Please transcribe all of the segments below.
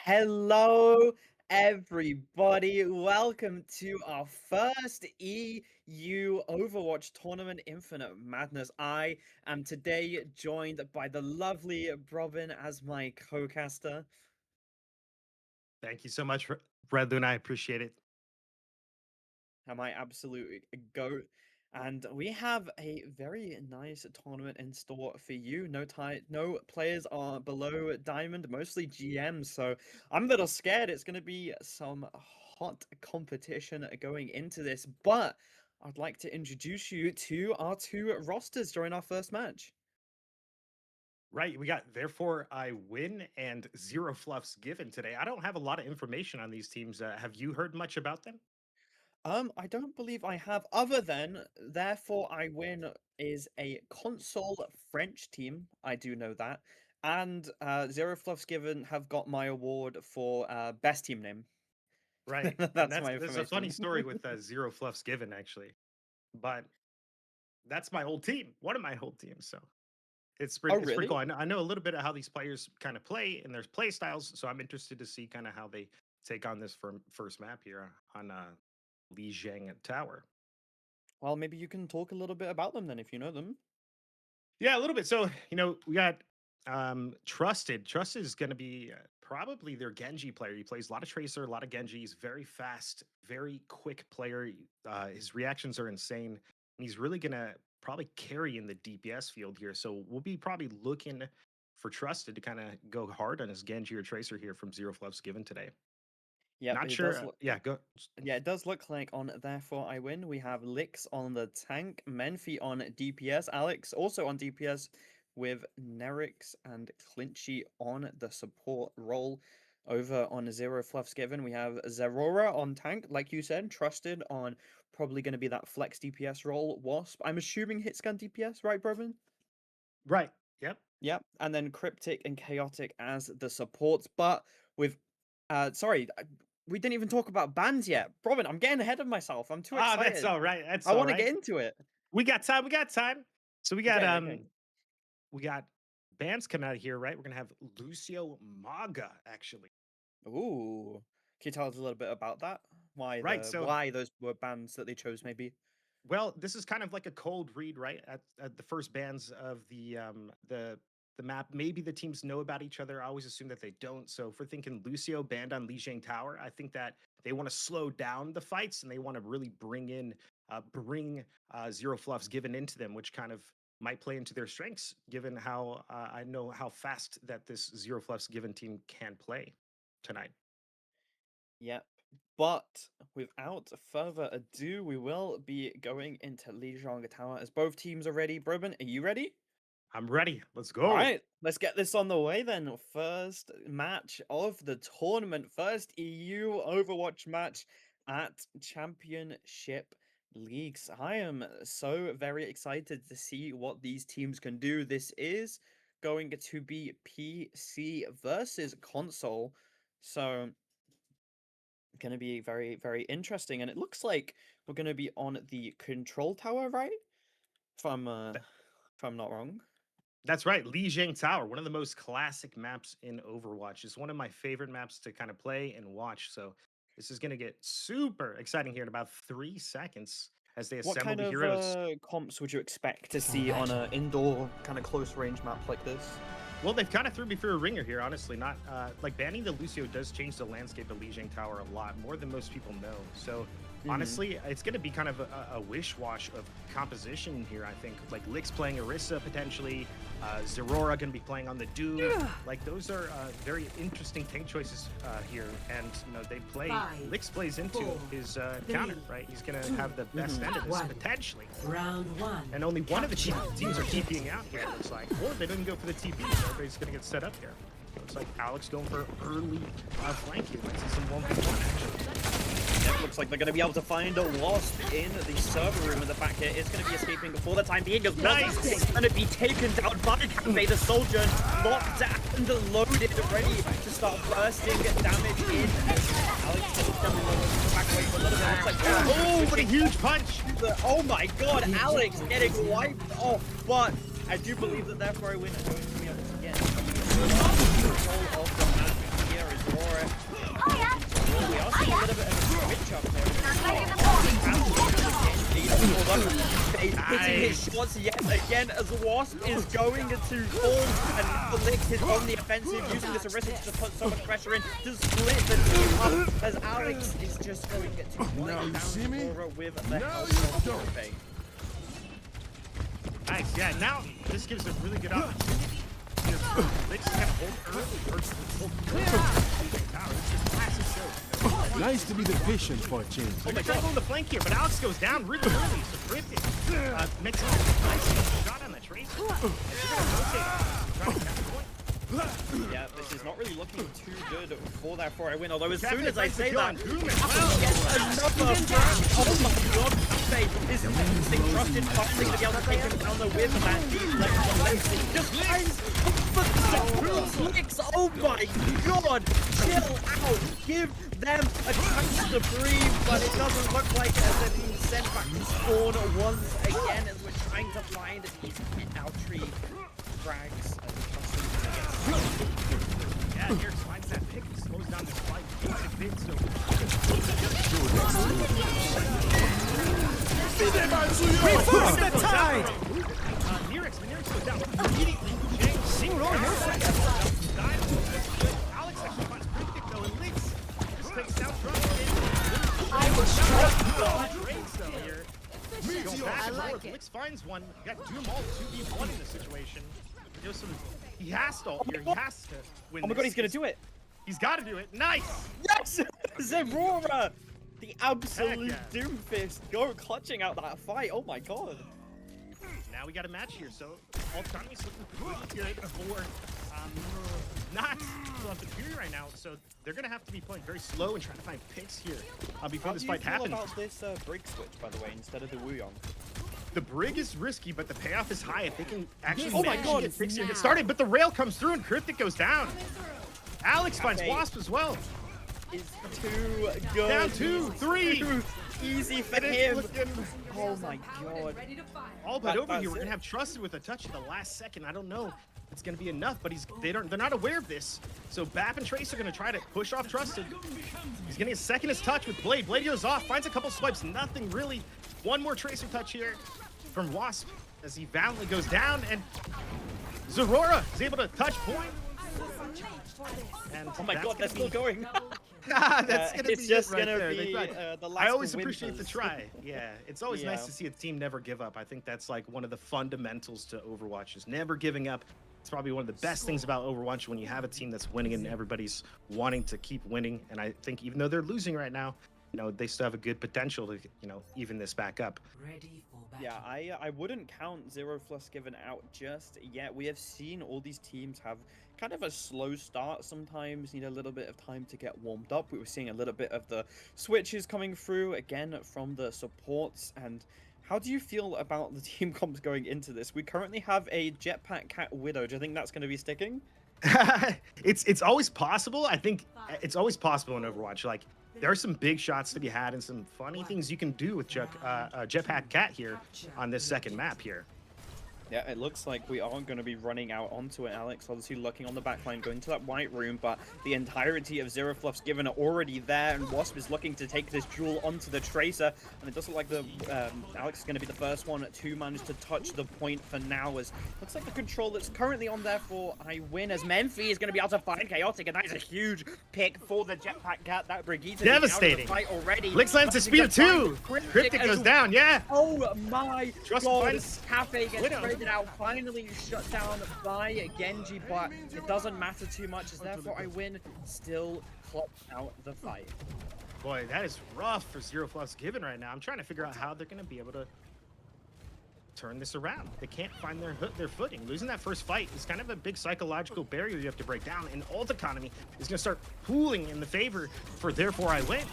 Hello, everybody. Welcome to our first EU Overwatch Tournament Infinite Madness. I am today joined by the lovely Robin as my co-caster. Thank you so much, Red Loon. I appreciate it. Am I absolute goat? And we have a very nice tournament in store for you. No players are below diamond, mostly GMs. So I'm a little scared. It's going to be some hot competition going into this. But I'd like to introduce you to our two rosters during our first match. Right, we got Therefore I Win and Zero Fluffs Given today. I don't have a lot of information on these teams. Have you heard much about them? I don't believe I have, other than Therefore I Win is a console French team. I do know that. And Zero Fluffs Given have got my award for best team name. Right, and That's my there's a funny information. story with Zero Fluffs Given actually, but that's my old team, one of my old teams. So Oh, it's pretty really? cool. I know a little bit of how these players kind of play and their play styles. So I'm interested to see kind of how they take on this first map here on Li Zhang Tower. Well, maybe you can talk a little bit about them then if you know them. Yeah, a little bit. So, we got Trusted. Trusted is going to be probably their Genji player. He plays a lot of Tracer, a lot of Genji. He's very fast, very quick player. His reactions are insane. And he's really going to probably carry in the DPS field here. So, we'll be probably looking for Trusted to kind of go hard on his Genji or Tracer here from Zero Fluffs Given today. Yep, Not it sure. does look. Yeah, go. Yeah, it does look like on Therefore I Win, we have Lix on the tank, Menfi on DPS, Alex also on DPS, with Nerix and Clinchy on the support role. Over on Zero Fluffs Given, we have Zerora on tank, like you said, Trusted on probably going to be that flex DPS role. Wasp, I'm assuming hitscan DPS, right, Brobin? Right. Yep. Yep, and then Cryptic and Chaotic as the supports, but with sorry, we didn't even talk about bands yet. Robin, I'm getting ahead of myself. I'm too Ah, that's excited. all right. That's I all want to right. get into it. We got time. We got time. So Okay, okay. we got bands coming out of here, right? We're gonna have Lucio Maga, actually. Ooh. Can you tell us a little bit about that? Right. So, Why those were bands that they chose maybe? well, this is kind of like a cold read, right? At the first bands of the map. Maybe the teams know about each other. I always assume that they don't. So if we're thinking Lucio banned on Lijiang Tower, I think that they want to slow down the fights and they want to really bring Zero Fluffs Given into them, which kind of might play into their strengths, given how I know how fast that this Zero Fluffs Given team can play tonight. Yep. But without further ado, we will be going into Lijiang Tower as both teams are ready. Brobin, are you ready? I'm ready. Let's All go. right, let's get this on the way then. First match of the tournament, first EU Overwatch match at Championship Leagues. I am so very excited to see what these teams can do. This is going to be PC versus console, so going to be very, very interesting. And it looks like we're going to be on the control tower, right? If I'm not wrong. That's right, Li Zhang Tower, one of the most classic maps in Overwatch. It's one of my favorite maps to kind of play and watch. So this is going to get super exciting here in about 3 seconds as they What assemble kind the of heroes. comps would you expect to see on an indoor kind of close range map like this? Well, they've kind of threw me for a ringer here, honestly. Not like banning the Lucio does change the landscape of Li Zhang Tower a lot more than most people know. So honestly, it's going to be kind of a wish-wash of composition here. I think like Lick's playing Orisa potentially, Zerora going to be playing on the Doom. Like those are very interesting tank choices here, and they play. Lick's plays into his counter, right? He's going to have the best end of this potentially. Round one. And only one of the teams are TPing out here, it looks like. Or they don't even go for the TP, so everybody's going to get set up here. Looks like Alex going for early flank here. Might see some 1v1 action. It looks like they're going to be able to find a Wasp in the server room in the back here. It's going to be escaping for the time being as well. Nice. It's going to be taken down by Cafe, the soldier, locked and loaded, ready to start bursting damage in. Alex is definitely going to back away for a little bit. Looks like, Oh, what a huge punch! oh my god, Alex getting wiped off, but I do believe that therefore I win is going to be able to get control of the map here as Aurora once yet again as Wasp is going to fall, and Felix is on the offensive, using this Arista to put so much pressure in to split the team up, as Alex is just going to wipe down Aurora with the help of Fate. Nice, yeah, now this gives a really good opportunity. Felix can hold early versus hold power. It's just classic show. Nice to be the patient for a change. Oh my god, on the flank here, but Alex goes down really early, so Cryptic makes a nice shot on the tracer. As they're gonna rotate on, trying to catch the point. Yeah, this is not really looking too good for that 4-I win, although as Cafe soon as I finds the say kill that, on Goom as Cafe well. gets another frag. Oh my god, Cafe is losing trust in finally to be able to take him down the with that deep left defense. Just finds Flicks. Oh my god, chill out, give them a chance to breathe, but it doesn't look like it as they're being sent back to spawn once again as we're trying to find these outtree frags. Yeah, here finds that pick, slows down this fight, takes a bit, so Reverse the tide! Nerex goes down immediately. Alex actually finds Cryptic though, and Lynx just takes down Lynx finds one. You got Doom all 2v1 in this situation. He has to here. He has to win. Oh my god, he's gonna do it! He's got to do it. Nice. Yes! Zerora! The absolute Heck yeah. Doomfist go clutching out that fight. Oh my god. Now we got a match here, so Autonomy's looking pretty good for not still have the Fury right now, so they're gonna have to be playing very slow and trying to find picks here before this fight happens. How do you feel about this Brig switch, by the way, instead of the Wuyong? The Brig is risky, but the payoff is high if they can actually Oh my manage god, to get picks here, get started. But the rail comes through and Cryptic goes down. Alex finds Wasp as well. Is too good. Down 2, 3. Too easy for him. Oh my god. All but over here. We're gonna have Trusted with a touch at the last second. I don't know if it's gonna be enough, but they're not aware of this. So Bap and Trace are gonna try to push off Trusted. He's gonna second his touch with Blade. Blade goes off, finds a couple swipes, nothing really. One more Tracer touch here from Wasp as he valiantly goes down, and Zerora is able to touch point. And Oh my god, they're still going. That's gonna it's be just it right gonna there. be the last I always appreciate the whimpers. try. Yeah, it's always Yeah. nice to see a team never give up. I think that's like one of the fundamentals to Overwatch is never giving up. It's probably one of the best things about Overwatch when you have a team that's winning and everybody's wanting to keep winning. And I think even though they're losing right now, you know, they still have a good potential to, you know, even this back up. Yeah, I wouldn't count Zero Flush given out just yet. We have seen all these teams have kind of a slow start sometimes, need a little bit of time to get warmed up. We were seeing a little bit of the switches coming through again from the supports. And how do you feel about the team comps going into this? We currently have a Jetpack Cat Widow. Do you think that's going to be sticking? It's always possible. I think it's always possible in Overwatch. Like, there are some big shots to be had and some funny things you can do with Jetpack Cat here on this second map here. Yeah, it looks like we aren't going to be running out onto it. Alex obviously looking on the backline, going to that white room, but the entirety of Zero Fluff's given are already there, and Wasp is looking to take this duel onto the Tracer, and it does look like the Alex is going to be the first one to manage to touch the point for now, as looks like the control that's currently on there for I win, as Menfi is going to be able to find Chaotic, and that is a huge pick for the Jetpack Cat. That Brigitte Devastating. fight already. Lynx lands a spear too. Cryptic goes down, yeah. Oh my Trust god, finds Cafe gets Widow. traded out, finally shut down by Genji, but it doesn't matter too much, as therefore I win still clocked out the fight. Boy, that is rough for Zero Fluff's given right now. I'm trying to figure out how they're going to be able to turn this around. They can't find their footing. Losing that first fight is kind of a big psychological barrier you have to break down, and ult economy is going to start pooling in the favor for therefore I win.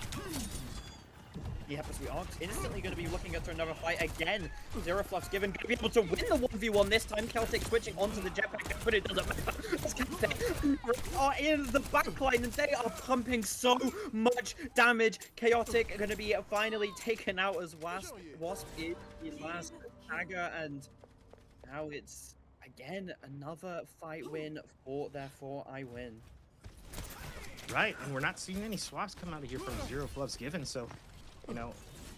Yeah, because we aren't instantly going to be looking at another fight again. Zero Fluff's given, going to be able to win the 1v1 this time. Celtic switching onto the Jetpack, but it doesn't matter. Are in the backline, and they are pumping so much damage. Chaotic are going to be finally taken out as Wasp is the last tagger, and now it's again another fight win for therefore I win. Right, and we're not seeing any swaps come out of here from Zero Fluff's given, so, you know,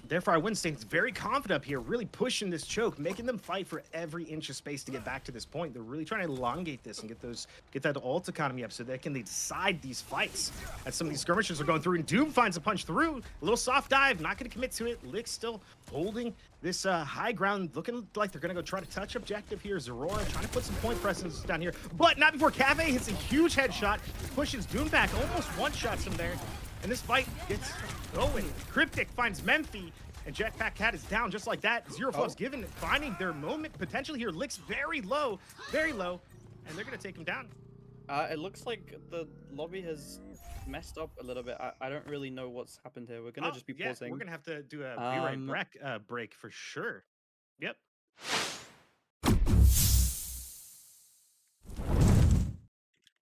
Therefore, I wouldn't say it's very confident up here, really pushing this choke, making them fight for every inch of space to get back to this point. They're really trying to elongate this and get that ult economy up so they can decide these fights. As some of these skirmishes are going through, and Doom finds a punch through. A little soft dive, not going to commit to it. Lick still holding this high ground, looking like they're going to go try to touch objective here. Zerora trying to put some point presence down here, but not before Cave hits a huge headshot, pushes Doom back, almost one-shots him there. And this fight gets going. Cryptic finds Memphi, and Jetpack Cat is down just like that. Zero Fluff's given, finding their moment potentially here. Lick's very low, and they're going to take him down. It looks like the lobby has messed up a little bit. I don't really know what's happened here. We're going to just be pausing. We're going to have to do a rewrite break for sure. Yep.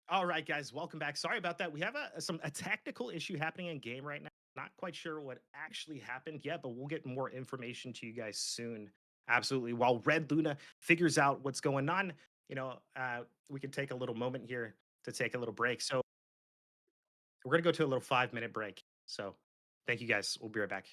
All right, guys, welcome back. Sorry about that. We have a technical issue happening in game right now. Not quite sure what actually happened yet, but we'll get more information to you guys soon. Absolutely. While Red Luna figures out what's going on, we can take a little moment here to take a little break. So we're going to go to a little 5-minute break. So thank you, guys. We'll be right back.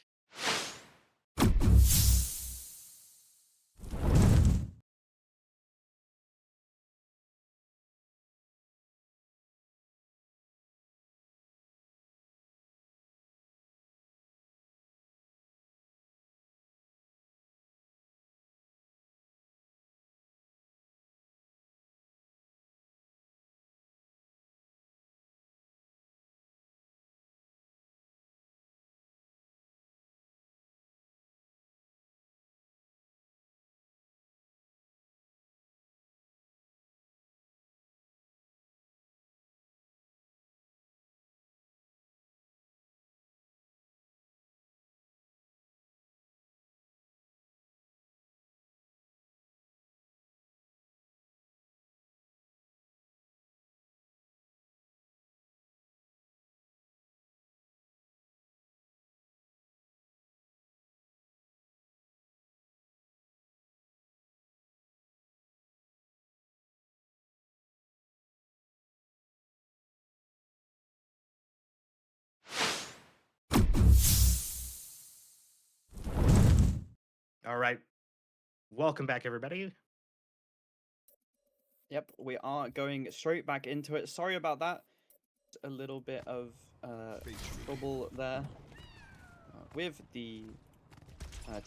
All right. Welcome back, everybody. Yep, we are going straight back into it. Sorry about that. A little bit of trouble there with the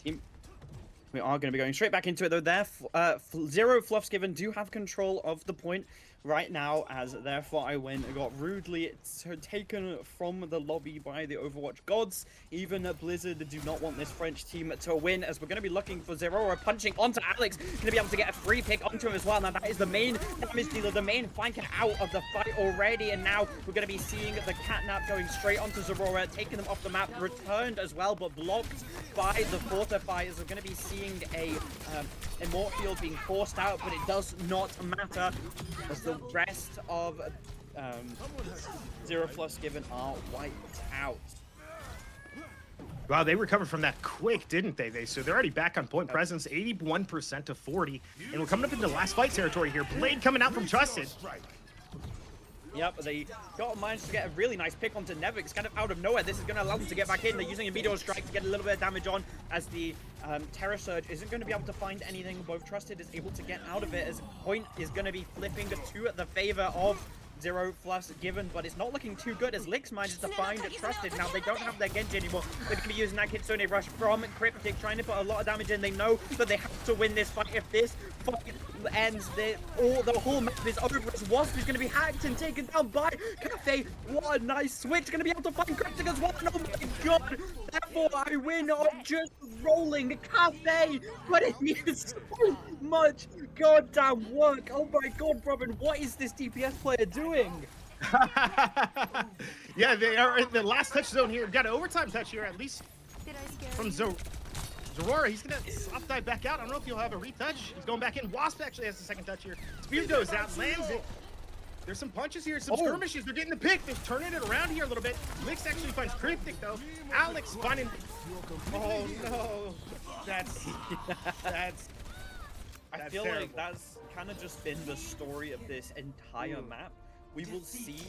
team. We are going to be going straight back into it, though. Zero Fluffs Given do have control of the point right now, as therefore I win got rudely taken from the lobby by the Overwatch gods. Even Blizzard do not want this French team to win, as we're going to be looking for Zerora punching onto Alex. Going to be able to get a free pick onto him as well. Now that is the main damage dealer, the main flanker out of the fight already, and now we're going to be seeing the catnap going straight onto Zerora, taking them off the map, returned as well, but blocked by the fortifiers. We're going to be seeing a Immortal being forced out, but it does not matter, as the rest of Zero Fluffs Given are wiped out. Wow, they recovered from that quick, didn't they? So they're already back on point presence, 81% to 40. And we're coming up into last fight territory here. Blade coming out from Trusted. Yep, they managed to get a really nice pick onto Nevix, kind of out of nowhere. This is going to allow them to get back in. They're using a meteor strike to get a little bit of damage on, as the Terror Surge isn't going to be able to find anything. Both Trusted is able to get out of it, as point is going to be flipping to the favor of Zero Fluffs Given, but it's not looking too good, as Lick's manages to find Trusted. Now they don't have their Genji anymore. They're going to be using that Kitsune Rush from Cryptic, trying to put a lot of damage in. They know that they have to win this fight. If this fight ends, the whole map is over, as Wasp is going to be hacked and taken down by Cafe. What a nice switch. Going to be able to find Cryptic as well. And oh my god, therefore I win on just rolling Cafe, but it needs so much goddamn work. Oh my god, Robin, what is this DPS player doing? Yeah, they are in the last touch zone here. We've got an overtime touch here, at least from Zerora. He's going to soft dive back out. I don't know if he'll have a retouch. He's going back in. Wasp actually has the second touch here. Spear goes out, lands it. There's some punches here, some skirmishes. They're getting the pick. They're turning it around here a little bit. Lix actually finds Cryptic, though. Alex finding... Oh, no. That's I feel terrible. like that's kind of just been the story of this entire map. We will see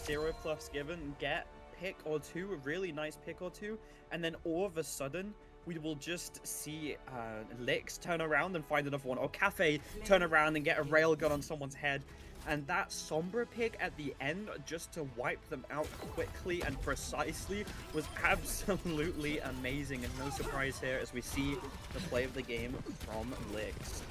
Zero Fluffs Given get pick or two, a really nice pick or two, and then all of a sudden we will just see Lix turn around and find another one, or Cafe turn around and get a railgun on someone's head. And that Sombra pick at the end, just to wipe them out quickly and precisely, was absolutely amazing. And no surprise here as we see the play of the game from Lix.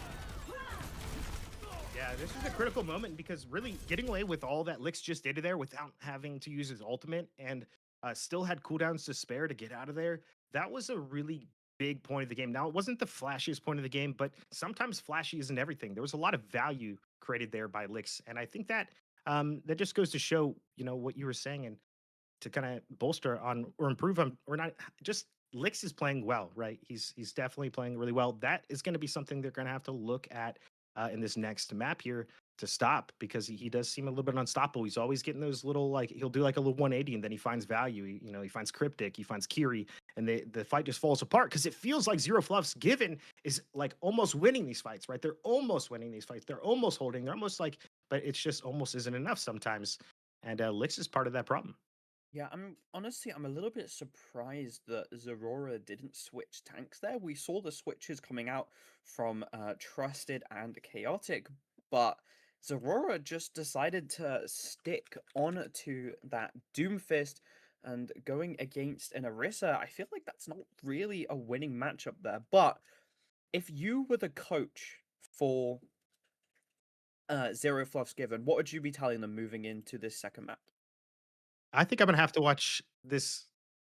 Yeah, this was a critical moment because really getting away with all that Lix just did there without having to use his ultimate and still had cooldowns to spare to get out of there. That was a really big point of the game. Now, it wasn't the flashiest point of the game, but sometimes flashy isn't everything. There was a lot of value created there by Lix, and I think that that just goes to show, what you were saying, and to kind of bolster on or improve on or not just Lix is playing well, right? He's definitely playing really well. That is going to be something they're going to have to look at in this next map here to stop because he does seem a little bit unstoppable. He's always getting those little like he'll do like a little 180 and then he finds value. He finds Cryptic, he finds Kiri, and the fight just falls apart because it feels like Zero Fluff's given is like almost winning these fights, right? They're almost winning these fights. They're almost holding. They're almost like, but it's just almost isn't enough sometimes. And Lix is part of that problem. Yeah, I'm a little bit surprised that Zorora didn't switch tanks there. We saw the switches coming out from Trusted and Chaotic, but Zorora just decided to stick on to that Doomfist and going against an Orisa. I feel like that's not really a winning matchup there. But if you were the coach for Zero Fluffs Given, what would you be telling them moving into this second map? I think I'm gonna have to watch this.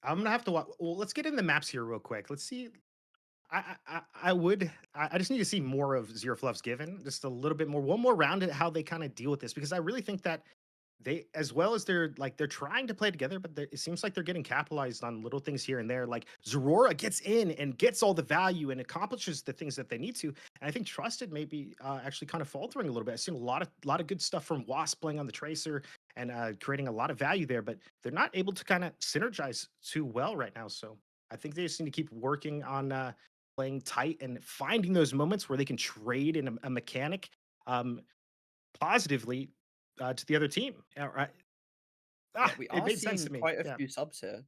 I'm gonna have to watch. Well, let's get in the maps here real quick. Let's see. I would. I just need to see more of Zero Fluff's Given, just a little bit more, one more round at how they kind of deal with this, because I really think that they, as well as they're trying to play together, but it seems like they're getting capitalized on little things here and there. Like Zorora gets in and gets all the value and accomplishes the things that they need to. And I think Trusted may be actually kind of faltering a little bit. I've seen a lot of good stuff from Wasp playing on the Tracer and creating a lot of value there, but they're not able to kind of synergize too well right now. So I think they just need to keep working on playing tight and finding those moments where they can trade in a mechanic um, positively to the other team. Right? Yeah, we It are made sense to seeing me. quite a Yeah. few subs here.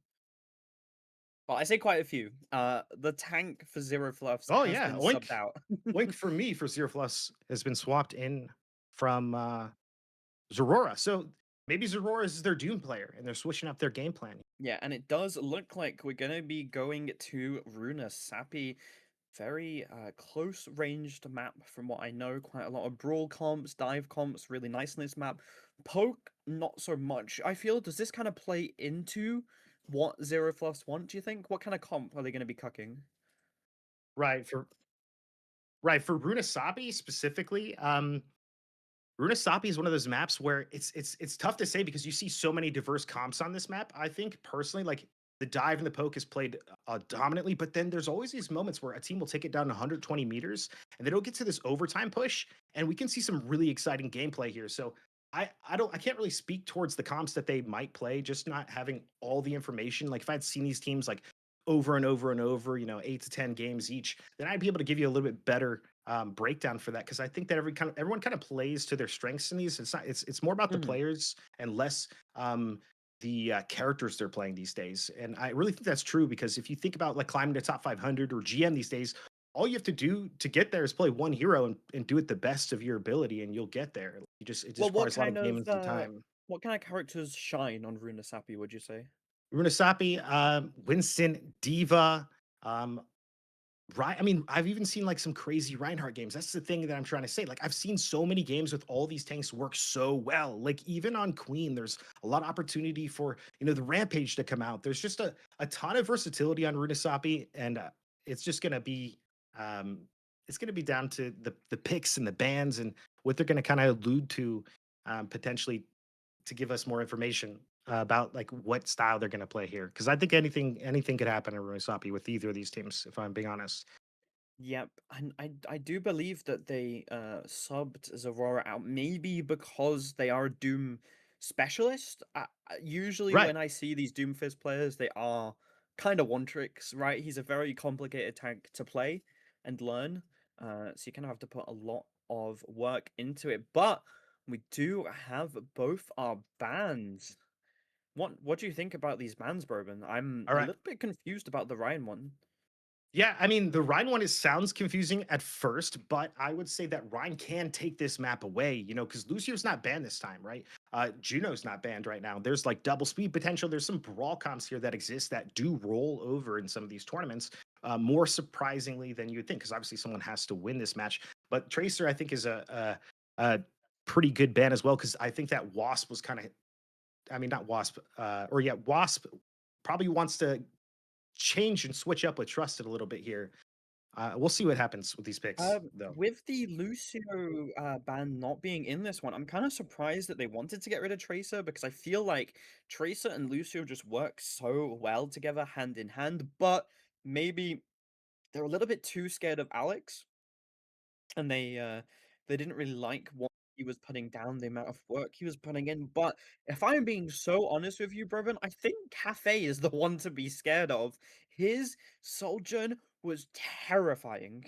Well, I say quite a few. The tank for Zero Fluffs Oh has yeah. been Oink. subbed out. Oink for me for Zero Plus has been swapped in from Zorora. So maybe Zorora is their Doom player and they're switching up their game plan. Yeah, and it does look like we're gonna be going to Runa Sappy. Very close ranged map from what I know. Quite a lot of brawl comps, dive comps, really nice in this map. Poke, not so much. I feel, does this kind of play into what Zero Fluffs want, do you think? What kind of comp are they gonna be cucking? Right. For Runasabi specifically, Runasapi is one of those maps where it's tough to say because you see so many diverse comps on this map. I think personally, like the dive and the poke is played dominantly, but then there's always these moments where a team will take it down 120 meters and they don't get to this overtime push, and we can see some really exciting gameplay here. So I can't really speak towards the comps that they might play, just not having all the information. Like if I'd seen these teams like over and over and over, 8 to 10 games each, then I'd be able to give you a little bit better breakdown for that, because I think that everyone kind of plays to their strengths in these. It's more about the Mhm. players and less the characters they're playing these days. And I really think that's true because if you think about like climbing to top 500 or GM these days, all you have to do to get there is play one hero and do it the best of your ability, and you'll get there. It just Well, requires a lot of games and time. what kind of characters shine on Runa Sappy, would you say? Runasapi, Winston, Diva, um, right. I mean, I've even seen like some crazy Reinhardt games. That's the thing that I'm trying to say. Like, I've seen so many games with all these tanks work so well. Like, even on Queen, there's a lot of opportunity for, the Rampage to come out. There's just a ton of versatility on Runasapi, and it's just going to be, um, it's going to be down to the picks and the bans and what they're going to kind of allude to potentially to give us more information about like what style they're going to play here. Because I think anything could happen in Runasapi with either of these teams, if I'm being honest. Yep, and I do believe that they subbed Zorora out, maybe because they are a Doom specialist. Usually Right. when I see these Doomfist players, they are kind of one tricks, right? He's a very complicated tank to play and learn, so you kind of have to put a lot of work into it. But we do have both our bans. What do you think about these bans, Broben? I'm All a right. little bit confused about the Ryan one. Yeah, I mean, the Rhine one sounds confusing at first, but I would say that Rhine can take this map away, because Lucio's not banned this time, right? Juno's not banned right now. There's like double speed potential. There's some brawl comps here that exist that do roll over in some of these tournaments, more surprisingly than you would think, because obviously someone has to win this match. But Tracer, I think, is a pretty good ban as well, because I think that Wasp was kind of, I mean, not Wasp, or yeah, Wasp probably wants to change and switch up with Trusted a little bit here. We'll see what happens with these picks, though. With the Lucio ban not being in this one, I'm kind of surprised that they wanted to get rid of Tracer because I feel like Tracer and Lucio just work so well together, hand in hand. But maybe they're a little bit too scared of Alex, and they didn't really like what he was putting down, the amount of work he was putting in. But if I'm being so honest with you, Brevin, I think Cafe is the one to be scared of. His Sojourn was terrifying.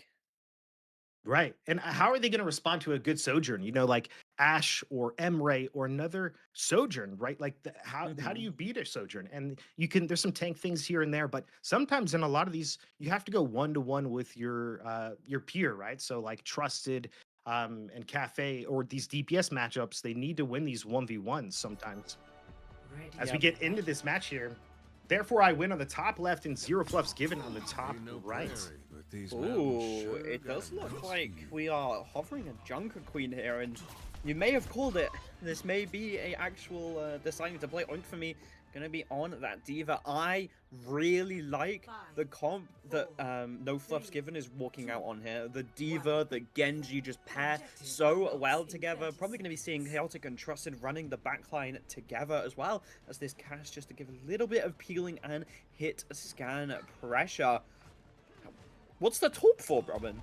Right. And how are they going to respond to a good Sojourn? Like Ash or Emray or another Sojourn, right? Like how do Mhm. you beat a Sojourn? And there's some tank things here and there, but sometimes in a lot of these you have to go 1-to-1 with your peer, right? So like Trusted and Cafe or these DPS matchups, they need to win these 1v1s sometimes. As we Yep. get into this match here, therefore I win on the top left and Zero Fluff's given on the top right. Ooh, it does look like we are hovering a Junker Queen here, and you may have called it. This may be a actual deciding to play Oink for me. Gonna be on that Diva. I really like the comp that No Fluff's Given is walking out on here. The Diva, the Genji just pair so well together. Probably gonna be seeing Chaotic and Trusted running the backline together as well as this cast just to give a little bit of peeling and hit scan pressure. What's the top for, Robin?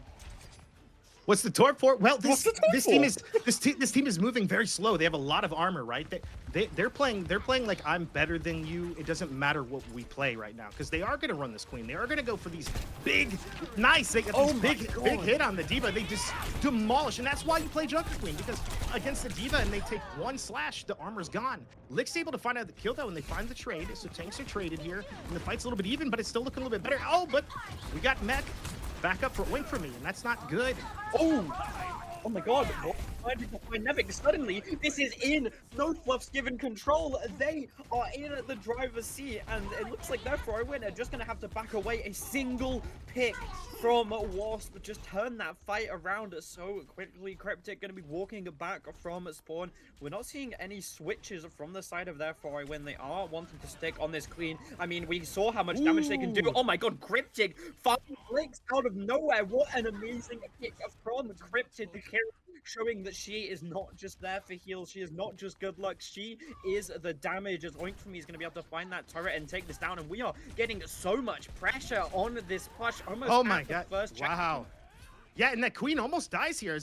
What's the torp for? Well, What's the torp this team for? is this team is moving very slow. They have a lot of armor, right? They're playing like I'm better than you. It doesn't matter what we play right now because they are going to run this queen. They are going to go for these big, nice. They got these big hit on the Diva. They just demolish, and that's why you play Junker Queen because against the Diva and they take one slash, the armor's gone. Lick's able to find out the kill though, and they find the trade. So tanks are traded here, and the fight's a little bit even, but it's still looking a little bit better. Oh, but we got Mech back up for Wink for me, and that's not good. Oh my god, why did you find Nevik? Suddenly, this is in No Fluff's given control. They are in the driver's seat, and it looks like therefore I win. Are just going to have to back away. A single pick from Wasp just turn that fight around so quickly. Cryptic going to be walking back from spawn. We're not seeing any switches from the side of therefore I win. They are wanting to stick on this queen. I mean, we saw how much damage they can do. Oh my god, Cryptic 5 clicks out of nowhere. What an amazing pick from Cryptic, the hero, showing that she is not just there for heals. She is not just good luck. She is the damage, as Oink for me is going to be able to find that turret and take this down. And we are getting so much pressure on this push. Almost Oh my at the god! first Wow. Yeah, and that queen almost dies here.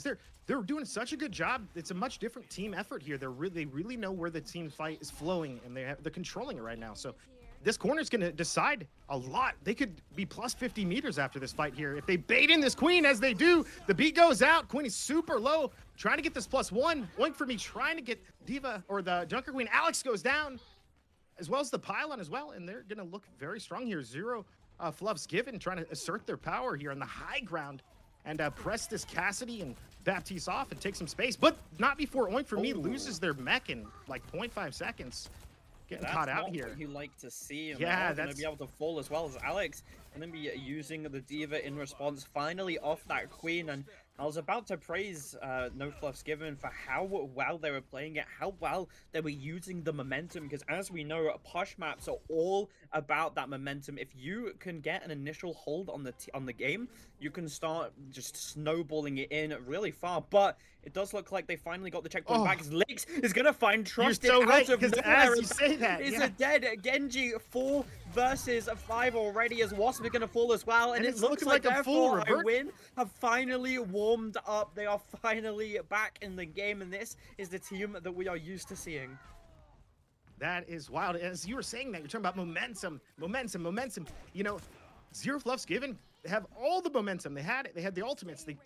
They're doing such a good job. It's a much different team effort here. They really know where the team fight is flowing, and they're controlling it right now. So this corner is going to decide a lot. They could be plus 50 meters after this fight here. If they bait in this queen, as they do, the beat goes out. Queen is super low, trying to get this +1. Oink for me, trying to get Diva or the Junker Queen. Alex goes down, as well as the pylon as well, and they're going to look very strong here. Zero Fluff's given, trying to assert their power here on the high ground and press this Cassidy and Baptiste off and take some space, but not before Oink for me loses their mech in like 0.5 seconds. Getting caught out here. What you like to see. And yeah, that's going to be able to fall as well as Alex. Going to be using the Diva in response, finally off that queen. And I was about to praise No Fluff's Given for how well they were playing it, how well they were using the momentum. Because as we know, push maps are all about that momentum. If you can get an initial hold on the game, you can start just snowballing it in really far. But it does look like they finally got the checkpoint back. Licks is going to find Trusted You're so right, out of because nowhere. as you say that, Is yeah. a dead Genji 4 versus 5 already, as Wasp are going to fall as well. And it looks like a full therefore revert. I win have finally warmed up. They are finally back in the game, and this is the team that we are used to seeing. That is wild. As you were saying that, you're talking about momentum. Zero Fluff's Given have all the momentum. They had it. They had the ultimates. They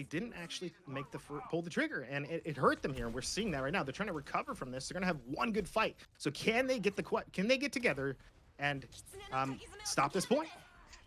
didn't actually make pull the trigger, and it hurt them here. We're seeing that right now. They're trying to recover from this. They're gonna have one good fight. So can they get together and stop this point?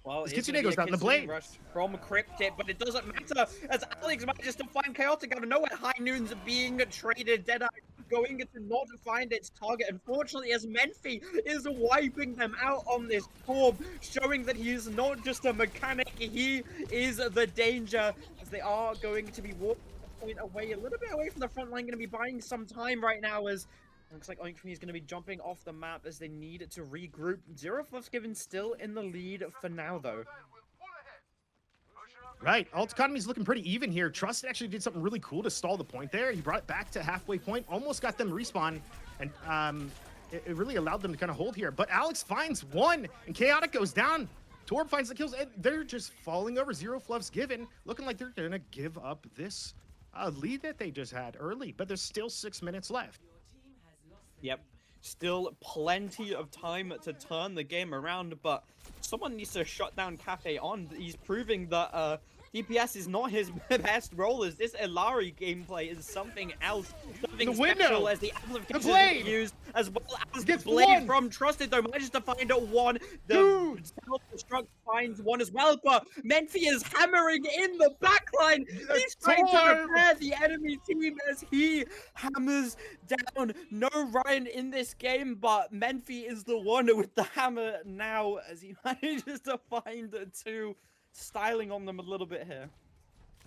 Well, This it's Kitsune gonna be goes a down the Kitsune blade. rush from Cryptic, but it doesn't matter as Alex manages to find Chaotic out of nowhere. High Noon's being traded. Deadeye going to not find its target. Unfortunately, as Menfi is wiping them out on this orb, showing that he is not just a mechanic, he is the danger, as they are going to be walking a point away, a little bit away from the front line, going to be buying some time right now as looks like Oink is going to be jumping off the map as they need to regroup. Zero Fluff's given still in the lead for now, though. Right, alt economy's looking pretty even here. Trust actually did something really cool to stall the point there. He brought it back to halfway point, almost got them respawn, and it really allowed them to kind of hold here. But Alex finds one, and Chaotic goes down. Torb finds the kills, and they're just falling over. Zero Fluff's given, looking like they're gonna give up this lead that they just had early, but there's still 6 minutes left. Yep. Still plenty of time to turn the game around, but someone needs to shut down Cafe on. He's proving that DPS is not his best role, as this Ilari gameplay is something else. Something The special window! as the amplification blade! is used, as well as the Gets blade one! from Trusted, though manages to find one. The Dude! self-destruct finds one as well, but Menfi is hammering in the backline. He's trying to Torb! repair the enemy team as he hammers down. No Ryan in this game, but Menfi is the one with the hammer now as he manages to find two, styling on them a little bit here.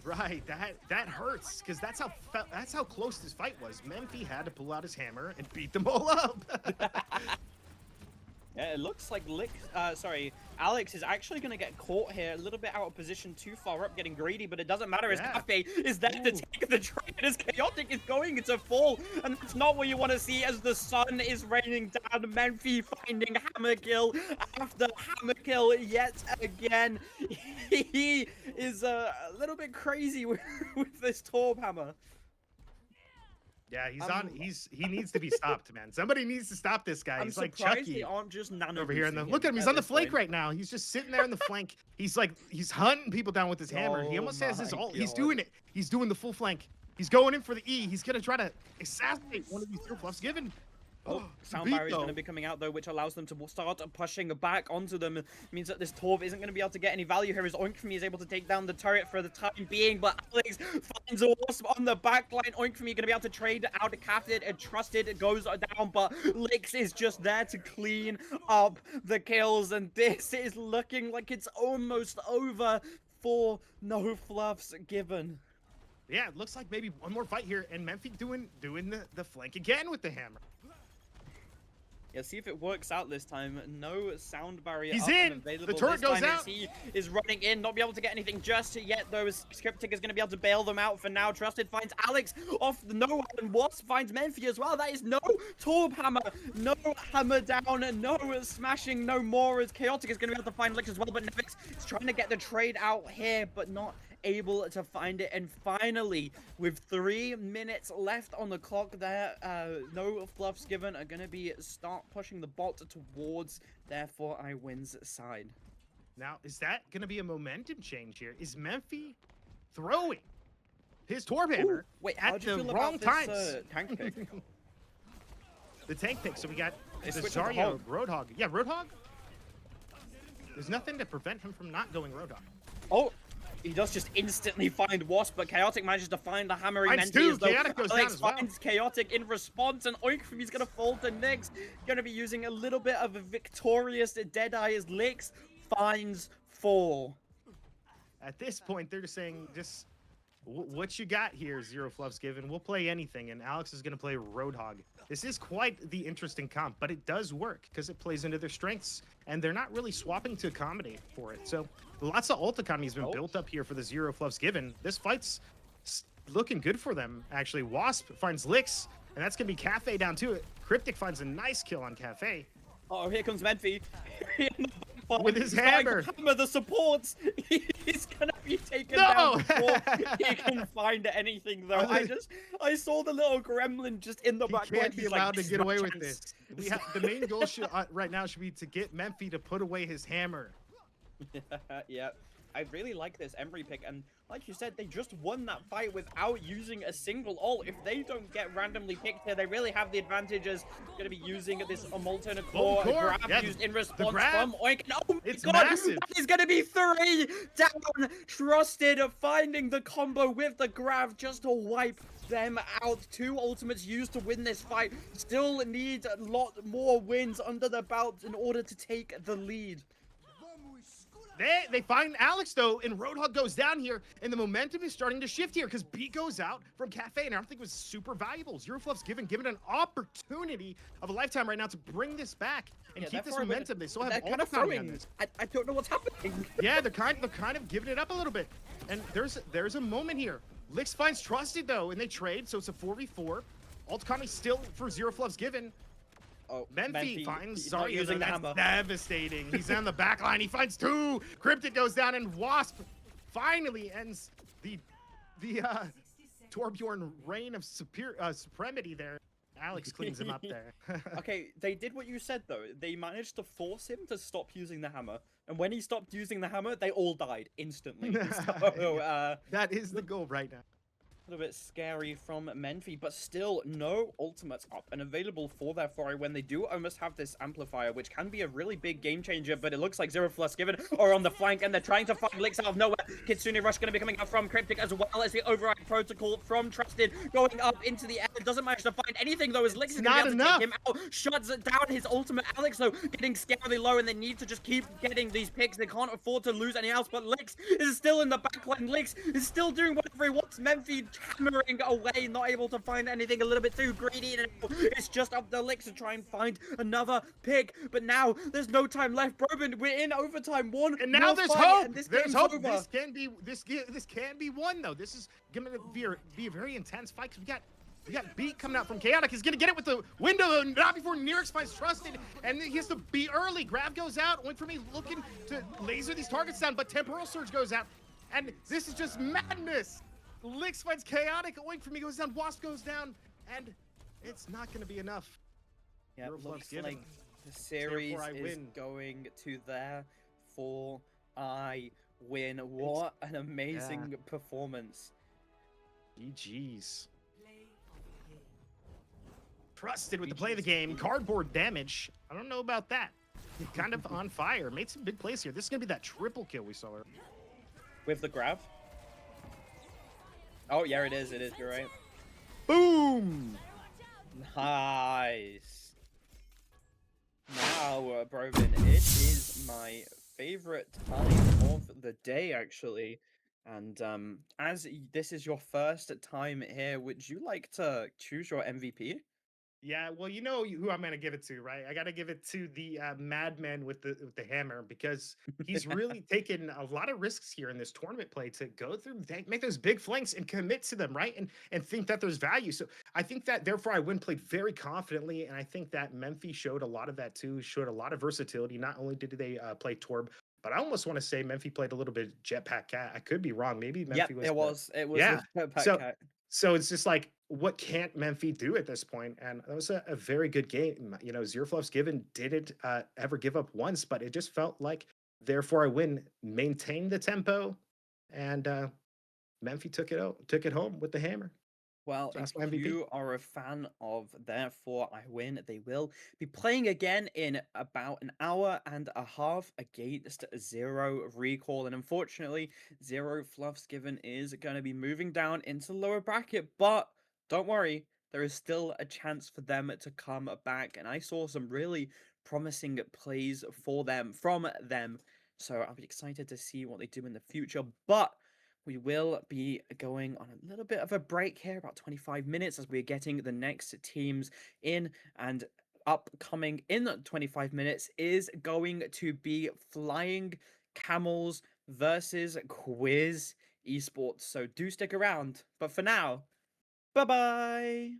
Right, that hurts because that's how close this fight was. Menfi had to pull out his hammer and beat them all up. Yeah, it looks like Alex is actually going to get caught here, a little bit out of position, too far up, getting greedy, but it doesn't matter as Yeah. Cafe is there to take the trade as Chaotic is going to fall, and that's not what you want to see as the sun is raining down. Menfi finding hammer kill after hammer kill yet again. He is a little bit crazy with this Torb hammer. Yeah, he needs to be stopped, man. Somebody needs to stop this guy. I'm He's like surprised Chucky they aren't just over here. him Look at him. He's on the this flank point. right now. He's just sitting there in the flank. He's hunting people down with his hammer. He Oh almost has his my ult. He's God. doing it. He's doing the full flank. He's going in for the E. He's gonna try to assassinate one of these Zero Fluffs given. Oh, sound beat, barrier is though. going to be coming out though, which allows them to start pushing back onto them. It means that this Torb isn't going to be able to get any value here, as Oink for Me is able to take down the turret for the time being. But Alex finds a Wasp on the back line. Oink for Me going to be able to trade out a Captain and Trusted. It goes down, but Lix is just there to clean up the kills. And this is looking like it's almost over for No Fluffs given. Yeah, it looks like maybe one more fight here, and Menfi doing the flank again with the hammer. Yeah, see if it works out this time. No sound barrier He's up in! and available The turret this goes time as out! he is running in, not be able to get anything just yet, though, as Cryptic is going to be able to bail them out for now. Trusted finds Alex off the no, and Wasp finds Menfi as well. That is no Torb hammer, no hammer down, no smashing, no more, as Chaotic is going to be able to find Lix as well, but Nevix is trying to get the trade out here, but not able to find it. And finally, with 3 minutes left on the clock there, No Fluffs given are going to be start pushing the bot towards their 4i wins side. Now, is that going to be a momentum change here? Is Menfi throwing his Torb hammer Wait, how at do you the feel wrong about times? this tank pick? The tank pick. So we got They the switched to Zarya Hog. Roadhog. Yeah, Roadhog. There's nothing to prevent him from not going Roadhog. Oh, he does just instantly find Wasp, but Chaotic manages to find the hammering Finds Menfi two. as though Chaotic goes down Alex as well. finds Chaotic in response, and Oink from he's gonna fall to Nyx. Gonna be using a little bit of a victorious Deadeye as Lix finds 4. At this point, they're just saying, what you got here, Zero Fluffs given. We'll play anything, and Alex is going to play Roadhog. This is quite the interesting comp, but it does work because it plays into their strengths, and they're not really swapping to accommodate for it. So lots of ult economy has been built up here for the Zero Fluffs given. This fight's looking good for them, actually. Wasp finds Lix, and that's going to be Cafe down to it. Cryptic finds a nice kill on Cafe. Oh, here comes Menfi. With his He's trying to hammer. hammer the supports. He's gonna be taken No! down before he can find anything, though. I saw the little gremlin just in the He back. can't be He's allowed like, to get "This away is my with this. chance." The main goal should, right now should be to get Menfi to put away his hammer. Yeah. I really like this Emery pick, and like you said, they just won that fight without using a single ult. If they don't get randomly picked here, they really have the advantage as going to be using this molten Molten core core, grab yeah, used in the response grab, from Oink. And oh my it's god, massive. that is going to be 3 down. Trusted finding the combo with the grab just to wipe them out. 2 ultimates used to win this fight. Still need a lot more wins under the belt in order to take the lead. They find Alex, though, and Roadhog goes down here, and the momentum is starting to shift here because B goes out from Cafe, and I don't think it was super valuable. Zero Fluff's given an opportunity of a lifetime right now to bring this back and keep this momentum. They still have all the time on this. I don't know what's happening. Yeah, they're kind of giving it up a little bit. And there's a moment here. Lix finds Trusted, though, and they trade, so it's a 4v4. Ult Connie still for Zero Fluff's given. Oh, Memphi finds, he's sorry, using the that's hammer. devastating. He's on the back line. He finds 2. Cryptid goes down, and Wasp finally ends the Torbjorn reign of supremacy there. Alex cleans him up there. Okay, they did what you said, though. They managed to force him to stop using the hammer. And when he stopped using the hammer, they all died instantly. So, that is the goal right now. A little bit scary from Memphi, but still no ultimates up and available for their foray when they do almost have this amplifier, which can be a really big game changer, but it looks like Zero Fluff's given are on the flank, and they're trying to find Lix out of nowhere. Kitsune Rush going to be coming out from Cryptic, as well as the override protocol from Trusted going up into the air. Doesn't manage to find anything, though, as Lix is going to be able to take him out. Shuts down his ultimate. Alex, though, getting scarily low, and they need to just keep getting these picks. They can't afford to lose any else, but Lix is still in the backline. Lix is still doing whatever he wants. Memphi hammering away, not able to find anything, a little bit too greedy, and it's just up to Lix to try and find another pick. But now there's no time left. Broben, we're in overtime. One, and now there's hope. There's hope. Over. This can be won, though. This is gonna be a very intense fight because we got Beat coming out from Chaotic. He's gonna get it with the window, though, not before Nirix finds Trusted, and he has to be early. Grab goes out. Went for me looking to laser these targets down, but Temporal Surge goes out, and this is just madness. Lix finds Chaotic, Oink for me goes down, Wasp goes down, and it's not going to be enough. Yeah, it looks like the series is going to therefore I win. What an amazing performance. GG's. Trusted with the play of the game, cardboard damage. I don't know about that. He's kind of on fire. Made some big plays here. This is going to be that triple kill we saw earlier. With the grab? Oh, yeah, it is. You're right. Boom! Nice. Now, Broven, it is my favorite time of the day, actually. And as this is your first time here, would you like to choose your MVP? Yeah, well, you know who I'm gonna give it to, right? I gotta give it to the madman with the hammer because he's really taken a lot of risks here in this tournament play to go through, make those big flanks and commit to them, right? And think that there's value. So I think that therefore I win played very confidently, and I think that Memphi showed a lot of that too. Showed a lot of versatility. Not only did they play Torb, but I almost want to say Memphi played a little bit Jetpack Cat. I could be wrong. Maybe Memphi was. It was. Yeah. Jetpack Cat. So it's just like, what can't Memphi do at this point? And that was a very good game. You know, Zero Fluff's given didn't ever give up once, but it just felt like, therefore I win, maintained the tempo, and Memphi took it home with the hammer. Well, if you are a fan of Therefore I Win, they will be playing again in about an hour and a half against Zero Recall. And unfortunately, Zero Fluff's Given is going to be moving down into the lower bracket. But don't worry, there is still a chance for them to come back. And I saw some really promising plays from them. So I'll be excited to see what they do in the future. But we will be going on a little bit of a break here, about 25 minutes, as we're getting the next teams in. And upcoming in 25 minutes is going to be Flying Camels versus Quiz Esports. So do stick around. But for now, bye-bye.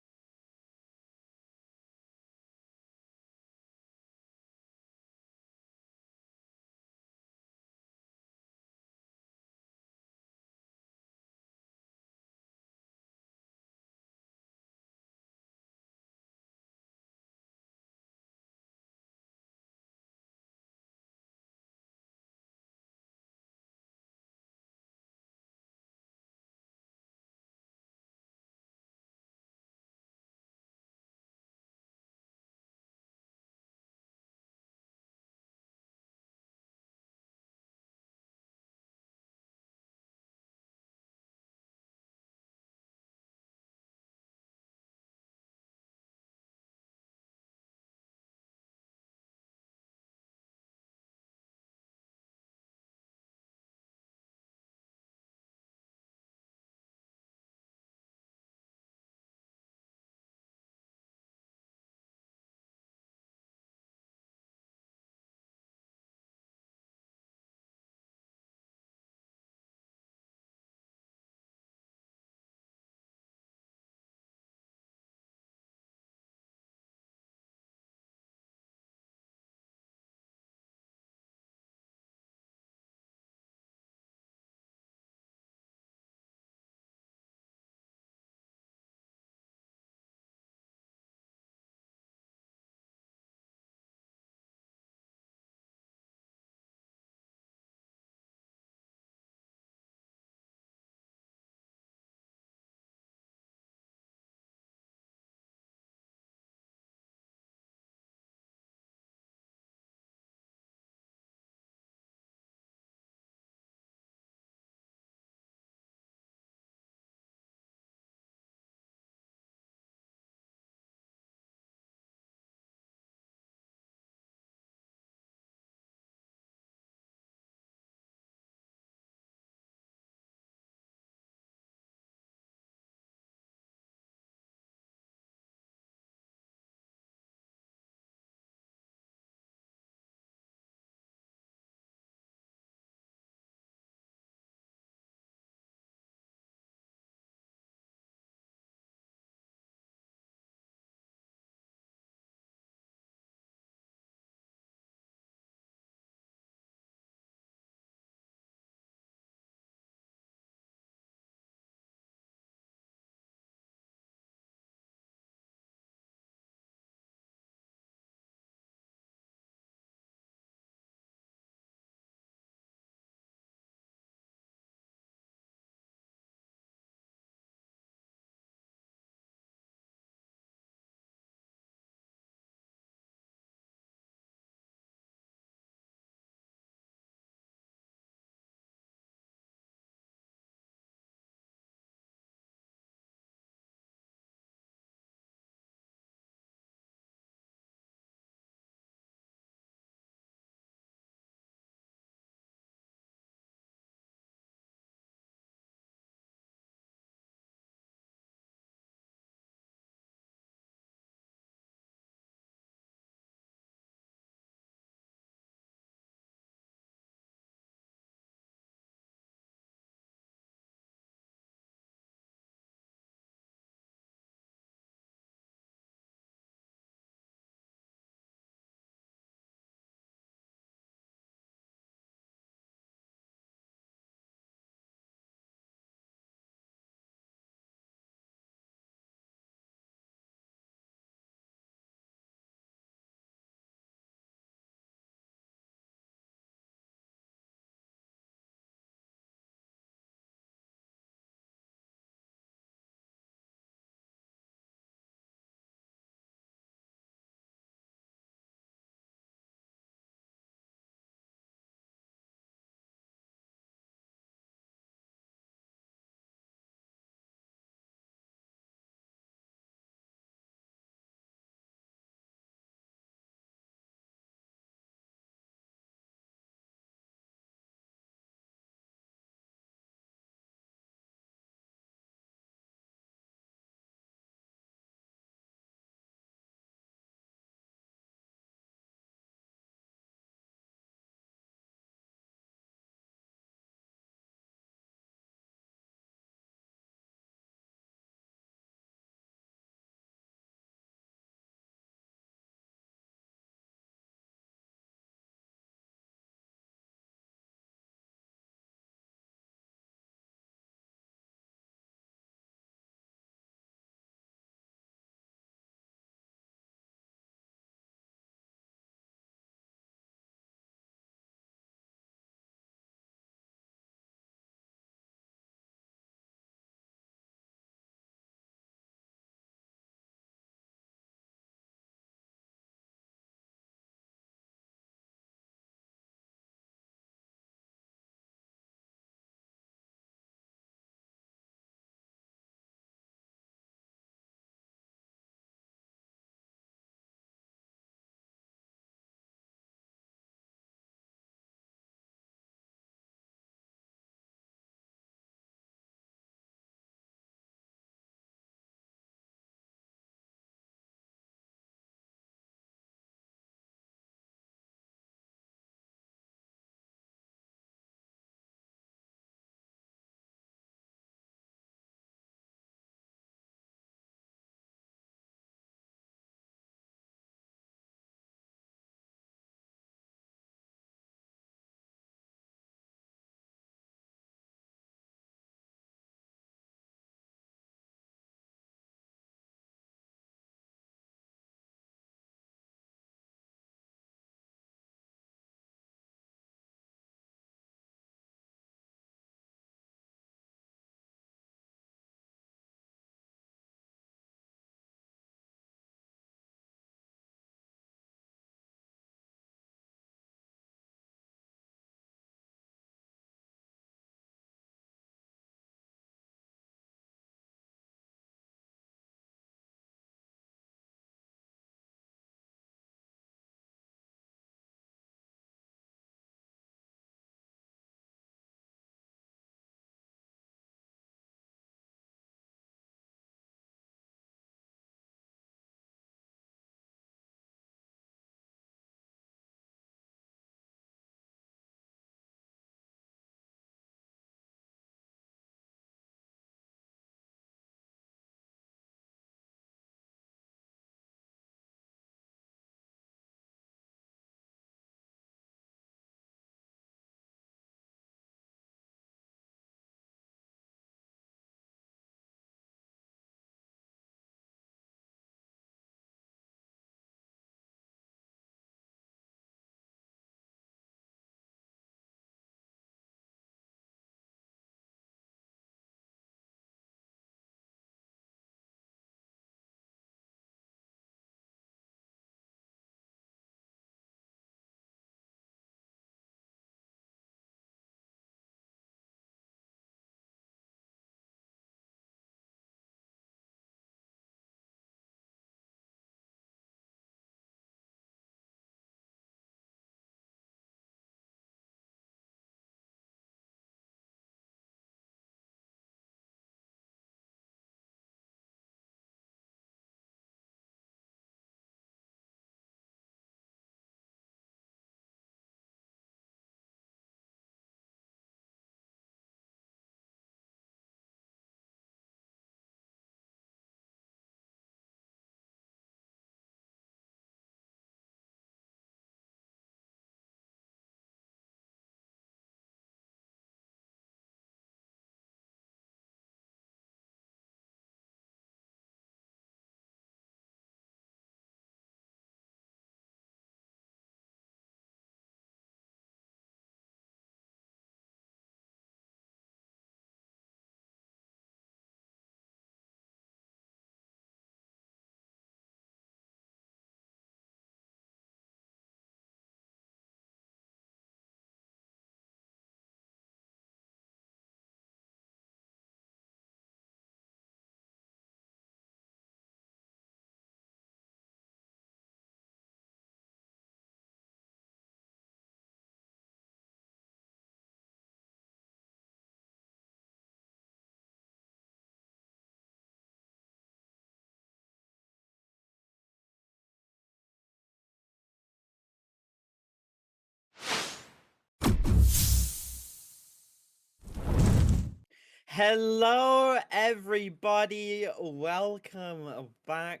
Hello, everybody. Welcome back.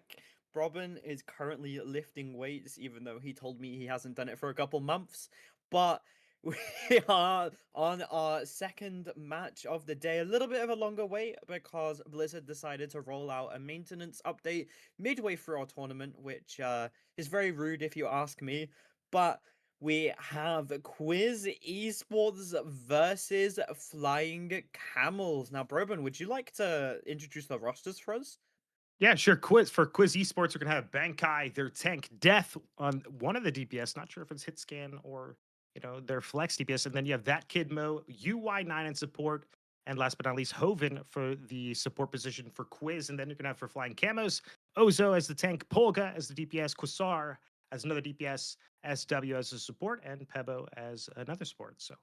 Robin is currently lifting weights, even though he told me he hasn't done it for a couple months. But we are on our second match of the day. A little bit of a longer wait because Blizzard decided to roll out a maintenance update midway through our tournament, which is very rude if you ask me. But we have Quiz Esports versus Flying Camels. Now, Broban, would you like to introduce the rosters for us? Yeah, sure. Quiz Esports, we're gonna have Bankai, their tank Death on one of the DPS. Not sure if it's hit scan or their flex DPS. And then you have that Kid Mo, UY9 in support, and last but not least, Hoven for the support position for Quiz. And then you're gonna have for Flying Camos, Ozo as the tank, Polga as the DPS, Quasar as another DPS, SW as a support, and Pebo as another support. So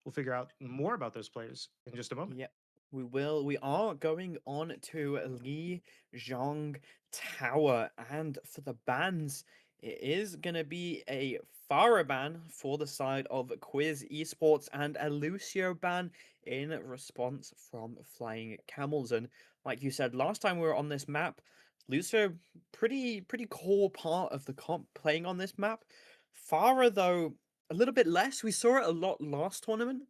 we'll figure out more about those players in just a moment. Yep, we will. We are going on to Li Zhang Tower, and for the bans, it is going to be a Pharah ban for the side of Quiz Esports and a Lucio ban in response from Flying Camels. And like you said, last time we were on this map, Lucio, pretty core part of the comp playing on this map. Pharah, though, a little bit less. We saw it a lot last tournament,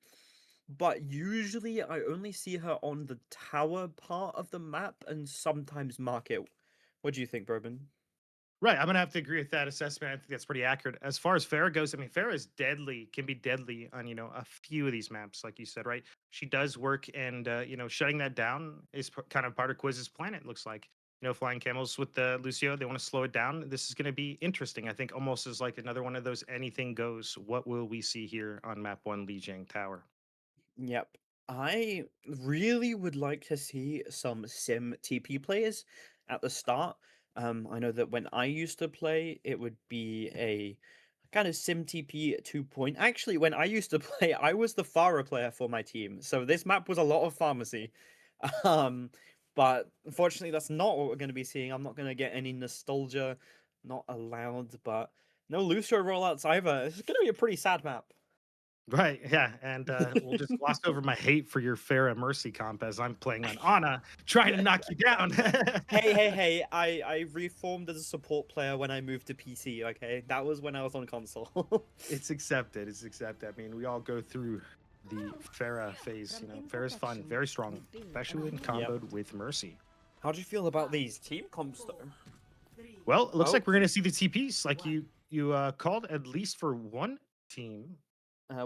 but usually I only see her on the tower part of the map and sometimes market. What do you think, Bourbon? Right, I'm gonna have to agree with that assessment. I think that's pretty accurate. As far as Farah goes, I mean, Farah is deadly, can be deadly on a few of these maps, like you said, right? She does work, and shutting that down is kind of part of Quiz's plan. It looks like flying camels with the Lucio. They want to slow it down. This is going to be interesting. I think almost as like another one of those anything goes. What will we see here on map one, Lijiang Tower? Yep. I really would like to see some sim TP players at the start. I know that when I used to play, it would be a kind of sim TP 2 point. Actually, when I used to play, I was the Pharah player for my team. So this map was a lot of pharmacy. Um, but unfortunately, that's not what we're going to be seeing. I'm not going to get any nostalgia, not allowed, but no Lucio rollouts either. It's going to be a pretty sad map. Right, yeah, and we'll just gloss over my hate for your Farah Mercy comp as I'm playing on Ana, trying to knock you down. Hey, I reformed as a support player when I moved to PC, okay? That was when I was on console. It's accepted. It's accepted. I mean, we all go through the Farah phase. Farah's fun, very strong, especially when Yep. comboed with Mercy. How do you feel about these team comps, though? Well, it looks Oh, like we're gonna see the TPs, like you called at least for one team.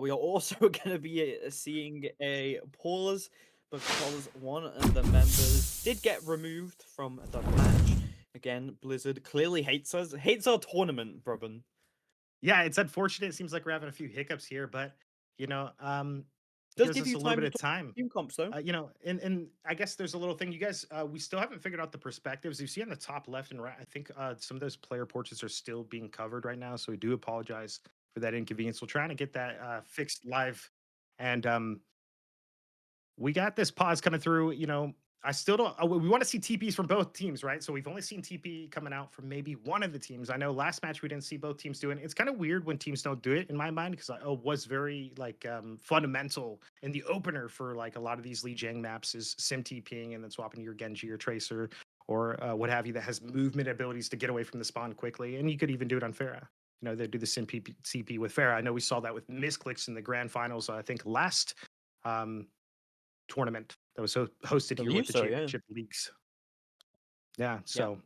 we are also going to be seeing a pause because one of the members did get removed from the match. Again, Blizzard clearly hates us, hates our tournament, Robin. Yeah, it's unfortunate. It seems like we're having a few hiccups here, but you know, um, Does gives give us you a little time bit to of talk time. team comps, though. And I guess there's a little thing you guys we still haven't figured out the perspectives. You see on the top left and right, I think some of those player portraits are still being covered right now, so we do apologize for that inconvenience. We're trying to get that fixed live, and we got this pause coming through. I still don't. We want to see TPs from both teams, right? So we've only seen TP coming out from maybe one of the teams. I know last match we didn't see both teams doing it. It's kind of weird when teams don't do it in my mind because it was very like fundamental in the opener for like a lot of these Lijiang maps is sim TPing and then swapping to your Genji or Tracer or what have you that has movement abilities to get away from the spawn quickly. And you could even do it on Pharah. They do the sim CP with Pharah. I know we saw that with Misclicks in the grand finals. I think last tournament that was hosted here with Believe the so, yeah. championship leagues. Yeah, Yep. so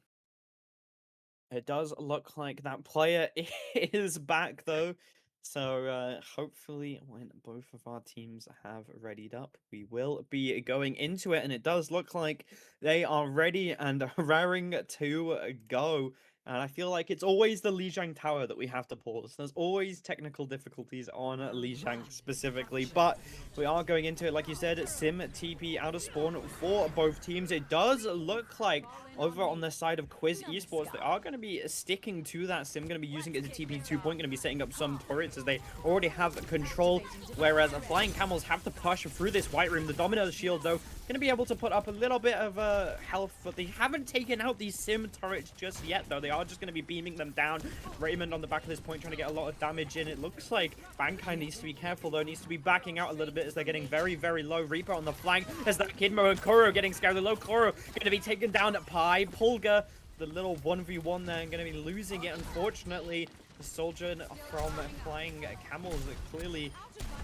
It does look like that player is back, though. So hopefully, when both of our teams have readied up, we will be going into it. And it does look like they are ready and raring to go. And I feel like it's always the Lijiang Tower that we have to pause. There's always technical difficulties on Lijiang specifically. But we are going into it, like you said, Sim TP out of spawn for both teams. It does look like over on the side of Quiz Esports, they are going to be sticking to that sim, going to be using it as a TP 2 point, going to be setting up some turrets as they already have control, whereas Flying Camels have to push through this white room. The Dominator shield, though, Gonna be able to put up a little bit of health, but they haven't taken out these sim turrets just yet, though. They are just gonna be beaming them down. Raymond on the back of this point trying to get a lot of damage in. It looks like Bankai needs to be careful, though. Needs to be backing out a little bit as they're getting very, very low. Reaper on the flank as that Kidmo and Koro getting scared. Low Koro gonna be taken down at Pi. Pulga, the little 1v1 there, and gonna be losing it, unfortunately. The soldier from Flying Camels are clearly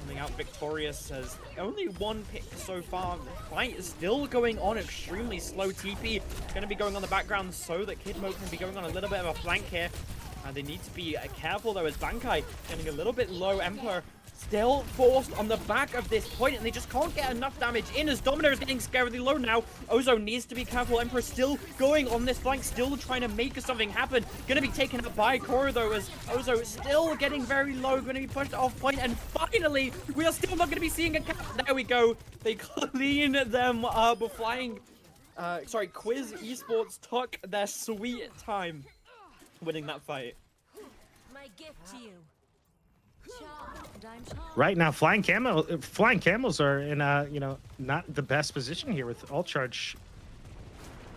coming out victorious as only one pick so far. The fight is still going on extremely slow. TP going to be going on the background so that Kidmo can be going on a little bit of a flank here. And they need to be careful though as Bankai getting a little bit low. Emperor still forced on the back of this point, and they just can't get enough damage in as Domino is getting scarily low now. Ozo needs to be careful. Emperor still going on this flank, still trying to make something happen. Gonna be taken up by Koro though, as Ozo is still getting very low, gonna be pushed off point, and finally, we are still not gonna be seeing a cap. There we go. They clean them up. Quiz Esports took their sweet time winning that fight. My gift to you. Right now, Flying Camels are in not the best position here with Alt Charge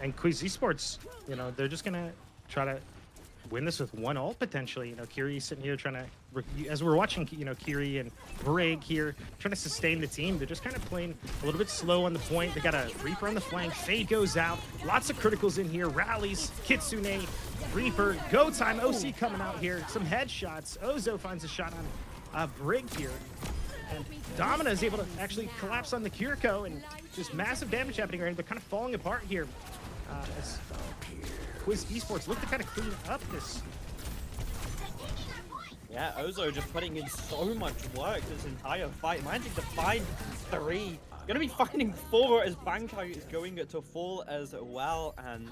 and Quiz Esports. They're just gonna try to win this with one ult potentially. Kiri sitting here trying to, as we're watching, Kiri and Brig here trying to sustain the team. They're just kind of playing a little bit slow on the point. They got a Reaper on the flank. Fade goes out. Lots of criticals in here. Rallies, Kitsune, Reaper, go time. OC coming out here. Some headshots. Ozo finds a shot on Brig here. And Domina is able to actually collapse on the Kiriko, and just massive damage happening here. They're kind of falling apart here. As Quiz Esports look to kind of clean up this. Yeah, Ozo just putting in so much work this entire fight, managing to find 3. Gonna be finding 4 as Bankai is going to fall as well, and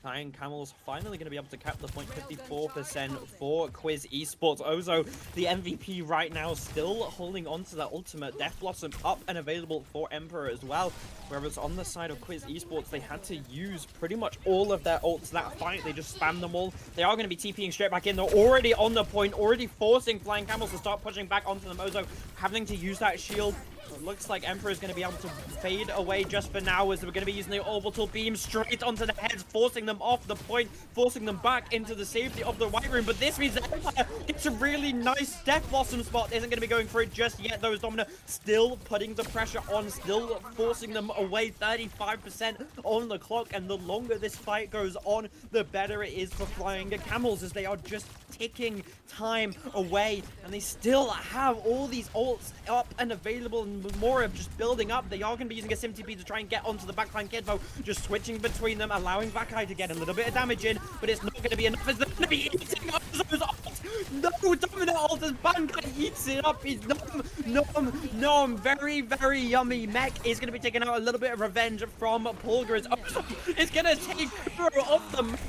Flying Camels finally going to be able to cap the point. 54% for Quiz Esports. Ozo, the MVP right now, still holding on to that ultimate. Death Blossom up and available for Emperor as well. Whereas on the side of Quiz Esports, they had to use pretty much all of their ults that fight. They just spammed them all. They are going to be TPing straight back in. They're already on the point, already forcing Flying Camels to start pushing back onto them. Ozo having to use that shield. It looks like Emperor is going to be able to fade away just for now, as we're going to be using the orbital beam straight onto the heads, forcing them off the point, forcing them back into the safety of the White Room. But this means that Empire gets a really nice Death Blossom spot. Isn't going to be going for it just yet, though. Domino still putting the pressure on, still forcing them away. 35% on the clock, and the longer this fight goes on, the better it is for Flying Camels, as they are just ticking time away, and they still have all these ults up and available, and more of just building up. They are going to be using a SimTP to try and get onto the backline. Kidmo just switching between them, allowing Vakai to get a little bit of damage in, but it's not going to be enough as they're going to be eating up those ults. No, Domino ult as Bankai eats it up. He's nom. Very, very yummy. Mech is going to be taking out a little bit of revenge from Pulgar. It's going to take Pro off the mech.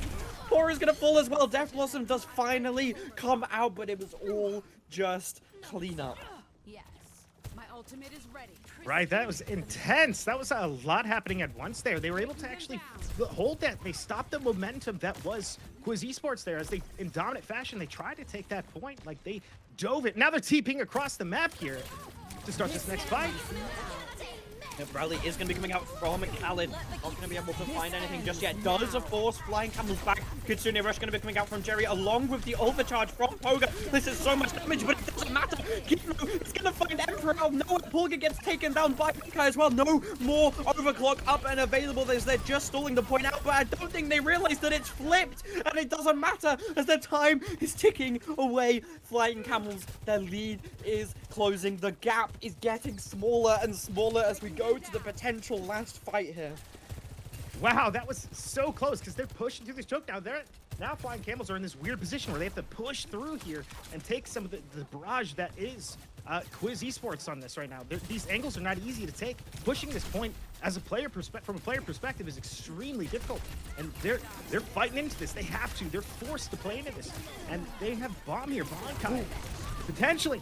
Is gonna fall as well. Death Blossom does finally come out, but it was all just cleanup. Yes, my ultimate is ready. Right, that was intense. That was a lot happening at once there. They were able to actually hold that. They stopped the momentum that was Quiz Esports there, as they, in dominant fashion, they tried to take that point. Like, they dove it. Now they're TPing across the map here to start this next fight. Bradley is going to be coming out from Khaled. Not going to be able to find anything just yet. Does, of course, Flying Camels back. Kitsune Rush going to be coming out from Jerry, along with the overcharge from Poga. This is so much damage, but it doesn't matter. Kidmo is going to find Emperor out. No, Pulga gets taken down by Bankai as well. No more overclock up and available, as they're just stalling the point out, but I don't think they realize that it's flipped, and it doesn't matter, as their time is ticking away. Flying Camels, their lead is closing. The gap is getting smaller and smaller as we go to the potential last fight here. Wow, that was so close, because they're pushing through this choke now. Now Flying Camels are in this weird position where they have to push through here and take some of the barrage that is Quiz Esports on this right now. These angles are not easy to take. Pushing this point as a player from a player perspective is extremely difficult, and they're fighting into this. They have to. They're forced to play into this, and they have bomb here. Bankai potentially.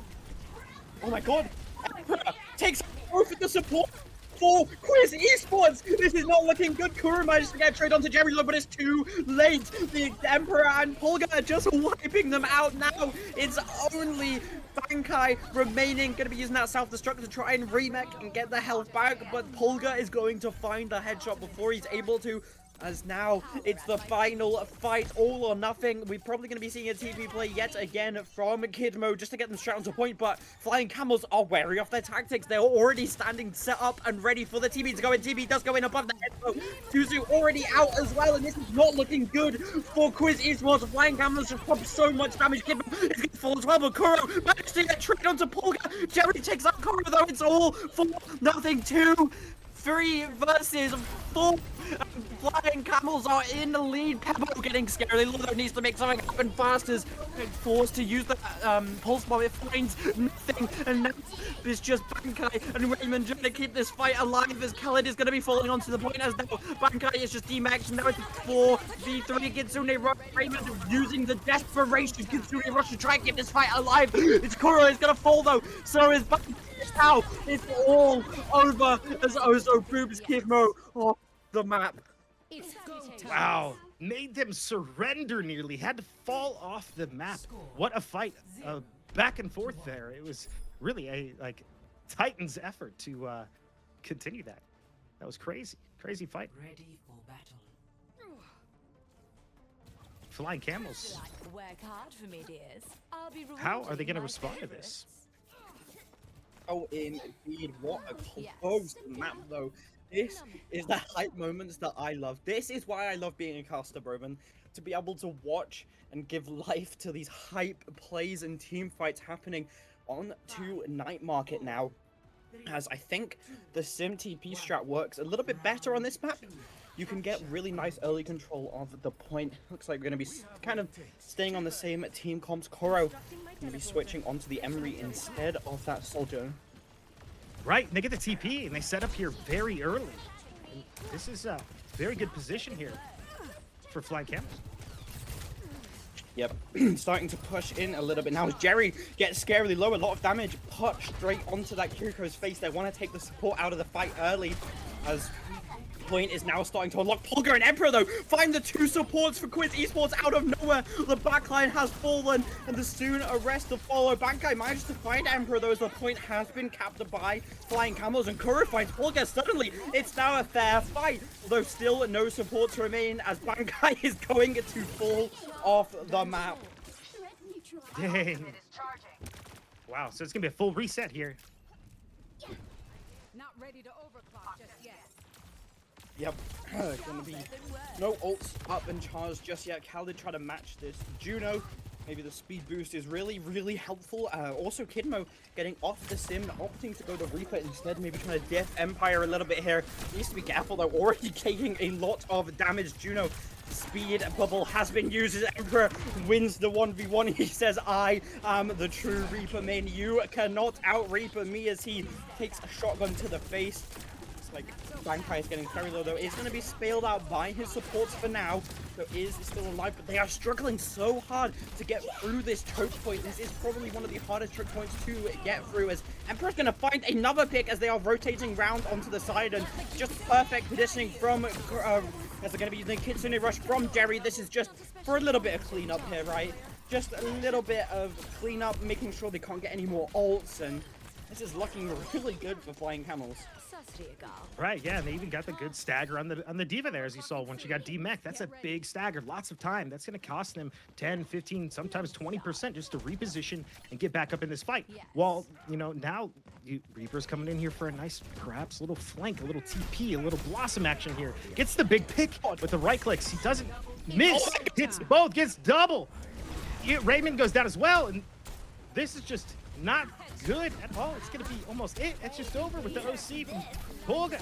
Oh my god! Emperor takes both of the support. for Quiz Esports. This is not looking good. Kuro managed to get a trade onto Jerry Lowe, but it's too late. The Emperor and Polga are just wiping them out now. It's only Bankai remaining, going to be using that self-destruct to try and remake and get the health back, but Polga is going to find the headshot before he's able to, as now it's the final fight, all or nothing. We're probably going to be seeing a TP play yet again from Kidmo just to get them straight onto point, but Flying Camels are wary of their tactics. They're already standing set up and ready for the TP to go in. TP does go in above the head, though. Yuzu already out as well, and this is not looking good for Quiz Esports. Flying Camels just pumped so much damage. Kidmo is going to fall as well, but Kuro managed to get trade onto Polga. Jerry takes out Kuro, though. It's all for nothing. 2, 3 versus 4. Flying Camels are in the lead. Pebble getting scary. Lotho needs to make something happen fast as forced to use the pulse bomb. It finds nothing, and now it's just Bankai and Raymond trying to keep this fight alive as Khaled is going to be falling onto the point as now Bankai is just demaxed. Now it's 4v3. Kitsune Raymond using the desperation Kitsune Rush to try and keep this fight alive. It's Kuro is going to fall though. So is Bankai. Now it's all over as Ozo boobs Kidmo off the map. It's go time. Wow, made them surrender nearly, had to fall off the map. What a fight, back and forth there. It was really a Titan's effort to continue that. That was crazy fight. Ready for battle. Flying Camels. Work hard for me, dears. I'll be How are they rewarding going to my respond to favorites. this? Oh, indeed. What a Yes. close map, though. This is the hype moments that I love. This is why I love being a caster, Broman. To be able to watch and give life to these hype plays and team fights happening on to Night Market now. As I think the Sim TP strat works a little bit better on this map. You can get really nice early control of the point. Looks like we're going to be kind of staying on the same team comps. Koro going to be switching onto the Emery instead of that Soldier. Right, and they get the TP and they set up here very early. And this is a very good position here for Flying Camels. Yep, starting to push in a little bit now as Jerry gets scarily low. A lot of damage put straight onto that Kiriko's face. They want to take the support out of the fight early as point is now starting to unlock. Polga and Emperor, though, find the 2 supports for Quiz Esports out of nowhere. The backline has fallen, and the soon arrest to follow. Bankai manages to find Emperor, though, as the point has been captured by Flying Camels, and Kuro finds Polga. Suddenly, it's now a fair fight, although still no supports remain, as Bankai is going to fall off the map. Dang. Wow, so it's going to be a full reset here. Not ready to overclock just yet. Yep, gonna be no ults up and charged just yet. Khaled try to match this Juno. Maybe the speed boost is really helpful. Also Kidmo getting off the sim, opting to go to Reaper instead. Maybe trying to diff Empire a little bit here. Needs to be careful though, already taking a lot of damage. Juno, speed bubble has been used as Emperor wins the 1v1. He says, I am the true Reaper main. You cannot out Reaper me, as he takes a shotgun to the face. Like Bankai is getting very low though. It's going to be spelled out by his supports for now. So is still alive, but they are struggling so hard to get through this choke point. This is probably one of the hardest choke points to get through, as Emperor's going to find another pick as they are rotating round onto the side, and just perfect positioning from as they're going to be using the Kitsune Rush from Jerry. This is just for a little bit of cleanup here, right? Just a little bit of cleanup, making sure they can't get any more ults, and this is looking really good for Flying Camels. Right, yeah, and they even got the good stagger on the Diva there, as you saw when she got demech. That's a big stagger, lots of time. That's going to cost them 10, 15, sometimes 20% just to reposition and get back up in this fight. While, you know, now Reaper's coming in here for a nice, perhaps, little flank, a little TP, a little Blossom action here. Gets the big pick with the right clicks. He doesn't miss, gets both, gets double. Raymond goes down as well, and this is just not good at all. It's going to be almost it. It's just over with the OC from Polga.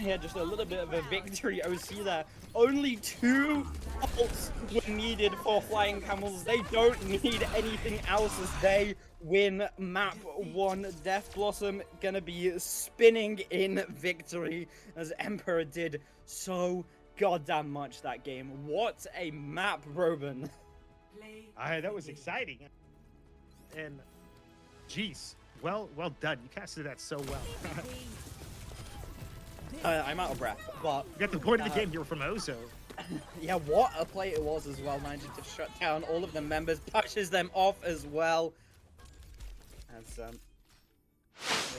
Yeah, just a little bit of a victory OC there. Only 2 ults were needed for Flying Camels. They don't need anything else as they win map 1. Death Blossom gonna be spinning in victory as Emperor did so goddamn much that game. What a map, Robin. That was exciting. And geez, well done. You casted that so well. I'm out of breath, but We got the point of the uh, game here from Ozo. yeah, what a play it was as well. Managing to shut down all of the members, pushes them off as well. As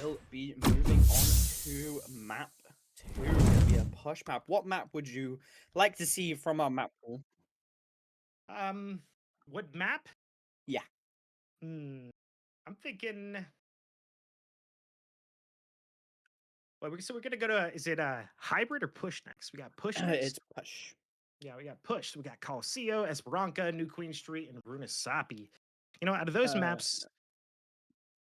we'll be moving on to map 2. It'll be a push map. What map would you like to see from our map pool? Um, what map? Yeah. Hmm, I'm thinking. Well, so we're gonna go to. Is it hybrid or push next? We got push It's next. push. Yeah, we got push. We got Colosseo, Esperanca, New Queen Street, and Runasapi. You know, out of those Uh, maps,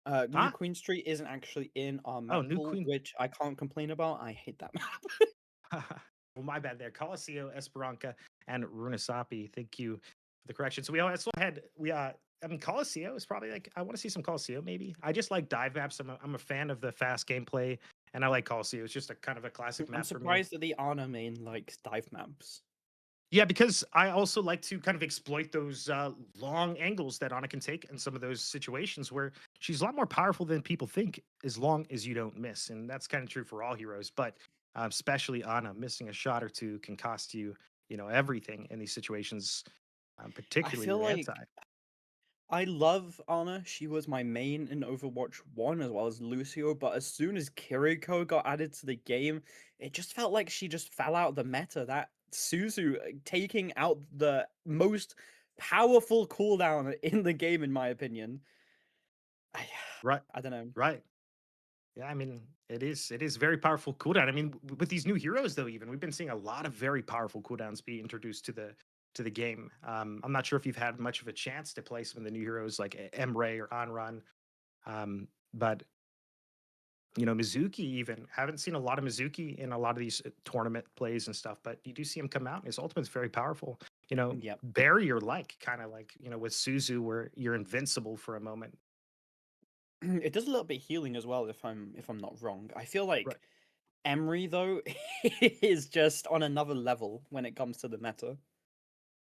New ah, Queen Street isn't actually in our oh, map New pool, Queen. which I can't complain about. I hate that map. Well, my bad there. Colosseo, Esperanca, and Runasapi. Thank you for the correction. So we also had I mean, Colosseo is probably like I want to see some Colosseo. Maybe I just like dive maps. I'm a fan of the fast gameplay, and I like Colosseo. It's just a kind of a classic I'm map for me. surprised that the Ana main likes dive maps. Yeah, because I also like to kind of exploit those long angles that Anna can take in some of those situations where she's a lot more powerful than people think, as long as you don't miss, and that's kind of true for all heroes. But especially Anna, missing a shot or two can cost you, everything in these situations, I particularly feel your anti. like I love Ana. She was my main in Overwatch 1 as well as Lucio, but as soon as Kiriko got added to the game, it just felt like she just fell out of the meta. That Suzu taking out the most powerful cooldown in the game, in my opinion. I, Right, I don't know. right. Yeah, I mean, it is very powerful cooldown. I mean, with these new heroes though, even we've been seeing a lot of very powerful cooldowns be introduced to the game. I'm not sure if you've had much of a chance to play some of the new heroes like Emre or Anran, but Mizuki even haven't seen a lot of Mizuki in a lot of these tournament plays and stuff. But you do see him come out, and his ultimate's very powerful. Yep. Barrier like kind of like with Suzu, where you're invincible for a moment. It does a little bit healing as well, if I'm not wrong. I feel Right. like Emery though is just on another level when it comes to the meta.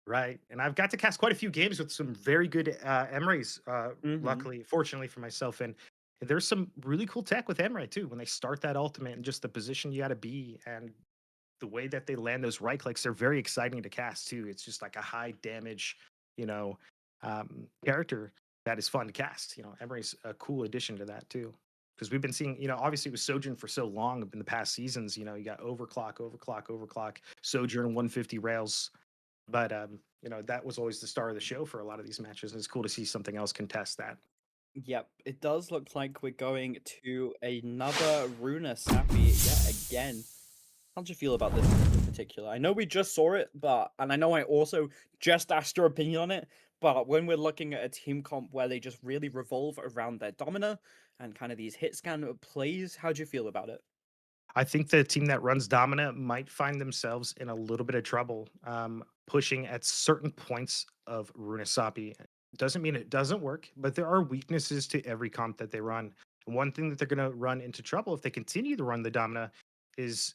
Right, and I've got to cast quite a few games with some very good Emrys, Hmm. luckily, fortunately for myself, and there's some really cool tech with Emre too. When they start that ultimate and just the position you got to be, and the way that they land those right clicks, they're very exciting to cast too. It's just like a high damage, you know, character that is fun to cast. Emre's a cool addition to that too. Because we've been seeing, obviously with Sojourn for so long in the past seasons, you got overclock, overclock, overclock, Sojourn 150 rails, but that was always the star of the show for a lot of these matches. And it's cool to see something else contest that. Yep, it does look like we're going to another Runa Sappy yet again. How do you feel about this in particular? I know we just saw it, and I know I also just asked your opinion on it, but when we're looking at a team comp where they just really revolve around their Domina and kind of these hit scan plays, how do you feel about it? I think the team that runs Domina might find themselves in a little bit of trouble, pushing at certain points of Runasapi. Doesn't mean it doesn't work, but there are weaknesses to every comp that they run. And one thing that they're going to run into trouble if they continue to run the Domina is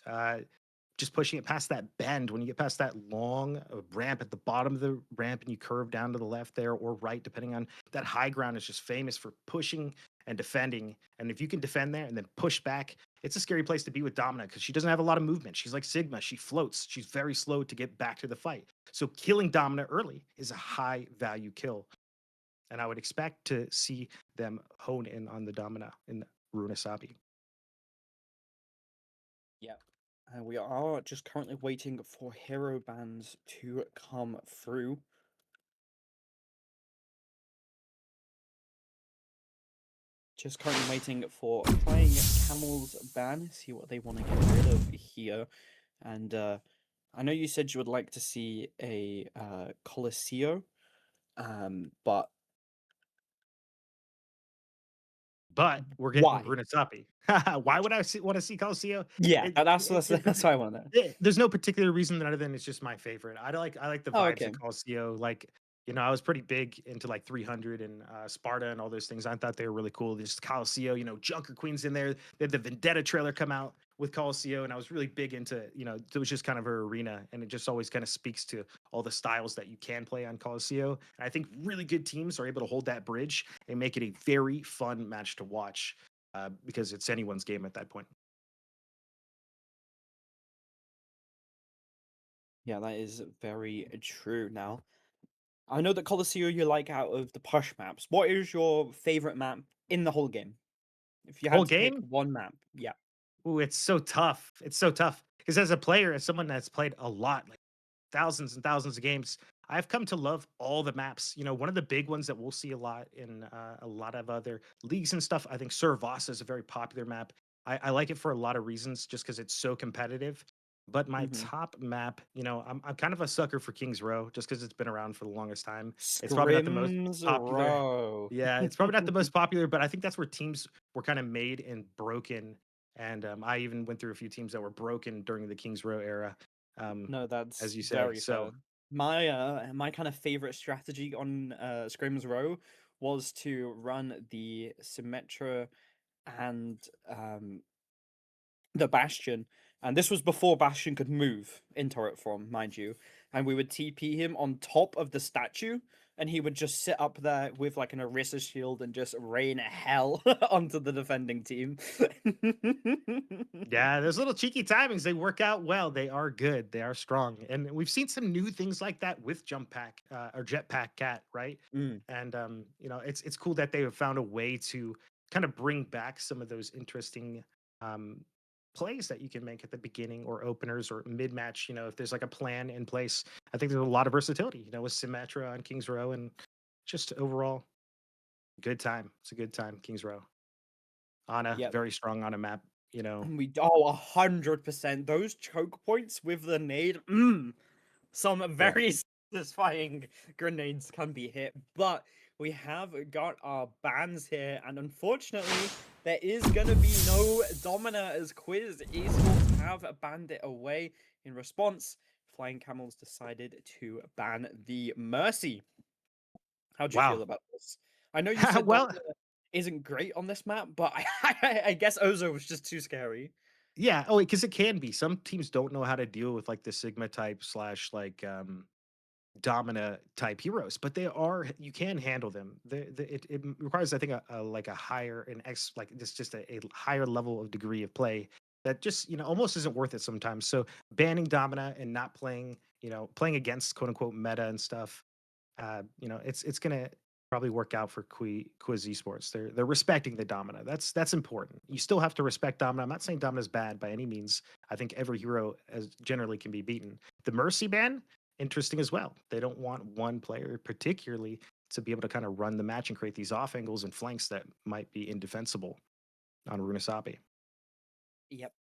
just pushing it past that bend. When you get past that long ramp at the bottom of the ramp and you curve down to the left there or right, depending on that high ground, is just famous for pushing and defending. And if you can defend there and then push back, it's a scary place to be with Domina because she doesn't have a lot of movement. She's like Sigma. She floats. She's very slow to get back to the fight. So killing Domina early is a high value kill. And I would expect to see them hone in on the Domina in Runasabi. Yep. And we are just currently waiting for hero bands to come through. Just currently waiting for playing Camel's ban, see what they want to get rid of here. And I know you said you would like to see a Colosseo, but But we're getting why? Brunasapi. Why would I want to see Calcio? Yeah, It, that's it, that's, it, that's what I want to know. there's no particular reason other than it's just my favorite. I like the Oh, vibes okay. of Calcio. Like I was pretty big into like 300 and Sparta and all those things. I thought they were really cool. There's Calcio, Junker Queen's in there. They had the Vendetta trailer come out with Calcio, and I was really big into it was just kind of her arena, and it just always kind of speaks to all the styles that you can play on Calcio. And I think really good teams are able to hold that bridge and make it a very fun match to watch because it's anyone's game at that point. Yeah, that is very true. Now, I know that Coliseum you like out of the push maps. What is your favorite map in the whole game? If you Whole had to pick game? one map, yeah. Ooh, it's so tough. It's so tough because as a player, as someone that's played a lot, like thousands and thousands of games, I've come to love all the maps. You know, one of the big ones that we'll see a lot in a lot of other leagues and stuff. I think Sir Voss is a very popular map. I like it for a lot of reasons, just because it's so competitive. But my Hmm. top map, you know, I'm kind of a sucker for King's Row, just because it's been around for the longest time. It's probably not the most Scrims popular. Row. Yeah, it's probably not the most popular, but I think that's where teams were kind of made and broken. And I even went through a few teams that were broken during the Kings Row era, um, No, that's as you say. very fair. So My kind of favorite strategy on Scrims Row was to run the Symmetra and the Bastion, and this was before Bastion could move in turret form, mind you. And we would TP him on top of the statue, and he would just sit up there with like an Orisa shield and just rain hell onto the defending team. yeah, those little cheeky timings, they work out well. They are good. They are strong. And we've seen some new things like that with Jump Pack or Jetpack Cat, right? Mm, And you know, it's cool that they have found a way to kind of bring back some of those interesting um plays that you can make at the beginning or openers or mid-match, you know, if there's like a plan in place. I think there's a lot of versatility, you know, with Symmetra on Kings Row and just overall good time. It's a good time, Kings Row. Ana, yep. very strong on a map, you know. And 100%. Those choke points with the nade. Some Yeah. very satisfying grenades can be hit, but we have got our bans here, and unfortunately, there is gonna be no Domina as Quiz Esports have banned it away. In response, Flying Camels decided to ban the Mercy. How do you feel Wow. about this? I know you said Well, Domina isn't great on this map, but I guess Ozo was just too scary. yeah. Oh, because it can be. Some teams don't know how to deal with like the Sigma type slash like Domina type heroes, but they are you can handle them. It requires, I think, a like a higher an X like this just a higher level of degree of play that just you know almost isn't worth it sometimes. So banning Domina and not playing, you know, playing against quote unquote meta and stuff, you know, it's gonna probably work out for Quiz Esports. They're respecting the Domina. That's important. You still have to respect Domina. I'm not saying Domina's bad by any means. I think every hero as generally can be beaten. The Mercy ban, interesting as well. They don't want one player particularly to be able to kind of run the match and create these off angles and flanks that might be indefensible on Runasabi. Yep.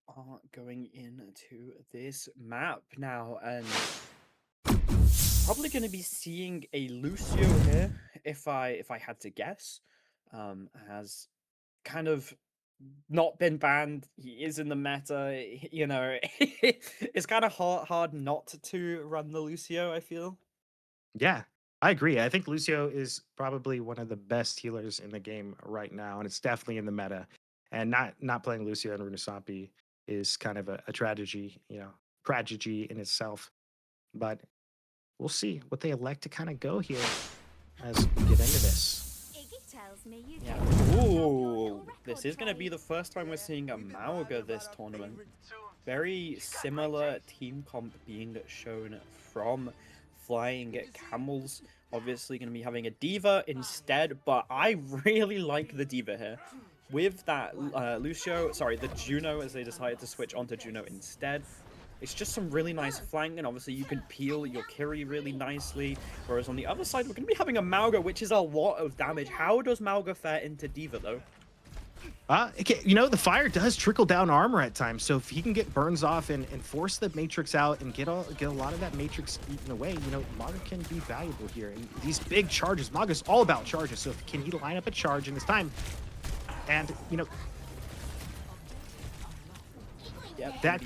Are going into this map now, and probably going to be seeing a Lucio here if I had to guess. Has kind of not been banned. He is in the meta. You know, it's kind of hard not to run the Lucio, I feel. Yeah, I agree. I think Lucio is probably one of the best healers in the game right now, and it's definitely in the meta. And not playing Lucio and Runasapi is kind of a tragedy, you know, tragedy in itself. But we'll see what they elect to kind of go here as we get into this. Iggy tells me you Yeah. get to knock off your Ooh, little this record is going to be trade. the first time we're seeing a Mauga this tournament. Very similar team comp being shown from Flying Camels. Obviously going to be having a Diva instead, but I really like the Diva here. With that the Juno, as they decided to switch onto Juno instead. It's just some really nice flank, and obviously you can peel your Kiri really nicely. Whereas on the other side, we're going to be having a Mauga, which is a lot of damage. How does Mauga fare into Diva, though? Okay, you know, the fire does trickle down armor at times. So if he can get burns off and force the matrix out and get a lot of that matrix eaten away, you know, Maga can be valuable here. And these big charges, Maga's all about charges. So can he line up a charge in his time? And you know, Yep, that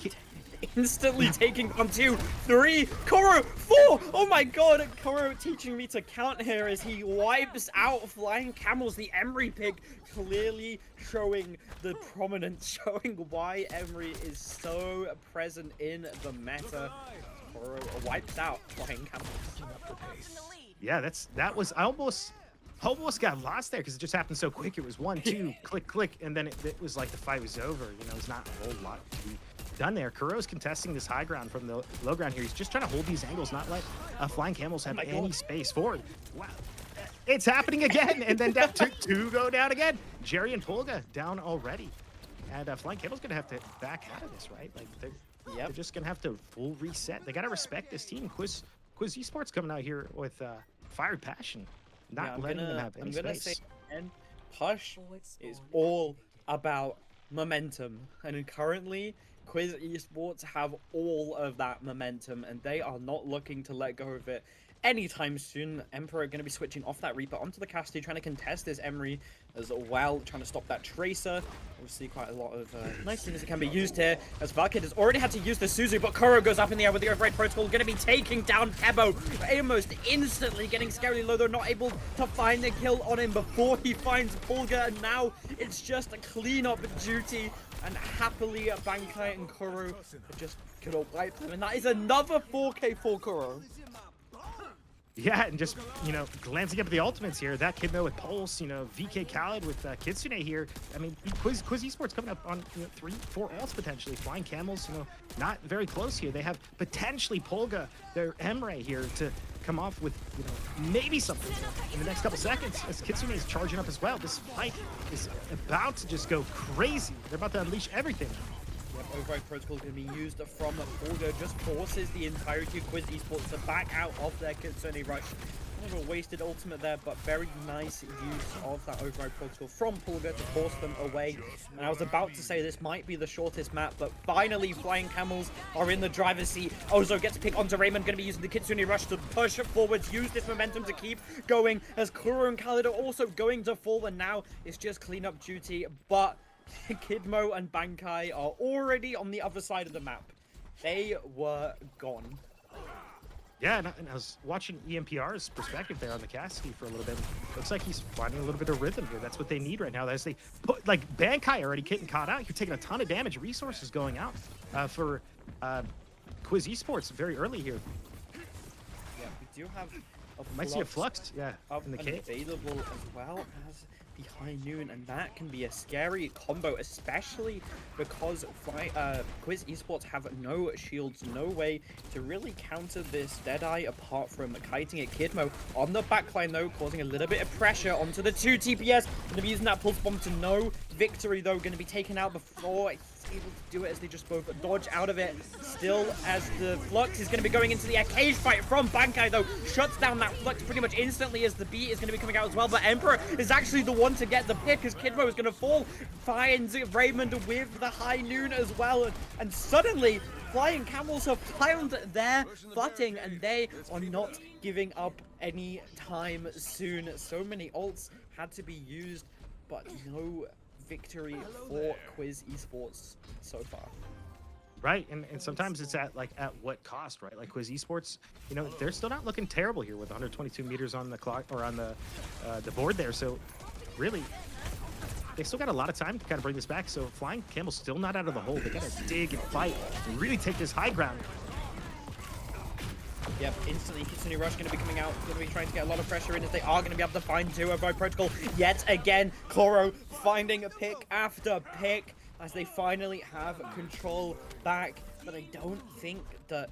instantly taking on 2, 3, Koro, 4! Oh my god, Koro teaching me to count here as he wipes out Flying Camels. The Emery pick clearly showing the prominence, showing why Emery is so present in the meta. Koro wipes out Flying Camels. yeah, that was I almost got lost there because it just happened so quick. It was 1, 2, click, click, and then it was like the fight was over. You know, it's not a whole lot to be done there. Kuro's contesting this high ground from the low ground here. He's just trying to hold these angles, not let Flying Camels have any space forward. Wow. It's happening again, and then down two go down again. Jerry and Polga down already. And Flying Camel's going to have to back out of this, right? Like, they're just going to have to full reset. They got to respect this team. Quiz Esports coming out here with fired passion, not letting them have any space. Say, and Push is all about momentum, and currently Quiz Esports have all of that momentum, and they are not looking to let go of it anytime soon. Emperor going to be switching off that Reaper onto the Cassidy, trying to contest this Emery as well, trying to stop that Tracer. Obviously quite a lot of nice things that can be used here, as Valkid has already had to use the Suzu, but Kuro goes up in the air with the Override Protocol, going to be taking down Pebo almost instantly, getting scarily low. They're not able to find the kill on him before he finds Polga, and now it's just a cleanup duty, and happily Bankai and Kuro are just gonna wipe them, and that is another 4K for Kuro. Yeah, and just, glancing up at the ultimates here, that kid with Pulse, VK Khaled with Kitsune here. I mean, Quiz Esports coming up on 3, 4 ults potentially. Flying Camels, not very close here. They have potentially Polga, their Emre here to come off with, maybe something in the next couple seconds as Kitsune is charging up as well. This fight is about to just go crazy. They're about to unleash everything. Override Protocol is going to be used from Polga, just forces the entirety of Quiz Esports to back out of their Kitsune rush. Kind of a wasted ultimate there, but very nice use of that Override Protocol from Polga to force them away. And I was about to say this might be the shortest map, but finally Flying Camels are in the driver's seat. Ozo gets picked onto Raymond, going to be using the Kitsune rush to push forwards, use this momentum to keep going, as Kuro and Khalid are also going to fall, and now it's just cleanup duty, but Kidmo and Bankai are already on the other side of the map. They were gone. Yeah, and I was watching EMPR's perspective there on the Cassidy for a little bit. Looks like he's finding a little bit of rhythm here. That's what they need right now. As they put, Bankai already getting caught out. You're taking a ton of damage, resources going out for Quiz Esports very early here. Yeah, we do have a might see a flux, up in the and cave. available as well as the High Noon, and that can be a scary combo, especially because Quiz Esports have no shields, no way to really counter this Deadeye apart from kiting it. Kidmo on the backline though, causing a little bit of pressure onto the 2 TPS. Going to be using that pulse bomb to no victory though, going to be taken out before he's able to do it, as they just both dodge out of it. Still, as the Flux is going to be going into the cage fight from Bankai though, shuts down that Flux pretty much instantly, as the beat is going to be coming out as well, but Emperor is actually the one to get the pick, as Kidmo is going to fall, finds Raymond with the High Noon as well, and suddenly Flying Camels have found their footing, and they are not giving up any time soon. So many ults had to be used, but no victory for Quiz Esports so far. Right, and sometimes it's at what cost, right? Like Quiz Esports, they're still not looking terrible here with 122 meters on the clock, or on the board there. So really, they still got a lot of time to kind of bring this back. So Flying Camel's still not out of the hole. They gotta dig and fight and really take this high ground. Yep, instantly Kitsune Rush going to be coming out, going to be trying to get a lot of pressure in, as they are going to be able to find 2 Override Protocol yet again. Koro finding a pick after pick as they finally have control back. But I don't think that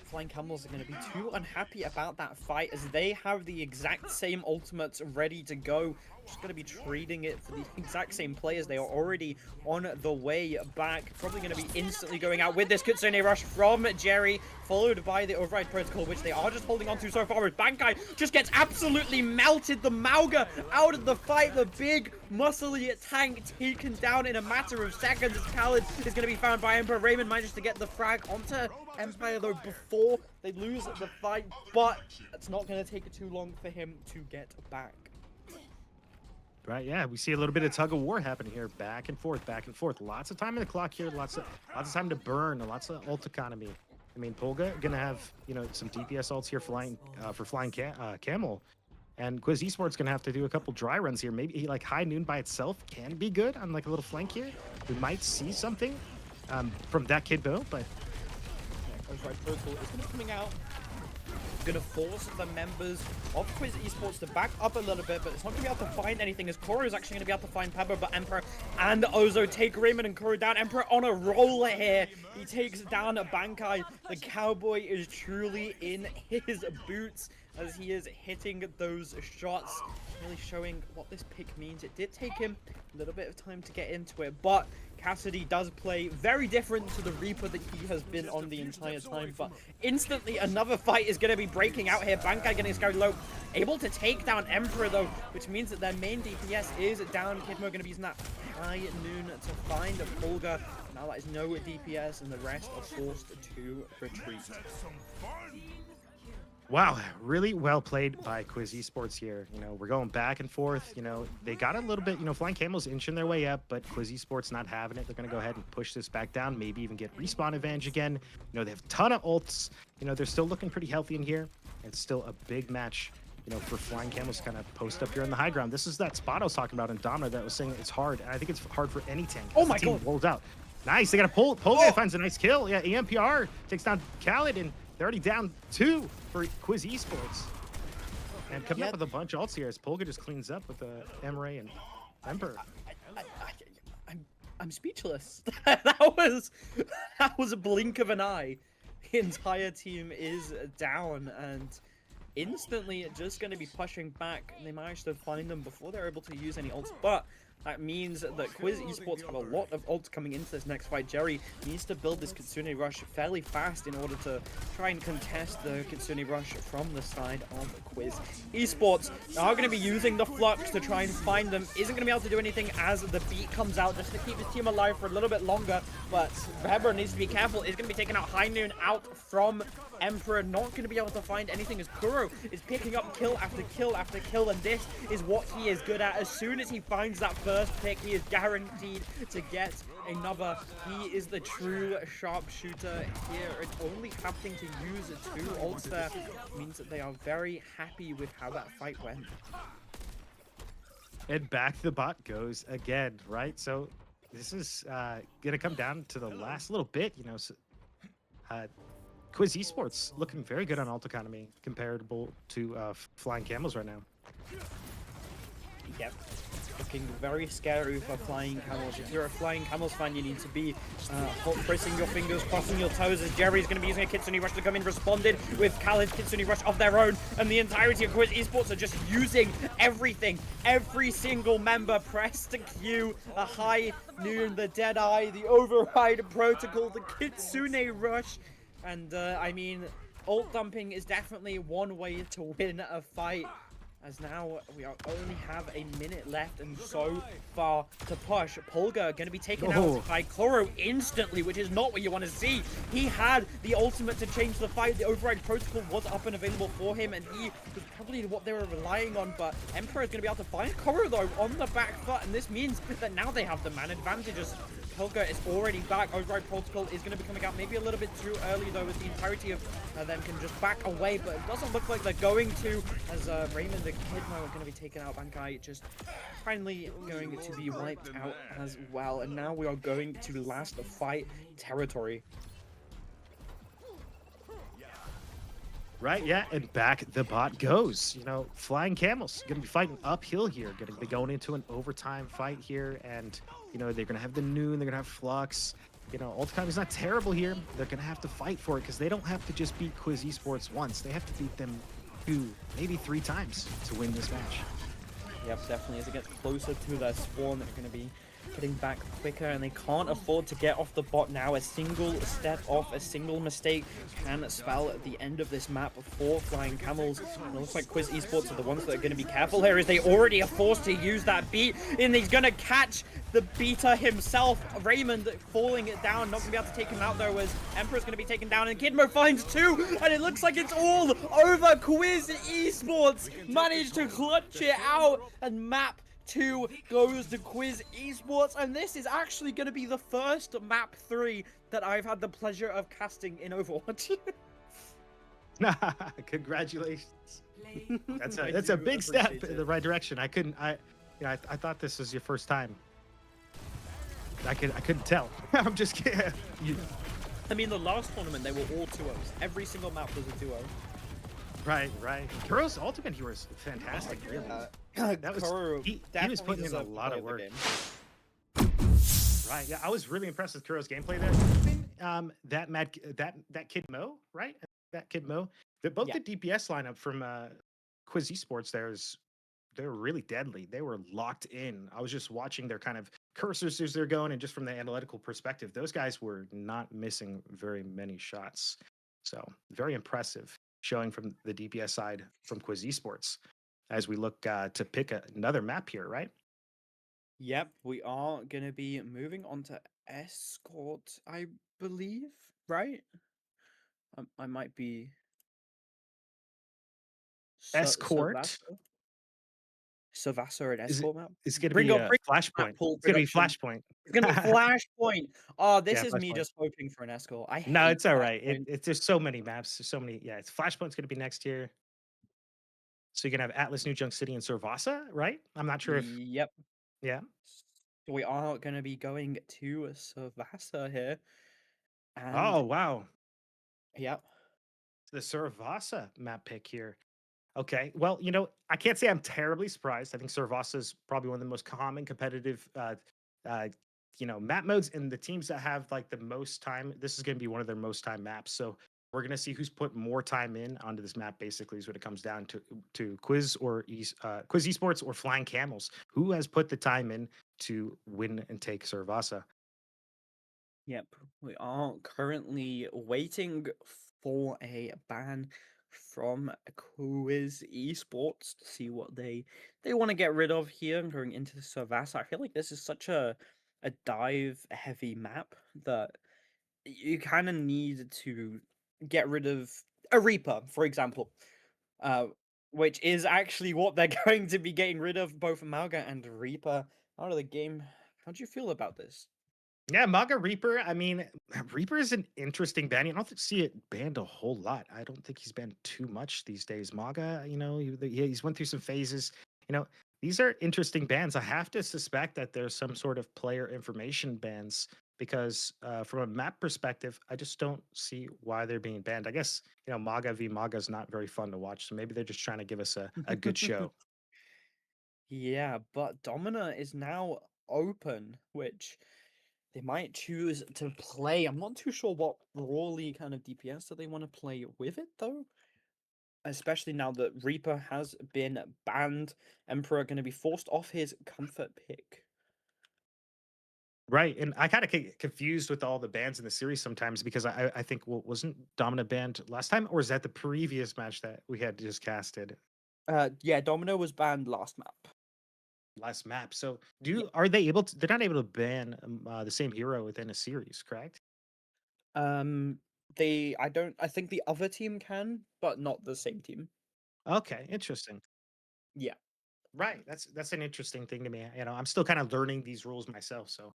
Flying Camels are going to be too unhappy about that fight, as they have the exact same ultimates ready to go. Just going to be trading it for the exact same players. They are already on the way back. Probably going to be instantly going out with this Kitsune Rush from Jerry, followed by the Override Protocol, which they are just holding on to so far, as Bankai just gets absolutely melted. The Mauga out of the fight. The big, muscly tank taken down in a matter of seconds, as Khaled is going to be found by Emperor. Raymond manages to get the frag onto Empire though before they lose the fight, but it's not going to take too long for him to get back. Right, yeah, we see a little bit of tug of war happening here, back and forth, back and forth. Lots of time in the clock here, lots of time to burn, lots of ult economy. I mean, Polga gonna have some DPS ults here flying for Flying Camel, and Quiz Esports gonna have to do a couple dry runs here. Maybe High Noon by itself can be good on a little flank here. We might see something from that Kidbo, but Override Protocol is going to be coming out. Going to force the members of Quiz Esports to back up a little bit, but it's not going to be able to find anything as Koro is actually going to be able to find Pebble, but Emperor and Ozo take Raymond and Koro down. Emperor on a roll here. He takes down Bankai. The Cowboy is truly in his boots as he is hitting those shots, really showing what this pick means. It did take him a little bit of time to get into it, but Cassidy does play very different to the Reaper that he has been on the entire time, but instantly another fight is going to be breaking out here. Bankai getting scared low, able to take down Emperor though, which means that their main DPS is down. Kidmo going to be using that high noon to find Polga. Now that is no DPS and the rest are forced to retreat. Wow, really well played by Quiz Esports here. You know, we're going back and forth. You know, they got a little bit, you know, Flying Camels inching their way up, but Quiz Esports not having it. They're going to go ahead and push this back down, maybe even get respawn advantage again. You know, they have a ton of ults. You know, they're still looking pretty healthy in here. It's still a big match, you know, for Flying Camels to kind of post up here on the high ground. This is that spot I was talking about in Domino that was saying it's hard. And I think it's hard for any tank. Oh my team God. rolls out. Nice. They got a pull. Polga finds a nice kill. Yeah, EMPR takes down Khaled, and they're already down 2 for Quiz Esports. And coming up with a bunch of ults here as Polga just cleans up with Emre and Emperor. I'm speechless. that was a blink of an eye. The entire team is down and instantly just going to be pushing back. They managed to find them before they're able to use any ults, but that means that Quiz Esports have a lot of ults coming into this next fight. Jerry needs to build this Kitsune Rush fairly fast in order to try and contest the Kitsune Rush from the side of Quiz Esports. Are going to be using the Flux to try and find them. Isn't going to be able to do anything as the beat comes out just to keep his team alive for a little bit longer. But Weber needs to be careful. Is going to be taking out High Noon out from Emperor. Not going to be able to find anything as Kuro is picking up kill after kill after kill, and this is what he is good at. As soon as he finds that first pick, he is guaranteed to get another. He is the true sharpshooter here, and only having to use 2 ults there means that they are very happy with how that fight went. And back the bot goes again, right? So this is gonna come down to the last little bit, you know. So, Quiz Esports looking very good on ult economy, comparable to Flying Camels right now. Yep. Looking very scary for Flying Camels. If you're a Flying Camels fan, you need to be pressing your fingers, crossing your toes, as Jerry's going to be using a Kitsune Rush to come in, responded with Khaled's Kitsune Rush of their own, and the entirety of Quiz Esports are just using everything. Every single member pressed to Q, a High Noon, the Deadeye, the Override Protocol, the Kitsune Rush, and I mean, ult dumping is definitely one way to win a fight. As now we only have a minute left and so far to push. Polga going to be taken out by Koro instantly, which is not what you want to see. He had the ultimate to change the fight. The Override Protocol was up and available for him, and he was probably what they were relying on. But Emperor is going to be able to find Koro though on the back foot, and this means that now they have the man advantages. Polga is already back. Override Protocol is going to be coming out maybe a little bit too early though, as the entirety of them can just back away, but it doesn't look like they're going to, as Raymond the Kidmo are going to be taken out. Bankai just finally going to be wiped out as well, and now we are going to last fight territory. Right, yeah, and back the bot goes. You know, Flying Camels going to be fighting uphill here, going to be going into an overtime fight here, and, you know, they're going to have the Noon, they're going to have Flux. You know, ult economy is not terrible here. They're going to have to fight for it because they don't have to just beat Quiz Esports once. They have to beat them 2, maybe 3 times to win this match. Yep, definitely. As it gets closer to their spawn, they're going to be getting back quicker, and they can't afford to get off the bot now. A single step off, a single mistake can spell at the end of this map for Flying Camels. And it looks like Quiz Esports are the ones that are going to be careful here, as they already are forced to use that beat, and he's going to catch the beater himself. Raymond falling it down, not going to be able to take him out though, as Emperor's going to be taken down, and Kidmo finds 2, and it looks like it's all over. Quiz Esports managed to clutch it out, and map 2 goes to Quiz Esports, and this is actually going to be the first map 3 that I've had the pleasure of casting in Overwatch. Congratulations. That's a big step in the right direction. I thought this was your first time. I couldn't tell. I'm just kidding. I mean, the last tournament they were all 2-0s. Every single map was a 2-0. Right, right. Kuro's ultimate here was fantastic, really. That was Kuro he was definitely putting in a deserved to lot play of of the work. game. Right. Yeah, I was really impressed with Kuro's gameplay there. That kid Mo, right? That kid Mo. Both Yeah. the DPS lineup from Quiz Esports there is they're really deadly. They were locked in. I was just watching their kind of cursors as they're going, and just from the analytical perspective, those guys were not missing very many shots. So very impressive showing from the DPS side from Quiz Esports as we look to pick another map here, right? Yep, we are gonna be moving on to escort, I believe, right? I might be Escort Savassa. Savassa and is escort map. it's going to Bring be up a bring map flashpoint. pool It's going to be production. flashpoint. It's gonna be Flashpoint. Oh, this Yeah, is me flashpoint. just hoping for an escort. I No, hate it's all right. Flashpoint. It's there's so many maps. There's so many. Yeah, it's flashpoint's going to be next year. So you're gonna have Atlas, New Junk City, and Servasa, right? I'm not sure if Yep. yeah. So we are gonna be going to Savassa here, Oh and wow, yep. the Servasa map pick here. Okay, well I can't say I'm terribly surprised. I think Servasa is probably one of the most common competitive uh, map modes, and the teams that have like the most time. This is going to be one of their most time maps. So we're going to see who's put more time in onto this map. Basically, is what it comes down to Quiz Esports or Flying Camels. Who has put the time in to win and take Servasa? Yep, we are currently waiting for a ban from Quiz Esports to see what they want to get rid of here going into the Savassa. I feel like this is such a dive heavy map that you kind of need to get rid of a Reaper, for example, uh, which is actually what they're going to be getting rid of, both Malga and Reaper out of the game. How do you feel about this? Yeah, Maga Reaper. I mean, Reaper is an interesting ban. I don't see it banned a whole lot. I don't think he's banned too much these days. Maga, he's went through some phases. You know, these are interesting bans. I have to suspect that there's some sort of player information bans because from a map perspective, I just don't see why they're being banned. I guess, Maga v Maga is not very fun to watch. So maybe they're just trying to give us a good show. Yeah, but Domina is now open, which they might choose to play. I'm not too sure what brawly kind of DPS that they want to play with it though. Especially now that Reaper has been banned, Emperor going to be forced off his comfort pick. Right, and I kind of get confused with all the bans in the series sometimes because I think wasn't Domina banned last time, or is that the previous match that we had just casted Yeah, Domino was banned last map. last map? So Yeah. are they able to? They're not able to ban the same hero within a series, correct? Um, I think the other team can, but not the same team. Okay, interesting. Yeah. Right, that's an interesting thing to me. I'm still kind of learning these rules myself, so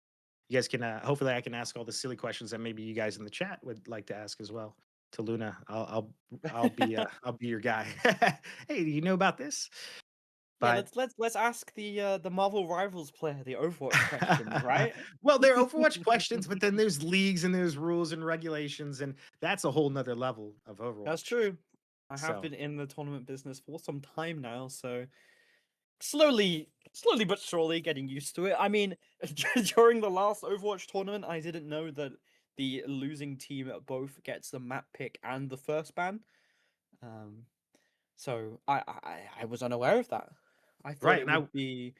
you guys can hopefully I can ask all the silly questions that maybe you guys in the chat would like to ask as well to Luna. I'll be your guy. Hey, do you know about this? Yeah, But let's ask the Marvel Rivals player the Overwatch questions, right? well, they're Overwatch questions, but then there's leagues and there's rules and regulations, and that's a whole nother level of That's Overwatch. true. I have So been in the tournament business for some time now, so slowly but surely getting used to it. I mean, during the last Overwatch tournament, I didn't know that the losing team both gets the map pick and the first ban. Um, so I was unaware of that. I thought right, it and I would be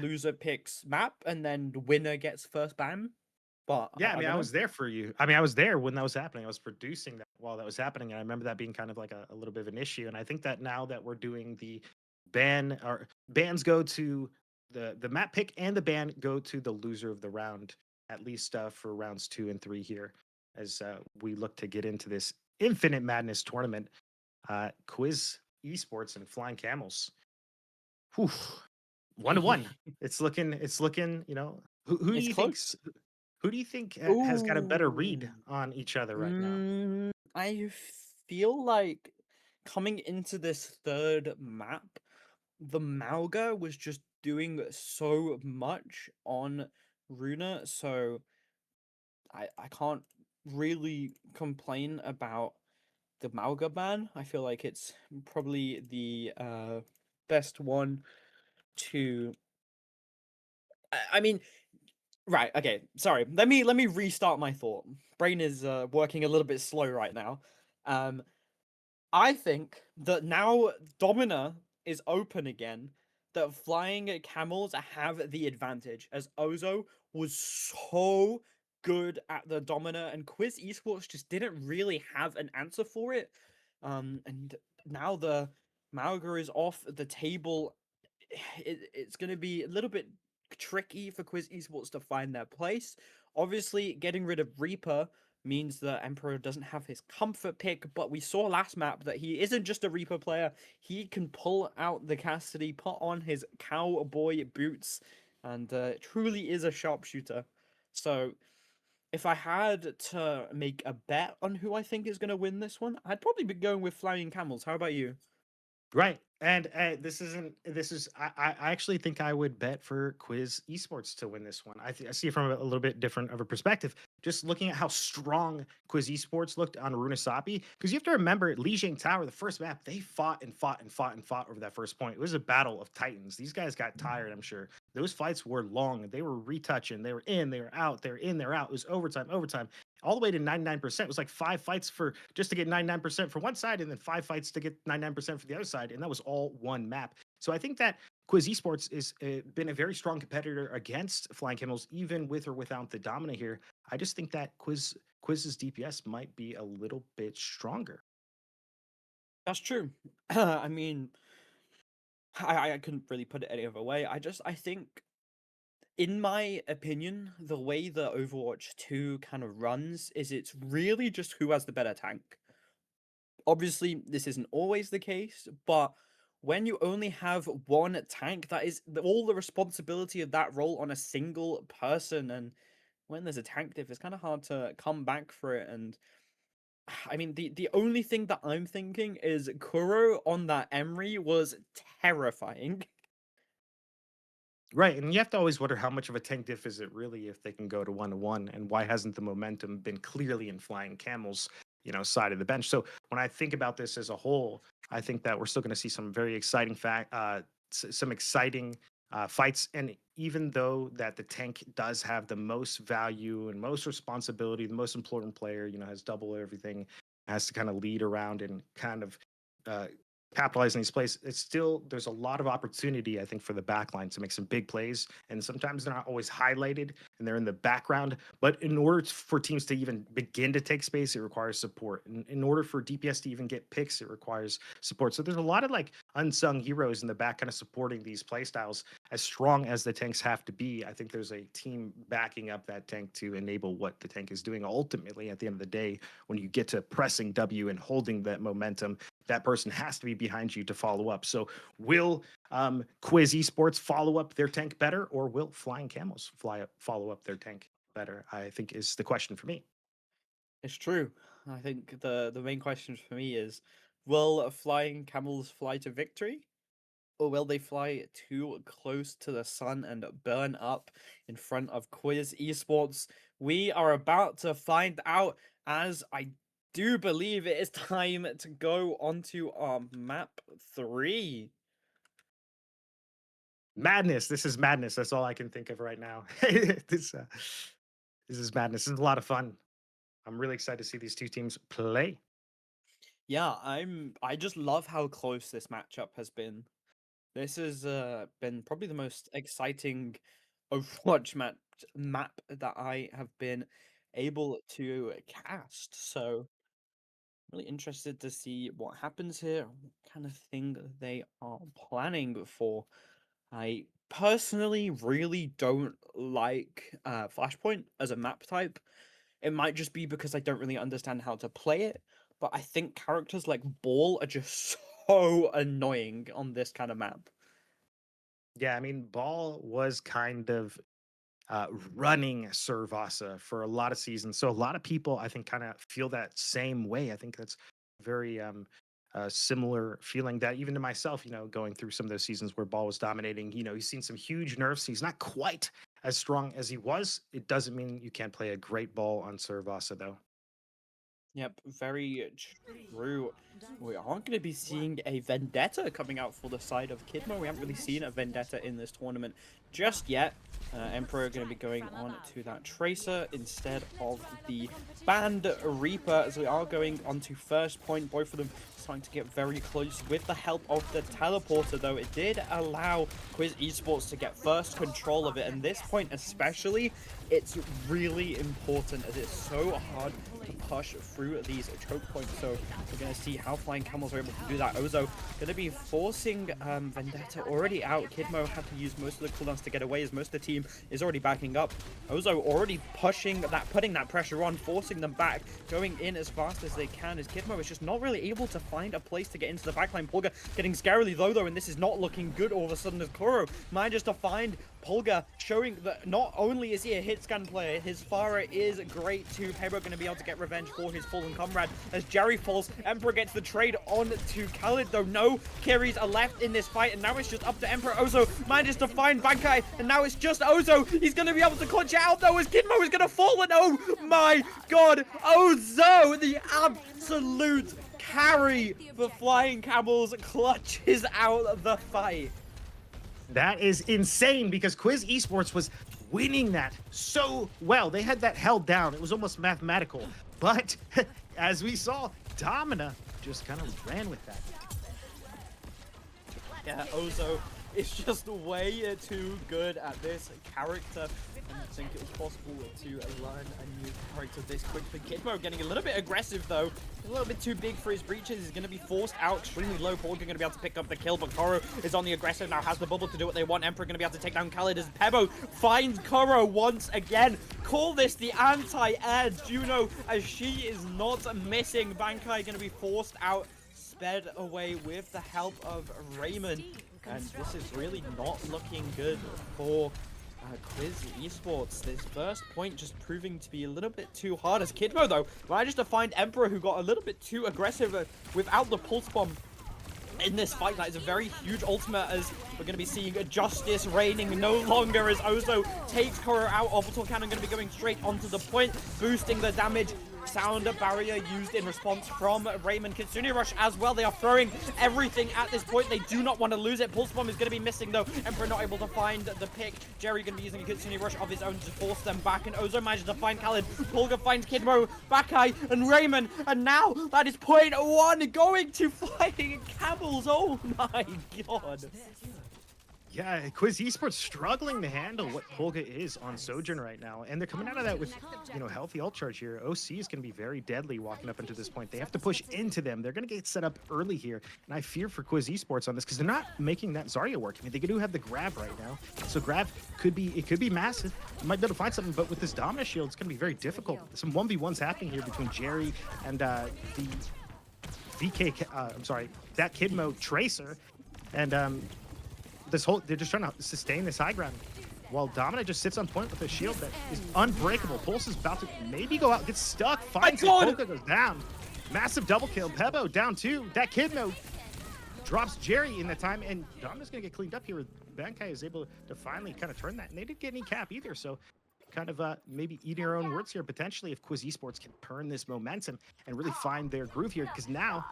loser picks map and then winner gets first ban, but yeah, I I mean, don't I know. was there for you. I mean, I was there when that was happening. I was producing that while that was happening, and I remember that being kind of like a little bit of an issue. And I think that now that we're doing the bans go to the map pick and the ban go to the loser of the round, at least for rounds 2 and 3 here, as we look to get into this Infinite Madness tournament. Quiz Esports and Flying Camels. Whew. 1-1. It's looking. Who do It's you think close. who do you think has got a better read Ooh. on each other right now? I feel like coming into this third map, the Malga was just doing so much on Runa, so I can't really complain about the Malga ban. I feel like it's probably the best one to. I mean, right? Okay, sorry. Let me restart my thought. Brain is working a little bit slow right now. Um, I think that now Domina is open again, that flying camels have the advantage, as Ozo was so good at the Domina, and Quiz Esports just didn't really have an answer for it. And now the Malga is off the table. It's going to be a little bit tricky for Quiz Esports to find their place. Obviously, getting rid of Reaper means that Emperor doesn't have his comfort pick, but we saw last map that he isn't just a Reaper player. He can pull out the Cassidy, put on his cowboy boots, and truly is a sharpshooter. So, if I had to make a bet on who I think is going to win this one, I'd probably be going with Flying Camels. How about you? Right. And this isn't. This is. I actually think I would bet for Quiz Esports to win this one. I see it from a little bit different of a perspective. Just looking at how strong Quiz Esports looked on Runasapi, because you have to remember Lijiang Tower, the first map, they fought and fought and fought and fought over that first point. It was a battle of titans. These guys got tired. I'm sure those fights were long. They were retouching. They were in. They were out. They were in. They're out. It was overtime. Overtime all the way to 99%. It was like 5 fights for just to get 99% for one side, and then 5 fights to get 99% for the other side, and that was all one map. So I think that Quiz Esports is been a very strong competitor against Flying Camels, even with or without the Domina here. I just think that Quiz's DPS might be a little bit stronger. That's true. I mean, I couldn't really put it any other way. I think, in my opinion, the way the Overwatch 2 kind of runs is it's really just who has the better tank. Obviously, this isn't always the case, but when you only have one tank, that is all the responsibility of that role on a single person. And when there's a tank diff, it's kind of hard to come back for it. And I mean, the only thing that I'm thinking is Kuro on that Emery was terrifying. Right, and you have to always wonder how much of a tank diff is it really if they can go to one, and why hasn't the momentum been clearly in Flying Camels, side of the bench? So when I think about this as a whole, I think that we're still going to see some very exciting some exciting fights. And even though that the tank does have the most value and most responsibility, the most important player, has double everything, has to kind of lead around and kind of uh, capitalize on these plays, it's still there's a lot of opportunity, I think, for the backline to make some big plays. And sometimes they're not always highlighted and they're in the background. But in order for teams to even begin to take space, it requires support. And in order for DPS to even get picks, it requires support. So there's a lot of like unsung heroes in the back kind of supporting these play styles. As strong as the tanks have to be, I think there's a team backing up that tank to enable what the tank is doing. Ultimately, at the end of the day, when you get to pressing W and holding that momentum, that person has to be behind you to follow up. So will Quiz Esports follow up their tank better, or will Flying Camels follow up their tank better? I think is the question for me. It's true. I think the main question for me is, will flying camels fly to victory? Or will they fly too close to the sun and burn up in front of Quiz Esports? We are about to find out, as I do believe it is time to go on to map 3. Madness. This is madness. That's all I can think of right now. this this is madness. This is a lot of fun. I'm really excited to see these two teams play. Yeah, I just love how close this matchup has been. This has been probably the most exciting Overwatch map that I have been able to cast. So really interested to see what happens here, what kind of thing they are planning for. I personally really don't like Flashpoint as a map type. It might just be because I don't really understand how to play it, but I think characters like Ball are just so annoying on this kind of map. Yeah, I mean, Ball was kind of running Servasa for a lot of seasons. So a lot of people, I think, kind of feel that same way. I think that's very similar feeling that even to myself, going through some of those seasons where Ball was dominating, he's seen some huge nerfs. He's not quite as strong as he was. It doesn't mean you can't play a great ball on Servasa, though. Yep, very true. We aren't going to be seeing a Vendetta coming out for the side of Kidmo. We haven't really seen a Vendetta in this tournament just yet. Emperor going to be going on to that Tracer instead of the Band Reaper, as we are going on to first point. Both of them starting to get very close with the help of the teleporter, though. It did allow Quiz Esports to get first control of it, and this point especially, it's really important as it's so hard to push through these choke points. So we're going to see how Flying Camels are able to do that. Ozo going to be forcing Vendetta already out. Kidmo had to use most of the cooldowns to get away as most of the team is already backing up. Ozo already putting that pressure on, forcing them back, going in as fast as they can, as Kidmo is just not really able to find a place to get into the backline. Polga getting scarily low though, and this is not looking good all of a sudden as Kuro manages to find Polga, showing that not only is he a hit scan player, his Pharah is great too. Pebo going to be able to get revenge for his fallen comrade as Jerry falls. Emperor gets the trade on to Khalid though. No carries are left in this fight, and now it's just up to Emperor. Ozo manages to find Bankai, and now it's just Ozo. He's going to be able to clutch it out though as Kidmo is going to fall, and oh my god, Ozo, the absolute carry for Flying Camels, clutches out the fight. That is insane because Quiz Esports was winning that so well. They had that held down. It was almost mathematical. But as we saw, Domina just kind of ran with that. Yeah, Ozo is just way too good at this character. I didn't think it was possible to learn a new character this quickly. Kidmo getting a little bit aggressive though. A little bit too big for his breaches. He's going to be forced out extremely low. Polga going to be able to pick up the kill, but Koro is on the aggressive now, has the bubble to do what they want. Emperor going to be able to take down Khalid as Pebo finds Koro once again. Call this the anti-air Juno as she is not missing. Bankai going to be forced out, sped away with the help of Raymond. And this is really not looking good for Quiz Esports. This first point just proving to be a little bit too hard as Kidmo though managed to find Emperor, who got a little bit too aggressive without the pulse bomb in this fight. That is a very huge ultimate as we're going to be seeing justice reigning no longer as Ozo takes Koro out. Orbital Cannon going to be going straight onto the point, boosting the damage. Sound barrier used in response from Raymond. Kitsune Rush as well. They are throwing everything at this point. They do not want to lose it. Pulse Bomb is going to be missing though. Emperor not able to find the pick. Jerry going to be using a Kitsune Rush of his own to force them back. And Ozo manages to find Khalid. Polga finds Kidmo, Bakai, and Raymond. And now that is point one going to Flying Camels. Oh my god. Yeah, Quiz Esports struggling to handle what Polga is on Sojourn right now. And they're coming out of that with, healthy ult charge here. OC is going to be very deadly walking up into this point. They have to push into them. They're going to get set up early here. And I fear for Quiz Esports on this because they're not making that Zarya work. I mean, they do have the grab right now. So grab could be massive. You might be able to find something, but with this Domina shield, it's going to be very difficult. Some 1v1s happening here between Jerry and the VK, that Kidmo Tracer. And, they're just trying to sustain this high ground while Domina just sits on point with a shield that is unbreakable. Pulse is about to maybe go out, gets stuck, finds it, Polka goes down. Massive double kill, Pebo down two. That Kidmo drops Jerry in the time, and Domina's gonna get cleaned up here. Bankai is able to finally kind of turn that, and they didn't get any cap either, so kind of maybe eating our own words here potentially if Quiz Esports can turn this momentum and really find their groove here, because now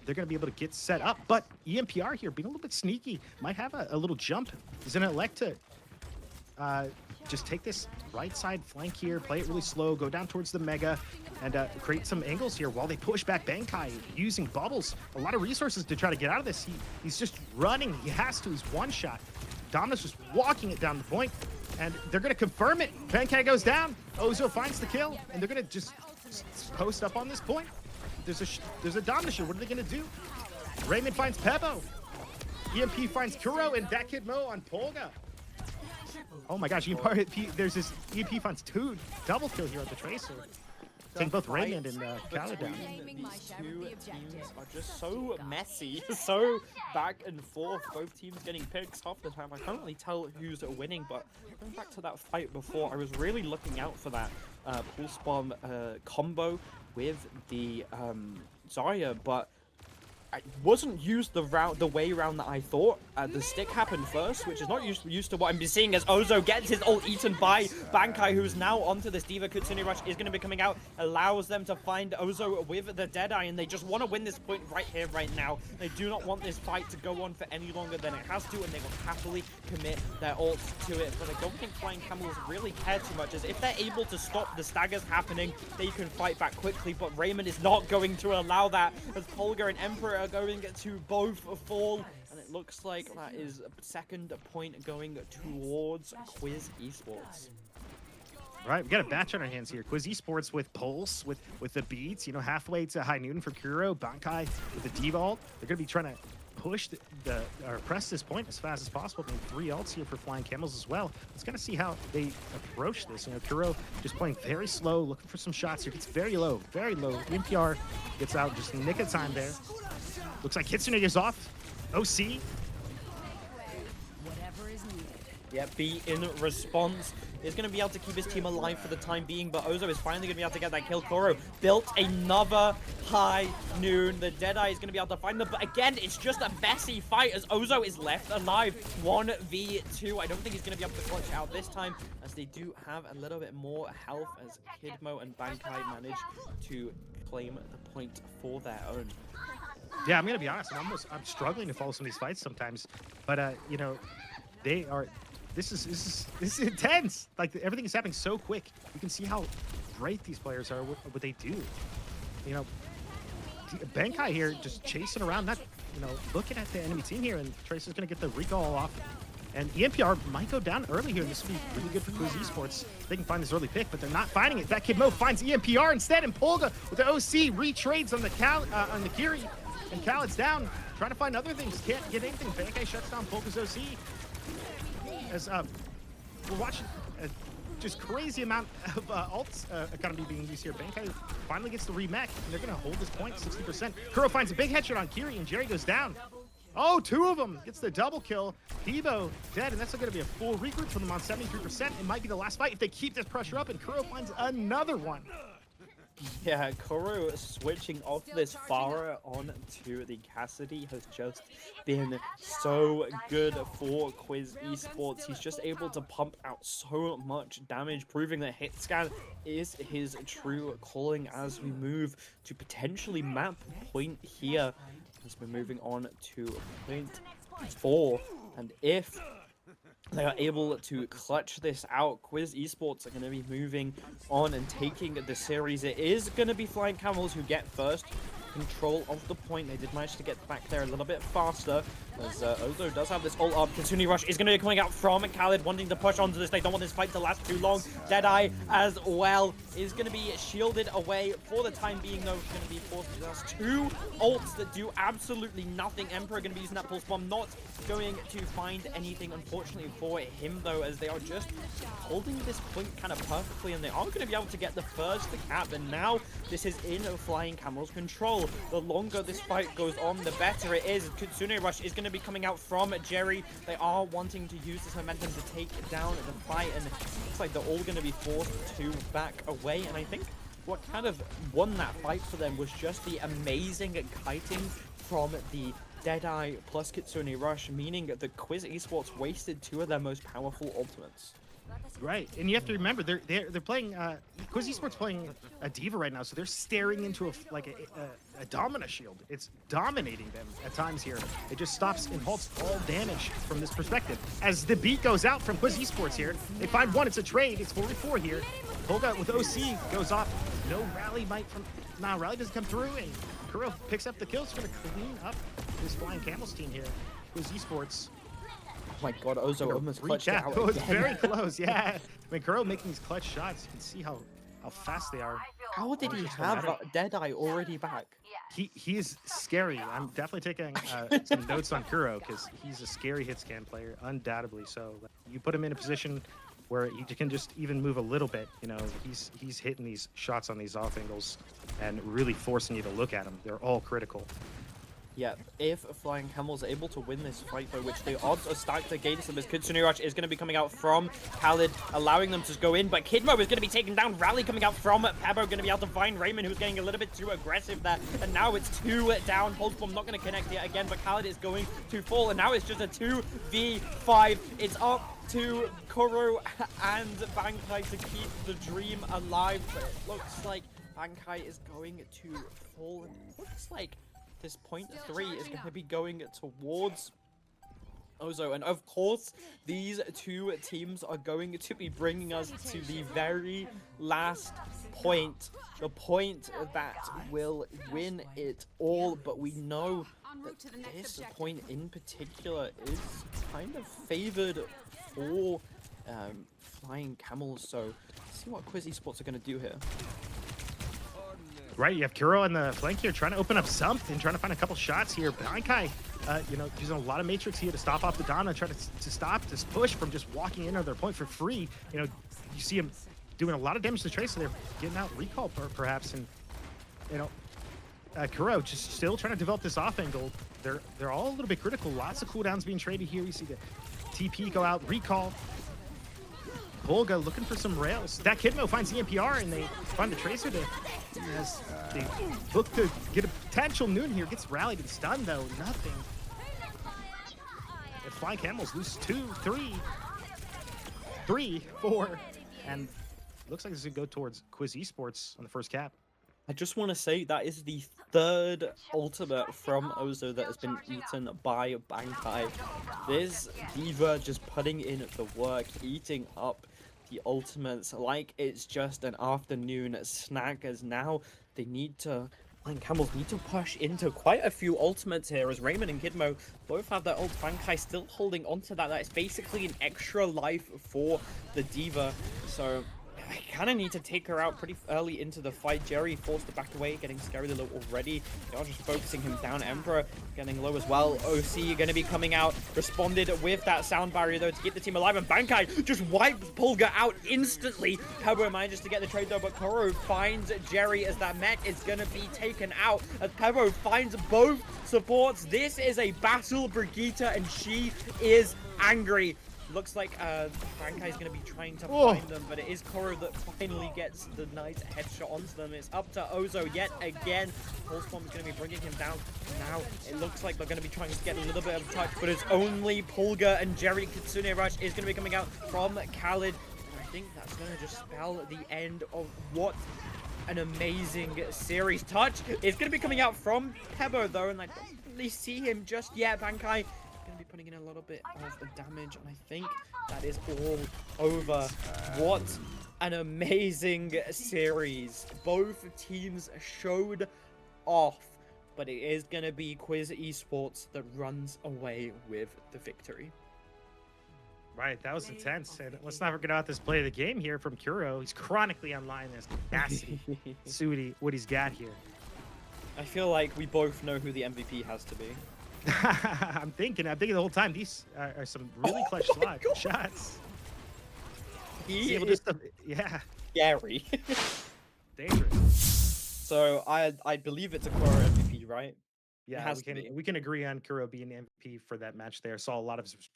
they're going to be able to get set up. But EMPR here being a little bit sneaky, might have a little jump. Is going to elect to just take this right side flank here, play it really slow, go down towards the Mega, and create some angles here while they push back Bankai using bubbles. A lot of resources to try to get out of this. He's just running. He has to. He's one shot. Domina's just walking it down the point, and they're going to confirm it. Bankai goes down. Ozo finds the kill, and they're going to just post up on this point. There's a Domina shield. What are they going to do? Raymond finds Pebo. EMP finds Kuro, and that Kidmo on Polga. Oh my gosh, there's this EMP finds two double kill here on the Tracer. Taking both Raymond and Khalid down. These two teams are just so messy, so back and forth. Both teams getting picks half the time. I can't really tell who's winning, but going back to that fight before, I was really looking out for that Pulse Bomb combo with the Zarya, but wasn't used the way around that I thought. The stick happened first, which is not used to what I'm seeing as Ozo gets his ult eaten by Bankai, who's now onto this Diva. Kitsune Rush is going to be coming out, allows them to find Ozo with the Deadeye, and they just want to win this point right here, right now. They do not want this fight to go on for any longer than it has to, and they will happily commit their ults to it. But I don't think Flying Camels really care too much, as if they're able to stop the staggers happening, they can fight back quickly, but Raymond is not going to allow that, as Polga and Emperor are going to both fall, and it looks like that is a second point going towards Quiz Esports. Right, we got a batch on our hands here. Quiz Esports with Pulse, with the beats, you know, halfway to High Noon for Kuro, Bankai with the D-Vault. They're going to be trying to push or press this point as fast as possible. And 3 ults here for Flying Camels as well. Let's kind of see how they approach this. You know, Kuro just playing very slow, looking for some shots here. Gets very low, very low. NPR gets out just nick of time there. Looks like Kitsune is off. OC. Whatever is needed. Yeah, B in response is going to be able to keep his team alive for the time being, but Ozo is finally going to be able to get that kill. Koro built another High Noon. The Deadeye is going to be able to find them, but again, it's just a messy fight as Ozo is left alive. 1v2. I don't think he's going to be able to clutch it out this time, as they do have a little bit more health, as Kidmo and Bankai manage to claim the point for their own. Yeah, I'm going to be honest. I'm struggling to follow some of these fights sometimes, but you know, they are. This is intense. Like, everything is happening so quick. You can see how great these players are, what they do. You know, Bankai here just chasing around, not, you know, looking at the enemy team here, and Trace is going to get the recall off. And EMPR might go down early here, and this would be really good for Quiz Esports. They can find this early pick, but they're not finding it. That Kid Mo finds EMPR instead, and Polga with the OC retrades on the Kiri, and Khaled's down, trying to find other things. Can't get anything. Bankai shuts down Polga's OC. As we're watching just crazy amount of ults economy being used here. Bankai finally gets the remech, and they're going to hold this point 60%. Kuro finds a big headshot on Kiri, and Jerry goes down. Oh, 2 of them. Gets the double kill. Debo dead, and that's going to be a full regroup from them on 73%. It might be the last fight if they keep this pressure up, and Kuro finds another one. Yeah, Koro switching off this Pharah onto the Cassidy has just been so good for Quiz Esports. He's just able to pump out so much damage, proving that hit scan is his true calling as we move to potentially map point here, as we're moving on to point 4. And if they are able to clutch this out, Quiz Esports are going to be moving on and taking the series. It is going to be Flying Camels who get first control of the point. They did manage to get back there a little bit faster, as Ozo does have this ult up. Kitsune Rush is going to be coming out from Khaled, wanting to push onto this. They don't want this fight to last too long. Deadeye as well is going to be shielded away for the time being, though. It's going to be forced to just 2 ults that do absolutely nothing. Emperor going to be using that pulse bomb, not going to find anything, unfortunately, for him, though, as they are just holding this point kind of perfectly, and they are going to be able to get the first cap, and now this is in Flying Camel's control. The longer this fight goes on, the better it is. Kitsune Rush is going to be coming out from Jerry. They are wanting to use this momentum to take down the fight, and it looks like they're all going to be forced to back away, and I think what kind of won that fight for them was just the amazing kiting from the Deadeye plus Kitsune Rush, meaning that Quiz Esports wasted 2 of their most powerful ultimates. Right, and you have to remember they're playing Quiz Esports playing a diva right now, so they're staring into a Domina shield. It's dominating them at times here. It just stops and halts all damage from this perspective. As the beat goes out from Quiz Esports here, they find one. It's a trade. It's 44 here. Polga with OC goes off. No rally might from. Nah, rally doesn't come through, and Kuro picks up the kills. Going to clean up this Flying Camels team here. Quiz Esports. Oh my god, Ozo almost clutched it out It was again. very close, yeah. I mean, Kuro making these clutch shots. You can see how fast they are. How did he have Deadeye already back? He is scary. I'm definitely taking some notes on Kuro, because he's a scary hit scan player, undoubtedly. So you put him in a position where he can just even move a little bit. You know, he's hitting these shots on these off angles and really forcing you to look at him. They're all critical. Yep, if Flying Camels are able to win this fight, though, which the odds are stacked against them, as Kitsune Rush is going to be coming out from Khalid, allowing them to go in, but Kidmo is going to be taken down. Rally coming out from Pebo, going to be able to find Raymond, who's getting a little bit too aggressive there, and now it's 2 down. Pulse Bomb not going to connect yet again, but Khalid is going to fall, and now it's just a 2v5. It's up to Kuro and Bankai to keep the dream alive, but it looks like Bankai is going to fall, and it looks like this point 3 is going to be going towards Ozo. And of course, these two teams are going to be bringing us to the very last point. The point that will win it all. But we know that this point in particular is kind of favored for Flying Camels. So let's see what Quiz Esports are going to do here. Right, you have Kuro on the flank here trying to open up something, trying to find a couple shots here. Bankai, you know, using a lot of Matrix here to stop off the Donna, try to stop this push from just walking in on their point for free. You know, you see him doing a lot of damage to Tracer there, getting out recall perhaps, and, you know, Kuro just still trying to develop this off angle. They're all a little bit critical. Lots of cooldowns being traded here. You see the TP go out, recall. Volga looking for some rails. That Kidmo finds the NPR and they find the Tracer to as they look to get a potential Noon here. Gets rallied and stunned though. Nothing. The Flying Camels lose 2, 3, 4, and looks like this is gonna go towards Quiz Esports on the first cap. I just want to say that is the 3rd ultimate from Ozo that has been eaten by Bankai. This Diva just putting in the work, eating up the ultimates like it's just an afternoon snack, as now they need to, Flying Camels need to push into quite a few ultimates here, as Raymond and Kidmo both have their ult. Bankai still holding onto that. That's basically an extra life for the Diva, so I kind of need to take her out pretty early into the fight. Jerry forced to back away, getting scary low already. They are just focusing him down. Emperor getting low as well. OC going to be coming out. Responded with that sound barrier, though, to keep the team alive. And Bankai just wipes Pulga out instantly. Pebo manages to get the trade, though, but Koro finds Jerry as that mech is going to be taken out. As Pebo finds both supports. This is a battle, Brigitte, and she is angry. Looks like Bankai is going to be trying to find them, but it is Koro that finally gets the nice headshot onto them. It's up to Ozo yet again. Pulse Bomb is going to be bringing him down. Now it looks like they're going to be trying to get a little bit of touch, but it's only Pulga and Jerry. Kitsune Rush is going to be coming out from Khalid. And I think that's going to just spell the end of what an amazing series. Touch is going to be coming out from Pebo, though, and I don't really see him just yet. Bankai going to be putting in a little bit of the damage, and I think that is all over. What an amazing series. Both teams showed off, but it is going to be Quiz Esports that runs away with the victory. Right, that was intense. And let's not forget about this play of the game here from Kuro. He's chronically online as capacity. Sudi, what he's got here. I feel like we both know who the MVP has to be. I'm thinking the whole time these are some really clutch shots. He able is to, yeah, scary. dangerous. So I believe it's a Kuro MVP, right? Yeah, we can agree on Kuro being the MVP for that match there. Saw a lot of his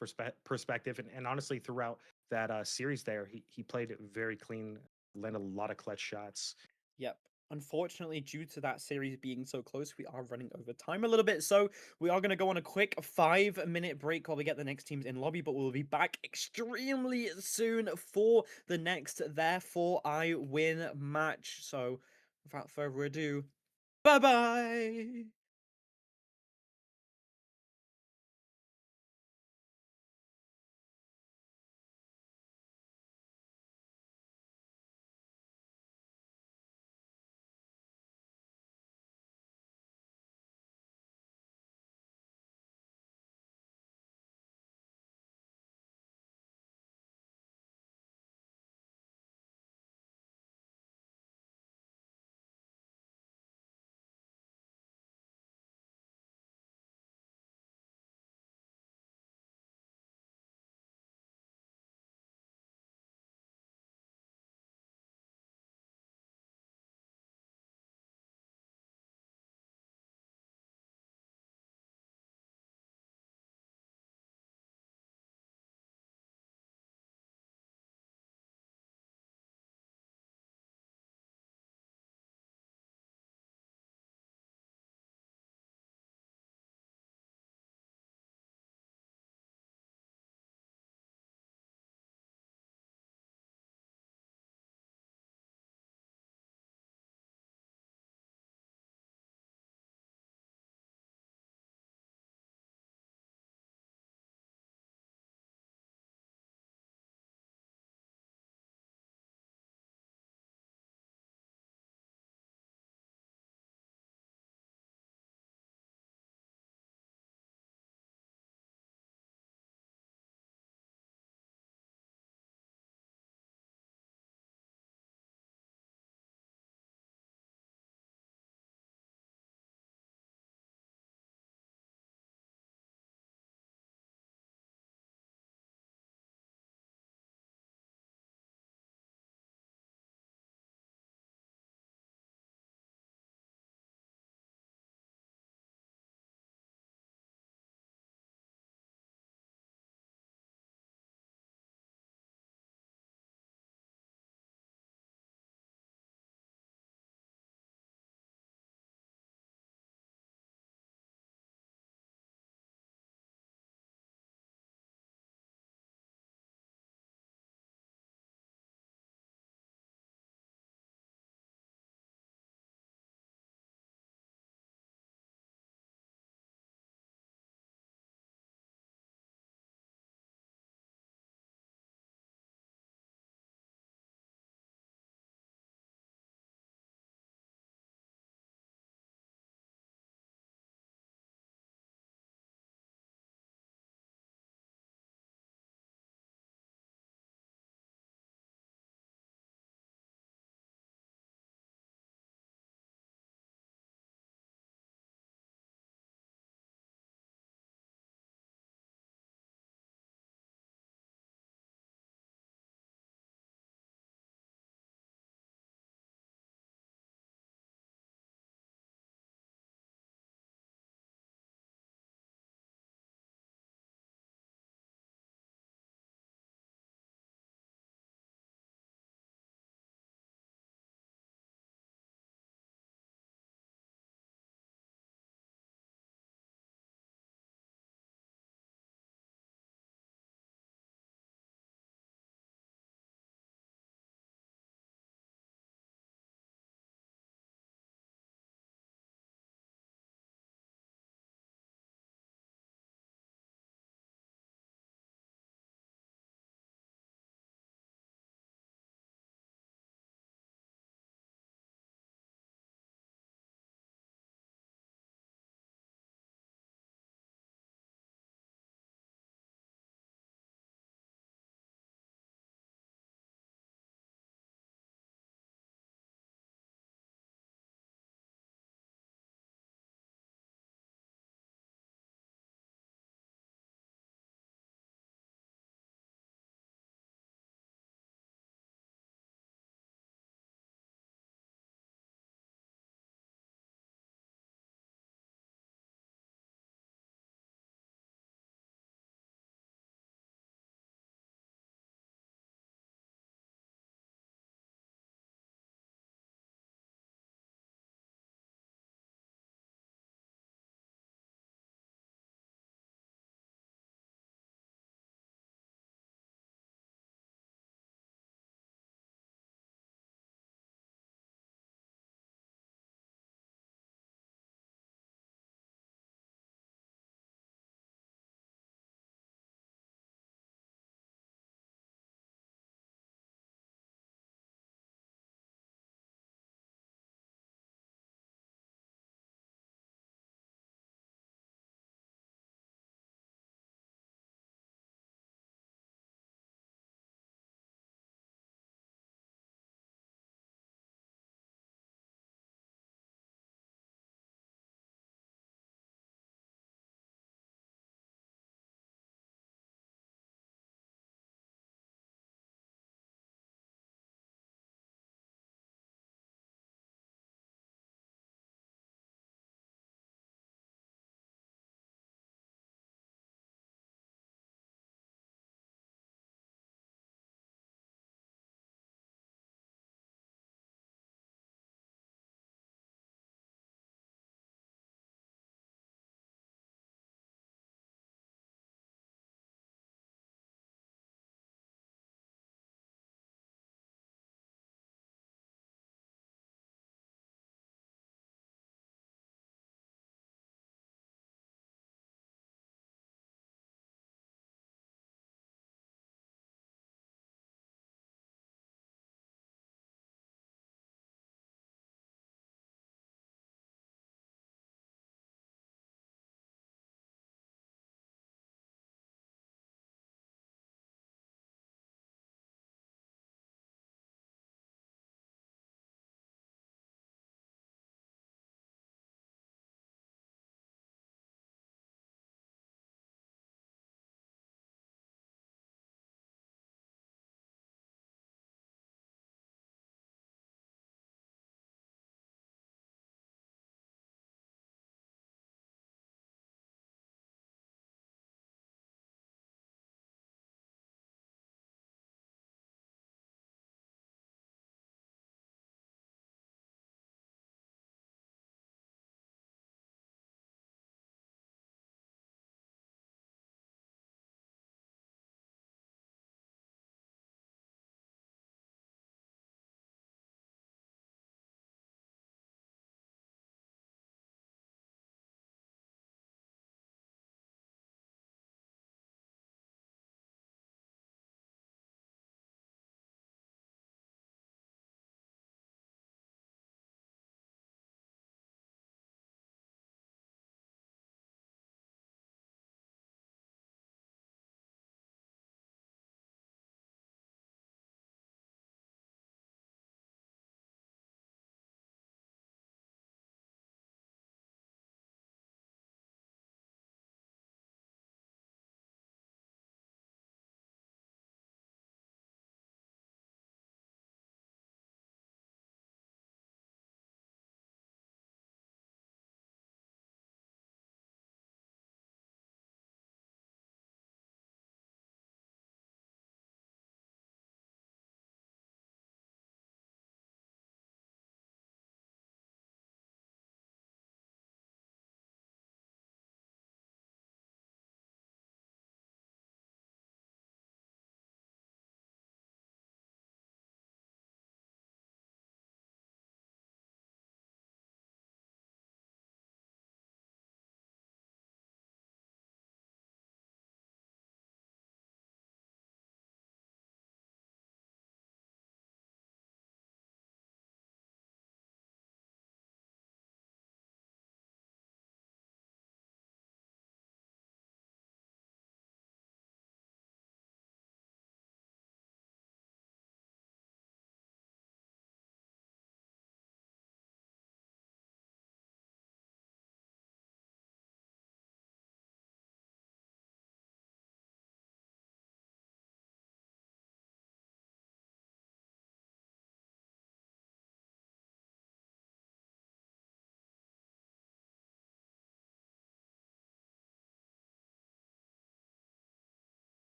perspective, and honestly, throughout that series there, he played very clean, landed a lot of clutch shots. Yep. Unfortunately, due to that series being so close, we are running over time a little bit. So we are going to go on a quick 5-minute break while we get the next teams in lobby, but we'll be back extremely soon for the next Therefore I Win match. So without further ado, bye-bye!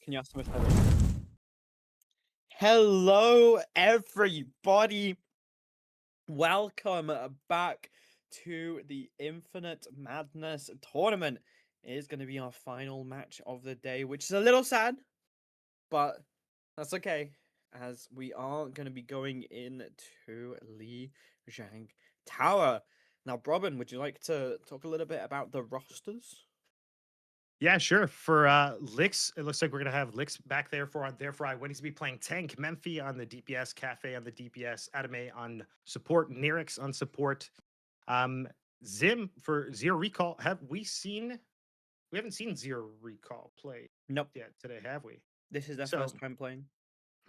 Can you ask them if they're ready? Hello, everybody. Welcome back to the Infinite Madness tournament. It is going to be our final match of the day, which is a little sad, but that's okay, as we are going to be going into Li Zhang Tower. Now, Robin, would you like to talk a little bit about the rosters? Yeah, sure. For Lix, it looks like we're gonna have Lix back there for therefore I when he's be playing tank, Memphi on the DPS, Cafe on the DPS, Adame on support, Nirix on support. Um, Zim for Zero Recall. We haven't seen Zero Recall play Nope, yet today, have we? this is their So first time playing.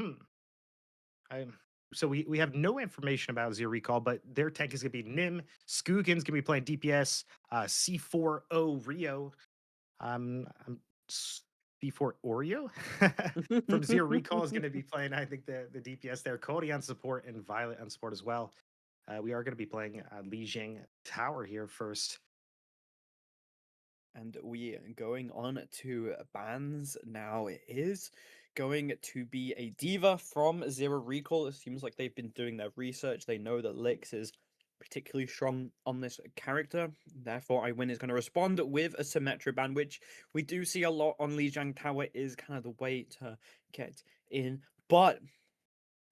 hmm. I so we have no information about Zero Recall, but their tank is gonna be Nim. Skugin's gonna be playing DPS, C4O Rio. I'm D4 Oreo from Zero Recall is going to be playing, I think, the DPS there. Cody on support and Violet on support as well. We are going to be playing Li Jing Tower here first. And we are going on to bans now. It is going to be a diva from Zero Recall. It seems like they've been doing their research. They know that Lix is particularly strong on this character. Therefore, I Win is going to respond with a Symmetra ban, which we do see a lot on Li Zhang Tower, is kind of the way to get in. But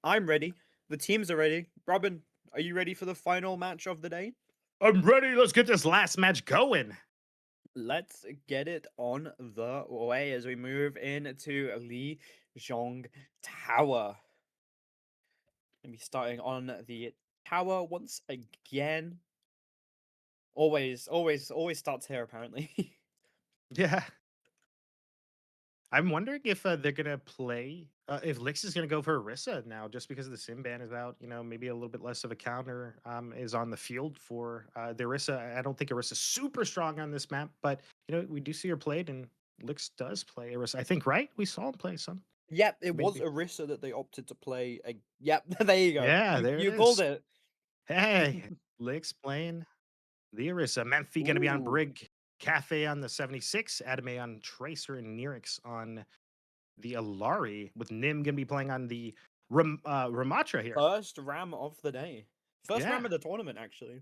I'm ready. The teams are ready. Robin, are you ready for the final match of the day? I'm ready. Let's get this last match going. Let's get it on the way as we move into Li Zhong Tower. Gonna be starting on the tower once again. Always starts here apparently. Yeah. I'm wondering if they're gonna play if Lix is gonna go for Orisa now, just because the Sim ban is out. You know, maybe a little bit less of a counter is on the field for the Orisa. I don't think Orisa's super strong on this map, but you know, we do see her played, and Lix does play Orisa. I think, right? We saw him play some. Yep, it was Maybe. Orisa that they opted to play. Yep, there you go. Yeah, there it You called is. it. Hey, Lix playing the Orisa. Memphi gonna be on Ooh. Brig. Cafe on the 76, Adame on Tracer, and Nirix on the Alari, with Nim gonna be playing on the Ramatra here. First ram of the day. First Yeah, ram of the tournament, actually.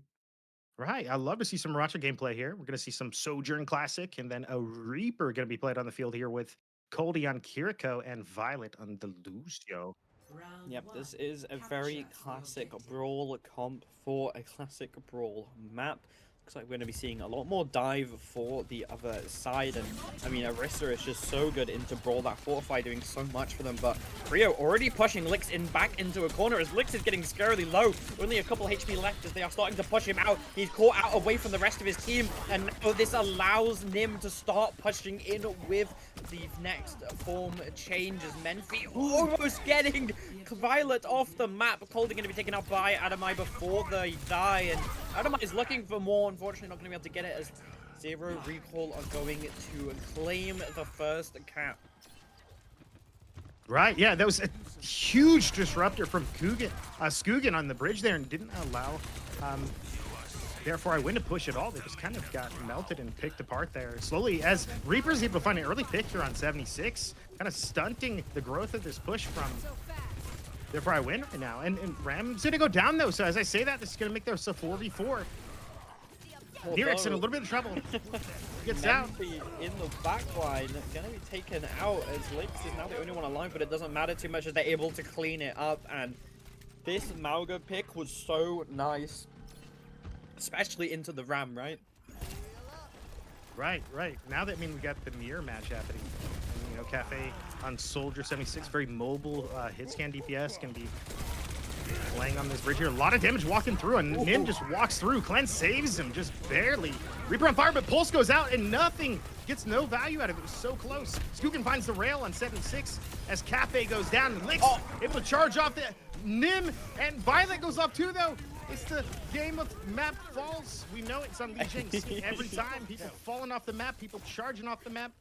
right. I love to see some Ramatra gameplay here. We're gonna see some Sojourn Classic, and then a Reaper gonna be played on the field here with Coldy on Kiriko and Violet on the Lucio. Round Yep, one. this is a Capture very the classic objective. brawl comp for a classic brawl map. Looks like we're going to be seeing a lot more dive for the other side. And I mean, Orisa is just so good into brawl. That Fortify doing so much for them. But Rio already pushing Lix in back into a corner as Lix is getting scarily low. Only a couple HP left as they are starting to push him out. He's caught out away from the rest of his team. And now this allows Nim to start pushing in with the next form change as Memphi almost getting Violet off the map. Colding going to be taken out by Adamai before they die, and Adamai is looking for more. Unfortunately, not going to be able to get it as Zero Recall are going to claim the first cap. Right, yeah, that was a huge disruptor from Skugen on the bridge there, and didn't allow therefore I Win to push it all. They just kind of got melted and picked apart there. Slowly, as Reaper's able to find an early pick here on 76, kind of stunting the growth of this push from therefore I Win right now. And Ram's gonna go down though, so as I say that, this is gonna make this a 4v4. Nirix in a little bit of trouble. Gets out. Memphi in the back line, going to be taken out as Lix is now the only one alive, but it doesn't matter too much as they're able to clean it up. And this Mauga pick was so nice, especially into the Ram, right? Right. Now that, I mean, we got the mirror match happening. And, you know, Cafe on Soldier 76, very mobile hit scan DPS, can be playing on this bridge here. A lot of damage walking through, and Nim just walks through. Cleanse saves him, just barely. Reaper on fire, but Pulse goes out, and nothing. Gets no value out of it. It was so close. Skugen finds the rail on 76 as Cafe goes down, and Lix able to charge off the Nim, and Violet goes off too, though. It's the game of map falls. We know it's on Li Jing's every time. People falling off the map, people charging off the map.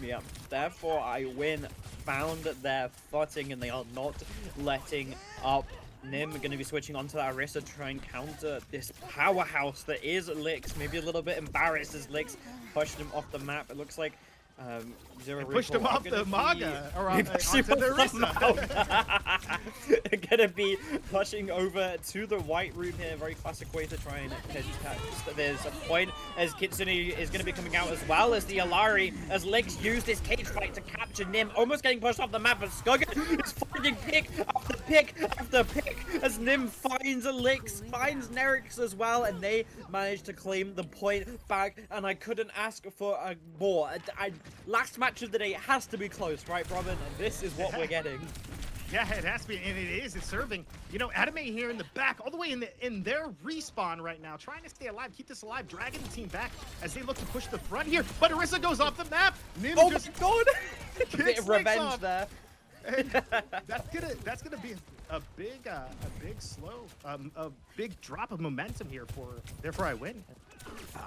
Yeah, therefore I Win found their footing and they are not letting up. Nim are going to be switching onto that Orisa to try and counter this powerhouse that is Lix. Maybe a little bit embarrassed as Lix pushed him off the map. It looks like Zero They pushed Recoil him are off gonna the be- Maga, or They on, pushed onto him the off the Risa. Maga. Gonna be pushing over to the white room here. Very classic way to try and contest. There's a point as Kitsune is gonna be coming out as well as the Alari, as Legs use this cage fight to capture Nim, almost getting pushed off the map, but Skugga is finding pick after pick after pick as Nim finds Elix, finds Nerix as well, and they manage to claim the point back, and I couldn't ask for more. Last match of the day has to be close, right, Robin? And this is what we're getting. Yeah, it has to be, and it is. It's serving. You know, Anime here in the back, all the way in their respawn right now, trying to stay alive, keep this alive, dragging the team back as they look to push the front here. But Orisa goes off the map. Nim Oh just my god! A bit kicks of Lex revenge off. there. And that's gonna be a big drop of momentum here for. Therefore, I win.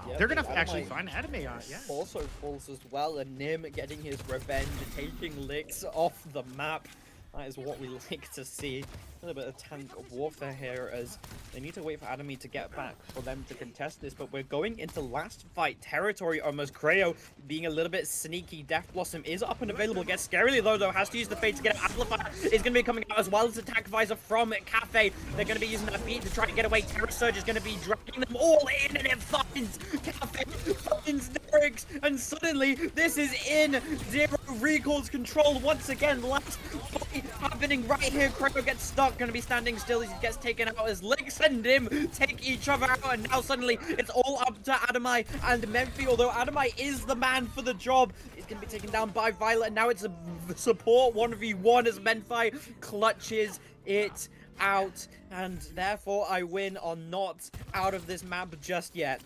Yeah, They're gonna but actually Adamite find Anime on it. Yeah. also falls as well, and Nim getting his revenge, taking Licks off the map. That is what we like to see. A little bit of tank warfare here, as they need to wait for Adamy to get back for them to contest this, but we're going into last fight territory almost. Creo being a little bit sneaky. Death Blossom is up and available. Gets scarily low though, has to use the fate to get it. Amplifier is going to be coming out as well as attack visor from Cafe. They're going to be using that beat to try to get away. Terror Surge is going to be dragging them all in, and it finds Cafe, finds Nerix, and suddenly this is in Zero Recoil's control once again. Last fight happening right here. Creo gets stuck, going to be standing still as he gets taken out as Licks and Nim take each other out, and now suddenly it's all up to Adamai and Memphi, although Adamai is the man for the job. He's going to be taken down by Violet, and now it's a support 1v1 as Memphi clutches it out, and therefore I win on not out of this map just yet.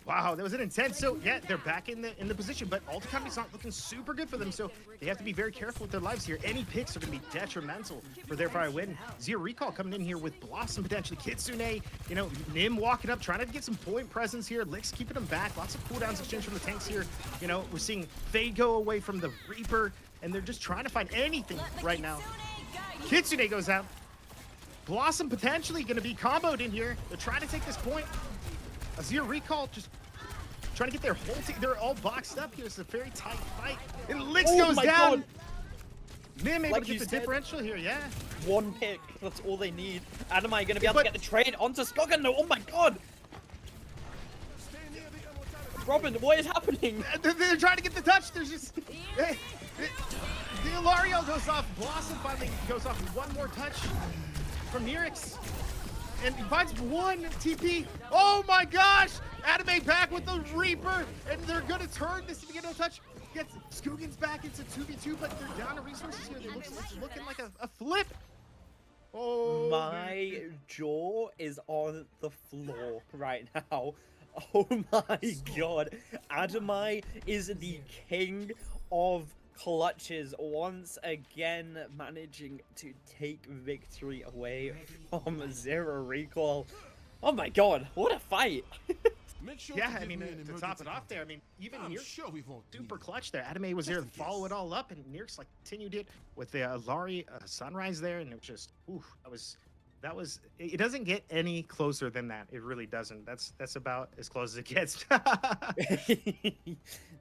Wow, that was an intense. So yeah, they're back in the position, but Alt Academy's not looking super good for them. So they have to be very careful with their lives here. Any picks are going to be detrimental for their fire win. Zero Recall coming in here with Blossom potentially, Kitsune, you know, Nim walking up, trying to get some point presence here. Licks keeping them back. Lots of cooldowns exchange from the tanks here. You know, we're seeing Fade go away from the Reaper, and they're just trying to find anything right now. Kitsune goes out. Blossom potentially going to be comboed in here. They're trying to take this point. A Zero Recall just trying to get their whole team. They're all boxed up here. It's a very tight fight. And Licks goes down. God. Nim able Like to get you the said. differential here. Yeah. One pick, that's all they need. Adamai going to be able to get the trade onto Skoggen. No, oh my god! Robin, what is happening? They're trying to get the touch. There's just. The Ilario goes off. Blossom finally goes off with one more touch from Nerix. And he finds one TP. Oh my gosh! Anime back with the Reaper, and they're gonna turn this to get no touch. Gets Skuggen's back into 2v2, but they're down to resources here. It's looking like a flip. Oh, My jaw is on the floor right now. Oh my god. Adamai is the king of clutches, once again managing to take victory away from Zero Recall. Oh my god, what a fight! yeah, I mean, to top it off there, I mean, even here, super clutch there. Anime was there to follow it all up, and Nerix like continued it with the Lari Sunrise there, and it was just, ooh, that was. It doesn't get any closer than that. It really doesn't. That's about as close as it gets.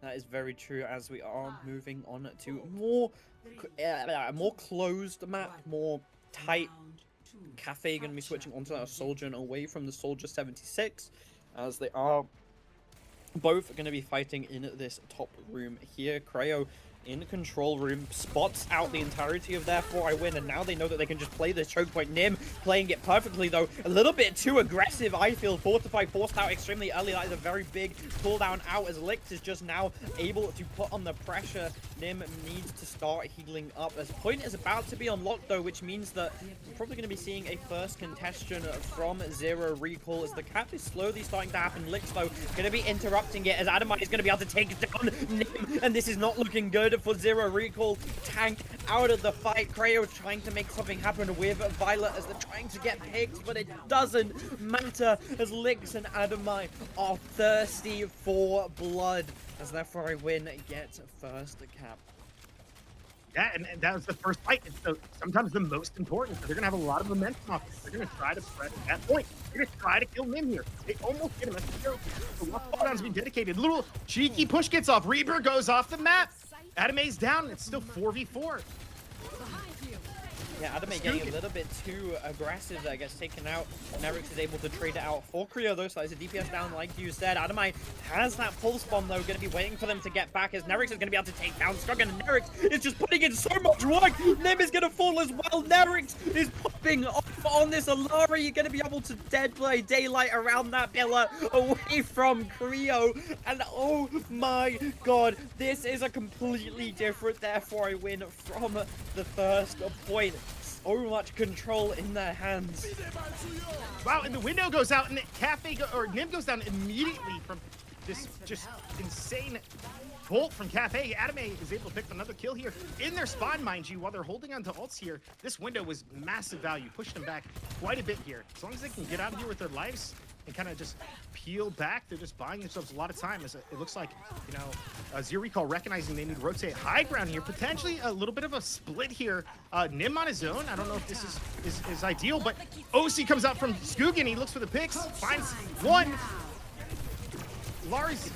That is very true, as we are moving on to more closed map, more tight. Cafe going to be switching onto our Soldier and away from the Soldier 76, as they are both going to be fighting in this top room here. Creo in the control room spots out the entirety of their 4 I win, and now they know that they can just play this choke point. Nim playing it perfectly though, a little bit too aggressive. I feel Fortify forced out extremely early. That is a very big cooldown out, as Licks is just now able to put on the pressure. Nim needs to start healing up, as point is about to be unlocked though, which means that we're probably going to be seeing a first contestation from Zero Recall, as the cap is slowly starting to happen. Licks though going to be interrupting it, as Adamai is going to be able to take down Nim, and this is not looking good for Zero Recall. Tank out of the fight. Creo trying to make something happen with Violet, as they're trying to get picked, but it doesn't matter, as Licks and Adamai are thirsty for blood, as therefore I win get first cap. Yeah, and that was the first fight. And so sometimes the most important. So they're gonna have a lot of momentum off this. They're gonna try to press that point. They're gonna try to kill Nim here. They almost get him. That's the joke. The left cooldown's being dedicated. Little cheeky push gets off. Reaper goes off the map. Adame's down. It's still 4v4. Yeah, Adame getting a little bit too aggressive there, gets taken out. Nerix is able to trade it out for Creo though, so it's a DPS down like you said. Adame has that pulse bomb though, gonna be waiting for them to get back as Nerix is gonna be able to take down Skogan, and Nerix is just putting in so much work. Nim is gonna fall as well. Nerix is popping off on this Alara. You're gonna be able to dead play daylight around that pillar away from Creo. And oh my god, this is a completely different, therefore I win from the first point. So much control in their hands. Wow, and the window goes out, and Nim goes down immediately from this just insane bolt from Cafe. Adame is able to pick up another kill here in their spawn, mind you, while they're holding on to ults here. This window was massive value, pushed them back quite a bit here. As long as they can get out of here with their lives and kind of just peel back, they're just buying themselves a lot of time. As it looks like, you know, Zero Recall recognizing they need to rotate high ground here. Potentially a little bit of a split here. Nim on his own. I don't know if this is ideal, but OC comes out from Skogan. He looks for the picks, finds one. Lari's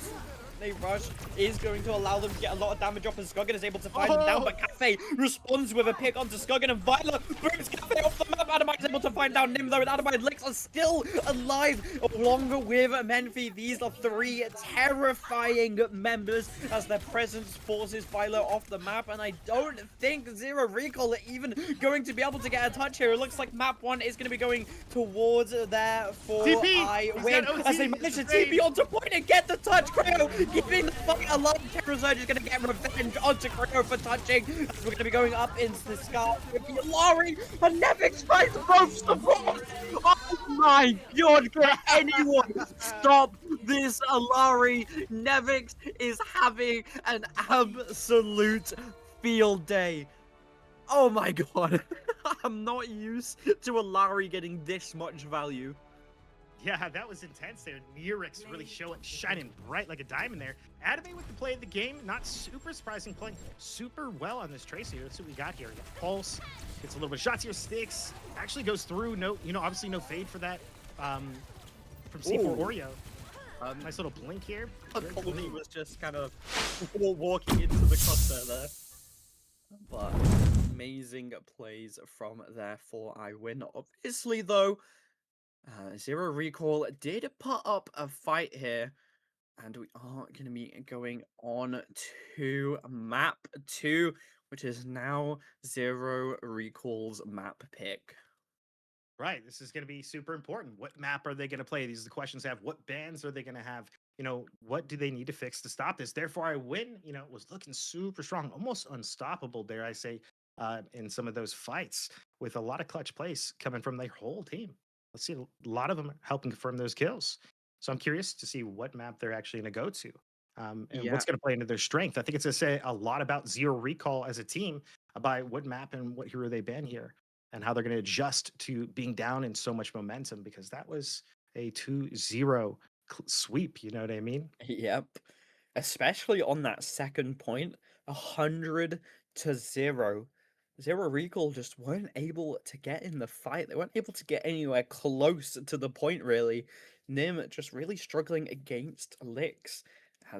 They rush is going to allow them to get a lot of damage off, and Skogan is able to find them down, but Cafe responds with a pick onto Skogan, and Violet brings Cafe off the map. Adamite is able to find down Nim though, and Adamite Licks are still alive along with Menfi. These are three terrifying members as their presence forces Violet off the map, and I don't think Zero Recall are even going to be able to get a touch here. It looks like map one is going to be going towards there for TP. I He's win got OT. as they manage to TP onto point and get the touch. Creo giving the fight a lot. Terrorsurge is going to get revenge onto Creo for touching. We're going to be going up into the sky with Lari, and Nevix finds both the balls. Oh my god, can anyone stop this Alari? Nevix is having an absolute field day. Oh my god. I'm not used to Alari getting this much value. Yeah, that was intense there. Nerix really shining bright like a diamond there. Adame with the play of the game, not super surprising, playing super well on this Tracer. Let's see what we got here. We got Pulse, gets a little bit of shots here, sticks, actually goes through. No, obviously no fade for that from C4 Ooh. Oreo. Nice little blink here. He was just kind of walking into the cluster there. But amazing plays from there for I win. Obviously, though, Zero Recall did put up a fight here, and we are going to be going on to map 2, which is now Zero Recall's map pick. Right, this is going to be super important. What map are they going to play? These are the questions I have. What bans are they going to have? What do they need to fix to stop this? Therefore, I win, was looking super strong, almost unstoppable, dare I say, in some of those fights with a lot of clutch plays coming from their whole team. Let's see, a lot of them helping confirm those kills. So I'm curious to see what map they're actually going to go to and what's going to play into their strength. I think it's going to say a lot about Zero Recall as a team by what map and what hero they ban here and how they're going to adjust to being down in so much momentum, because that was a 2-0 sweep. You know what I mean? Yep. Especially on that second point, 100-0. Zero Recall just weren't able to get in the fight. They weren't able to get anywhere close to the point, really. Nim just really struggling against Licks. I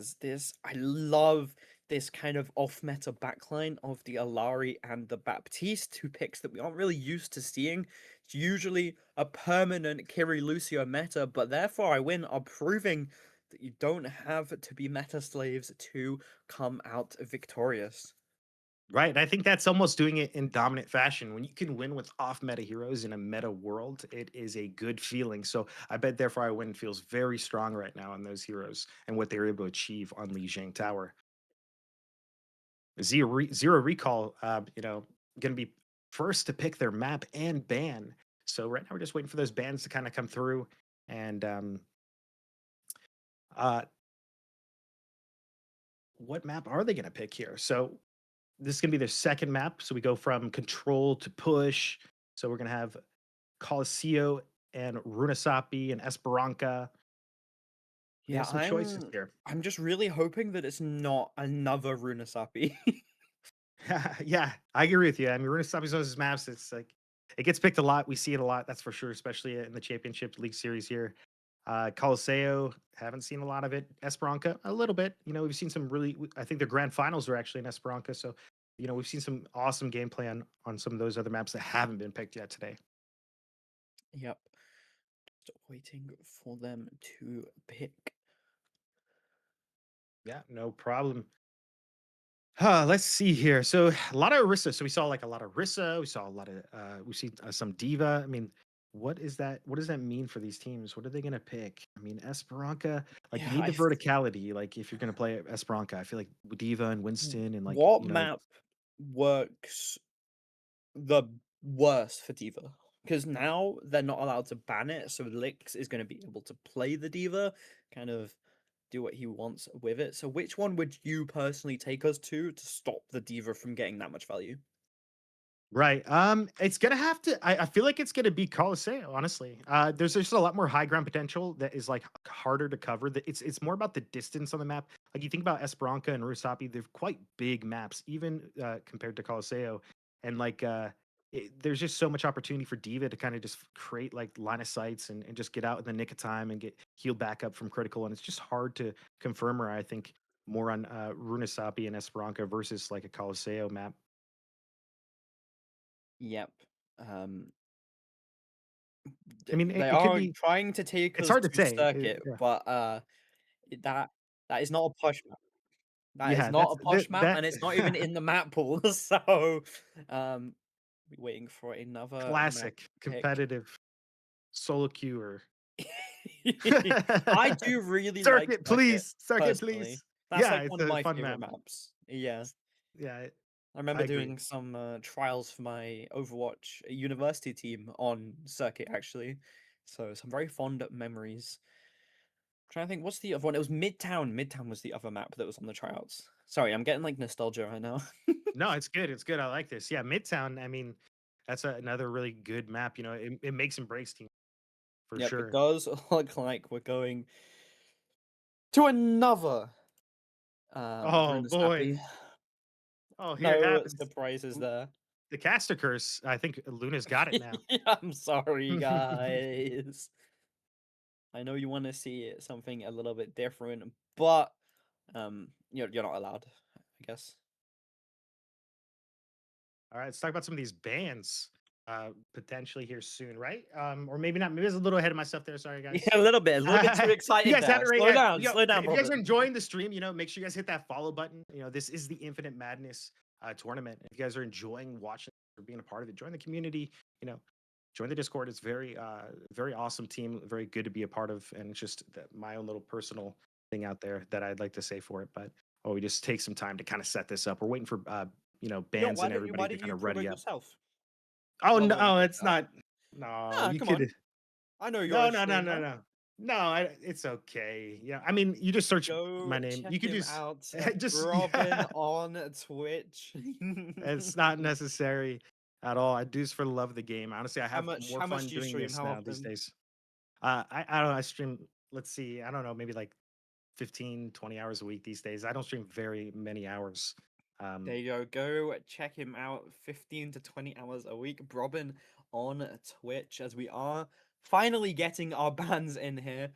love this kind of off-meta backline of the Alari and the Baptiste, two picks that we aren't really used to seeing. It's usually a permanent Kiri Lucio meta, but therefore I win are proving that you don't have to be meta slaves to come out victorious. Right. I think that's almost doing it in dominant fashion. When you can win with off meta heroes in a meta world, it is a good feeling. So I bet therefore I win feels very strong right now on those heroes and what they were able to achieve on Lijiang Tower. Zero Recall, going to be first to pick their map and ban. So right now we're just waiting for those bans to kind of come through. And what map are they going to pick here? So this is going to be their second map. So we go from control to push. So we're going to have Coliseo and Runasapi and Esperanca. Yeah, some choices here. I'm just really hoping that it's not another Runasapi. Yeah, I agree with you. I mean, Runa Sapi's maps, it's like it gets picked a lot. We see it a lot, that's for sure, especially in the Championship League Series here. Coliseo, haven't seen a lot of it. Esperanca, a little bit. We've seen some really. I think the grand finals are actually in Esperanca, so we've seen some awesome gameplay on some of those other maps that haven't been picked yet today. Yep. Just waiting for them to pick. Yeah, no problem. Let's see here. So a lot of Orisa. So we saw like a lot of Rissa. We saw a lot of we've seen some Diva. I mean, what is that? What does that mean for these teams? What are they gonna pick? I mean, Esperanca, like you Yeah, need the verticality. Like if you're gonna play Esperanca, I feel like Diva and Winston and like, what map works the worst for Diva? Because now they're not allowed to ban it, so Lix is going to be able to play the Diva, kind of do what he wants with it. So, which one would you personally take us to stop the Diva from getting that much value? right. It's gonna have to. I feel like it's gonna be Coliseo. Honestly, there's just a lot more high ground potential that is like harder to cover. It's more about the distance on the map. Like you think about Esperanca and Rusapi, they're quite big maps, even compared to Coliseo. And like, there's just so much opportunity for Diva to kind of just create like line of sights and just get out in the nick of time and get healed back up from critical. And it's just hard to confirm her. I think more on Runasapi and Esperanca versus like a Coliseo map. Yep. Um, I mean, they it could are be. trying to take It's us hard to to say. circuit, Yeah. but that that is not a push map. That is Yeah, not that's a push map, that and it's not even in the map pool. So, um, waiting for another map classic pick. competitive solo queuer. I do really like Circuit, Circuit, please. Circuit, personally. please. That's, Yeah, like, it's one of a my fun favorite map. maps. Yeah. Yeah, I I remember agree. doing some, trials for my Overwatch university team on Circuit, actually. So, some very fond memories. Trying to think, what's the other one? It was Midtown. Midtown was the other map that was on the tryouts. Sorry, I'm getting, like, nostalgia right now. No, it's good. It's good. I like this. Yeah, Midtown. I mean, that's another really good map. It makes and breaks teams for Yep, it sure. does look like we're going to another, Oh Runa boy. Sappy. Oh, here it No happens. surprises L- there. The caster curse. I think Luna's got it now. I'm sorry, guys. I know you want to see it something a little bit different, but you're not allowed, I guess. All right, let's talk about some of these bands potentially here soon, right? Or maybe not. Maybe I was a little ahead of myself there. Sorry, Yeah, guys. a little bit too If you excited guys there. haven't already, Slow down, if you guys are Robin. enjoying the stream, make sure you guys hit that follow button. This is the Infinite Madness tournament. If you guys are enjoying watching or being a part of it, join the community. You know, join the Discord. It's very awesome team. Very good to be a part of, and it's just my own little personal thing out there that I'd like to say for it. But we just take some time to kind of set this up. We're waiting for Yo, bands and why everybody to don't kind you of promote ready up. yourself? Oh You're the no, one who picked it's that. not. No, Ah, you come on. could. I know you're No, a no, no, no, streamer. no. No, it's okay. Yeah, I mean, you just search Go my name. check You could him just, out, just Robin yeah. on Twitch. It's not necessary at all. I do this for the love of the game. Honestly, I have more How much fun do you doing stream? this How now these often? days. I don't know. I stream. Let's see. I don't know. Maybe like 15, 20 hours a week these days. I don't stream very many hours. There you go. Go check him out. 15 to 20 hours a week. Robin on Twitch, as we are finally getting our bans in here,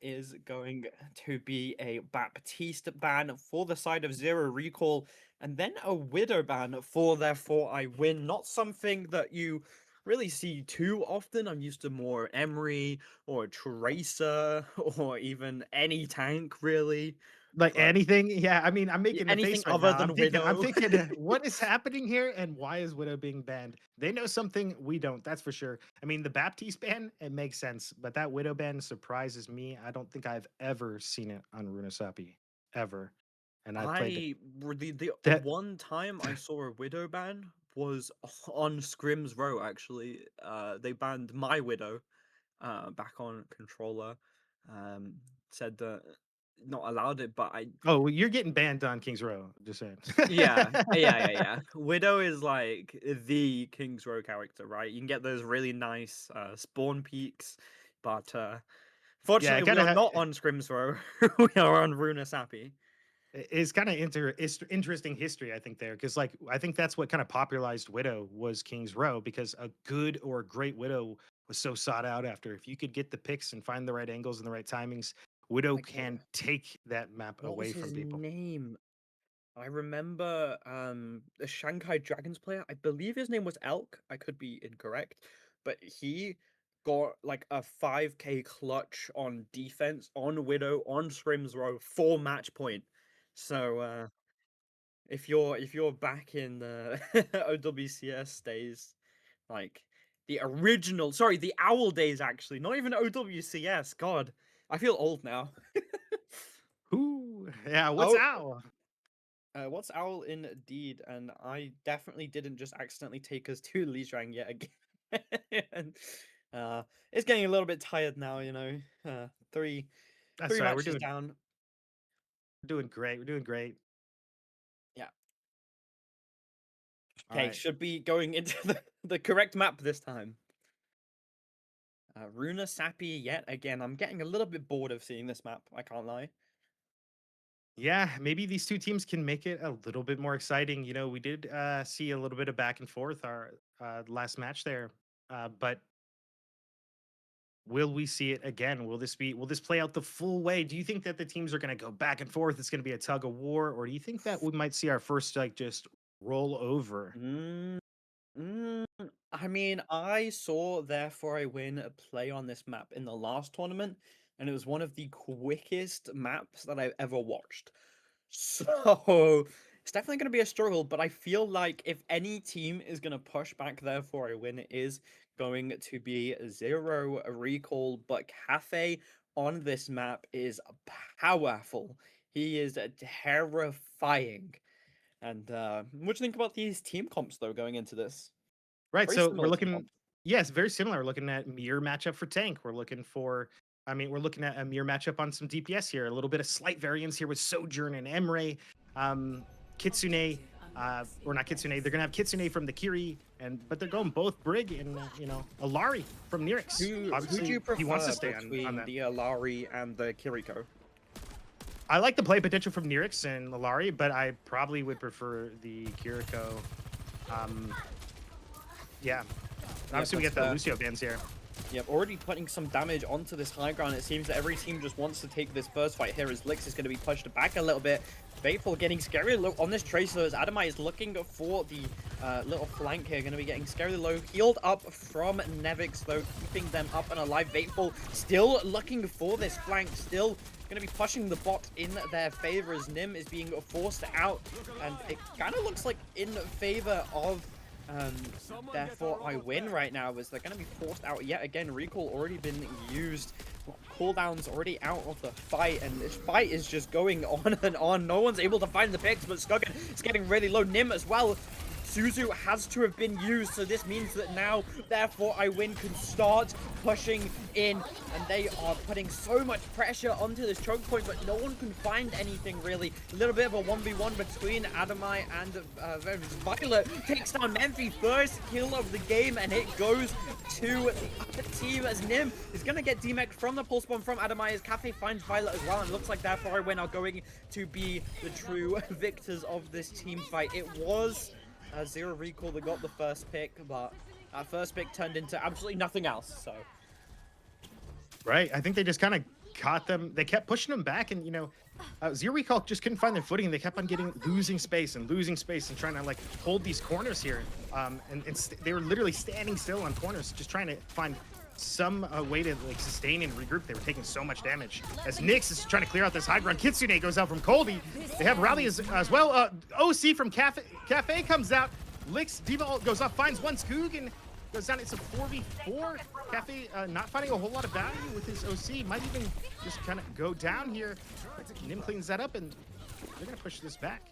is going to be a Baptiste ban for the side of Zero Recall, and then a Widow ban for Therefore I Win. Not something that you really see too often. I'm used to more Emery or Tracer or even any tank, really. Like But anything, yeah. I mean, I'm making a anything face right other now. I'm than thinking, Widow. what is happening here, and why is Widow being banned? They know something we don't. That's for sure. I mean, the Baptiste ban, it makes sense, but that Widow ban surprises me. I don't think I've ever seen it on Runasapi, ever. And I played The that. one time I saw a Widow ban was on Scrim's Row, actually. They banned my Widow back on controller. Um, said that not allowed it, but I Oh, well, you're getting banned on Kings Row. Just saying. yeah. Widow is like the King's Row character, right? You can get those really nice spawn peaks, but Yeah, fortunately it we kind are of. not on Scrim's Row. We are on Runa Sappy. It's kind of interesting history, I think, there, because like I think that's what kind of popularized Widow was King's Row, because a good or a great Widow was so sought out after. If you could get the picks and find the right angles and the right timings, Widow Like, can take that map what was away from his people. name? I remember the Shanghai Dragons player. I believe his name was Elk. I could be incorrect, but he got like a 5K clutch on defense on Widow on Scrims Row for match point. So if you're back in the OWCS days, like the original, sorry, the Owl days actually, not even OWCS. God, I feel old now. Who? Yeah, what's Oh, Al? what's Owl indeed? And I definitely didn't just accidentally take us to Lijiang yet again. And it's getting a little bit tired now, you know. Three That's three right. matches down. We're doing great. We're doing great. Yeah. All Okay, right. should be going into the correct map this time. Runa Sappy yet again. I'm getting a little bit bored of seeing this map, I can't lie. Yeah, maybe these two teams can make it a little bit more exciting. You know, we did see a little bit of back and forth our last match there, but will we see it again? Will this play out the full way? Do you think that the teams are going to go back and forth? It's going to be a tug of war, or do you think that we might see our first like just roll over? Mm, mm, I mean, I saw Therefore I Win a play on this map in the last tournament, and it was one of the quickest maps that I've ever watched. So it's definitely going to be a struggle, but I feel like if any team is going to push back Therefore I Win, it is going to be Zero Recall. But Cafe on this map is powerful. He is terrifying. And what do you think about these team comps though going into this? Right. Very So we're similar team looking, comps. yes, very similar. We're looking at mirror matchup for tank. We're looking for, I mean, we're looking at a mirror matchup on some DPS here. A little bit of slight variance here with Sojourn and Emre. Kitsune, or not Kitsune. They're gonna have Kitsune from the Kiri, but they're going both Brig and Alari from Nirix. Who do Obviously, you he wants to prefer stay on between that. the Alari and the Kiriko? I like the play potential from Nirix and Alari, but I probably would prefer the Kiriko. Um, yeah. Obviously, we That's get the fair. Lucio bans here. Yep, already putting some damage onto this high ground. It seems that every team just wants to take this first fight here as Lix is going to be pushed back a little bit. Fateful getting scary low on this Tracer as Adamite is looking for the little flank here. Going to be getting scary low. Healed up from Nevix though, keeping them up and alive. Fateful still looking for this flank. Still going to be pushing the bot in their favor as Nim is being forced out. And it kind of looks like in favor of Therefore I Win right now, as they're going to be forced out yet again. Recall already been used. Cooldown's already out of the fight, and this fight is just going on and on. No one's able to find the picks, but Skuggan is getting really low. Nim as well. Suzu has to have been used, so this means that now, Therefore I Win can start pushing in, and they are putting so much pressure onto this choke point, but no one can find anything really. A little bit of a 1v1 between Adamai and Violet takes down Memphi, first kill of the game, and it goes to the other team as Nim is going to get demeked from the pulse bomb from Adamai as Cafe finds Violet as well, and looks like Therefore I Win are going to be the true victors of this team fight. It was Zero Recall that got the first pick, but that first pick turned into absolutely nothing else, so. Right. I think they just kind of caught them. They kept pushing them back, and Zero Recall just couldn't find their footing. They kept on losing space and trying to like hold these corners here. They were literally standing still on corners, just trying to find some way to like sustain and regroup. They were taking so much damage. As Nyx is trying to clear out this high ground, Kitsune goes out from Colby. They have Rally as well. OC from Cafe comes out. Licks, Diva ult goes up, finds one Skoog, and goes down. It's a 4v4. Cafe not finding a whole lot of value with his OC. Might even just kind of go down here. Nim cleans that up, and they're going to push this back.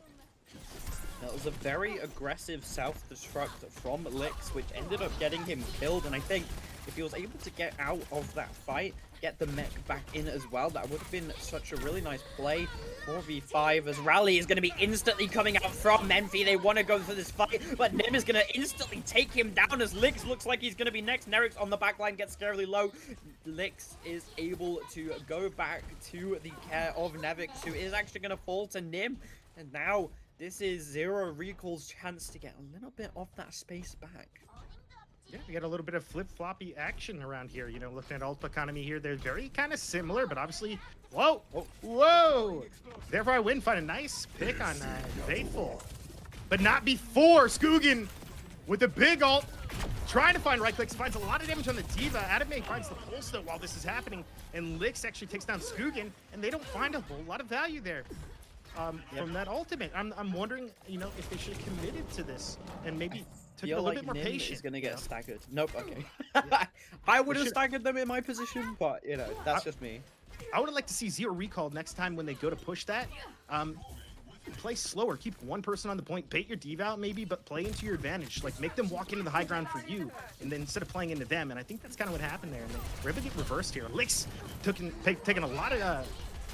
That was a very aggressive self-destruct from Lix, which ended up getting him killed, and I think if he was able to get out of that fight, get the mech back in as well, that would have been such a really nice play. 4v5 as Rally is going to be instantly coming out from Memphi. They want to go for this fight, but Nim is going to instantly take him down as Lix looks like he's going to be next. Nerix on the backline gets scarily low. Lix is able to go back to the care of Nevix, who is actually going to fall to Nim. And now this is Zero Recall's chance to get a little bit of that space back. Yeah, we got a little bit of flip-floppy action around here. You know, looking at ult economy here, they're very kind of similar, but obviously, whoa, whoa. Therefore, I win. Find a nice pick on Faithful, but not before Skugan with a big ult, trying to find right clicks, finds a lot of damage on the Diva. Adame finds the pulse though while this is happening, and Lix actually takes down Skugan, and they don't find a whole lot of value there. From that ultimate. I'm wondering, you know, if they should have committed to this and maybe took it a little bit more patient. Is going to get staggered. Nope, okay. I would have staggered them in my position, but, you know, that's just me. I would like to see Zero Recall next time when they go to push that. Play slower. Keep one person on the point. Bait your div out maybe, but play into your advantage. Like, make them walk into the high ground for you, and then instead of playing into them. And I think that's kind of what happened there. And we're able to get reversed here. Lix taking a lot of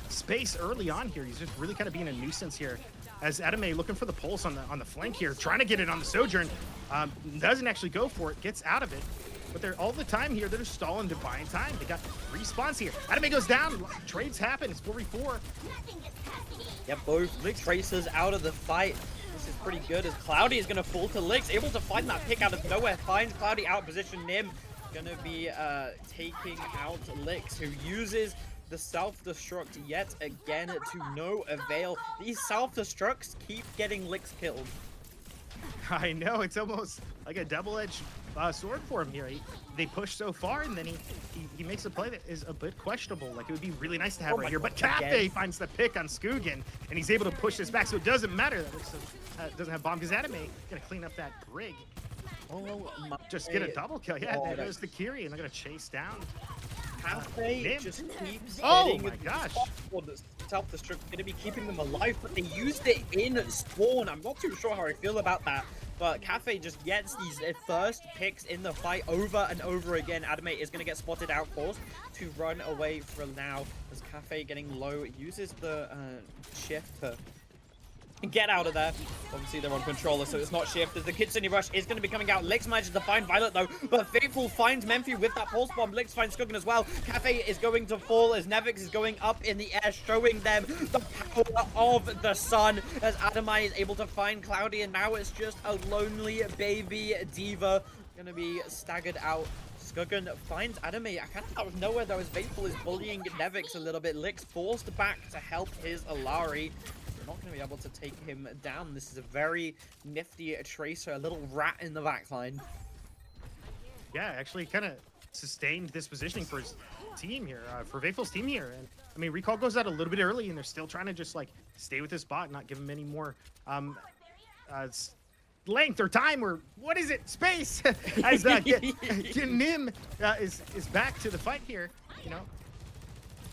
space early on here. He's just really kind of being a nuisance here. As Adame looking for the pulse on the flank here, trying to get it on the Sojourn, doesn't actually go for it, gets out of it. But they're all the time here, they're just stalling, buying time. They got respawns here. Adame goes down, trades happen, it's 4v4. Yep, both Lix Tracers out of the fight. This is pretty good as Cloudy is going to fall to Lix, able to find that pick out of nowhere, finds Cloudy out of position. Nim going to be taking out Lix, who uses the self-destruct yet again to no avail. These self-destructs keep getting Lix killed. I know, it's almost like a double-edged sword for him here. They push so far, and then he makes a play that is a bit questionable. Like, it would be really nice to have right here. But Cafe finds the pick on Skugan, and he's able to push this back, so it doesn't matter that Lix doesn't have bomb, because Adame gonna clean up that brig. Oh my. Just get a double kill. Yeah, there goes the Kiri, and they're gonna chase down. Cafe just keeps oh getting my gosh. Self-destruct going to be keeping them alive, but they used it in spawn. I'm not too sure how I feel about that, but Cafe just gets these first picks in the fight over and over again. Adame is going to get spotted out, forced to run away for now as Cafe getting low uses the shift to get out of there. Obviously, they're on controller, so it's not shift. As the Kitsune Rush is going to be coming out. Lix manages to find Violet, though, but Faithful finds Memphi with that pulse bomb. Lix finds Skugan as well. Cafe is going to fall as Nevix is going up in the air, showing them the power of the sun as Adamai is able to find Cloudy, and now it's just a lonely baby Diva going to be staggered out. Skugan finds Adame. I can't out of nowhere, though, as Faithful is bullying Nevix a little bit. Lix forced back to help his Alari. Not going to be able to take him down. This is a very nifty Tracer, a little rat in the backline. Yeah, actually kind of sustained this positioning for his team here, for Faithful's team here. And I mean, Recall goes out a little bit early, and they're still trying to just like stay with this bot, not give him any more length or time, or what is it, space, as Nim is back to the fight here, you know.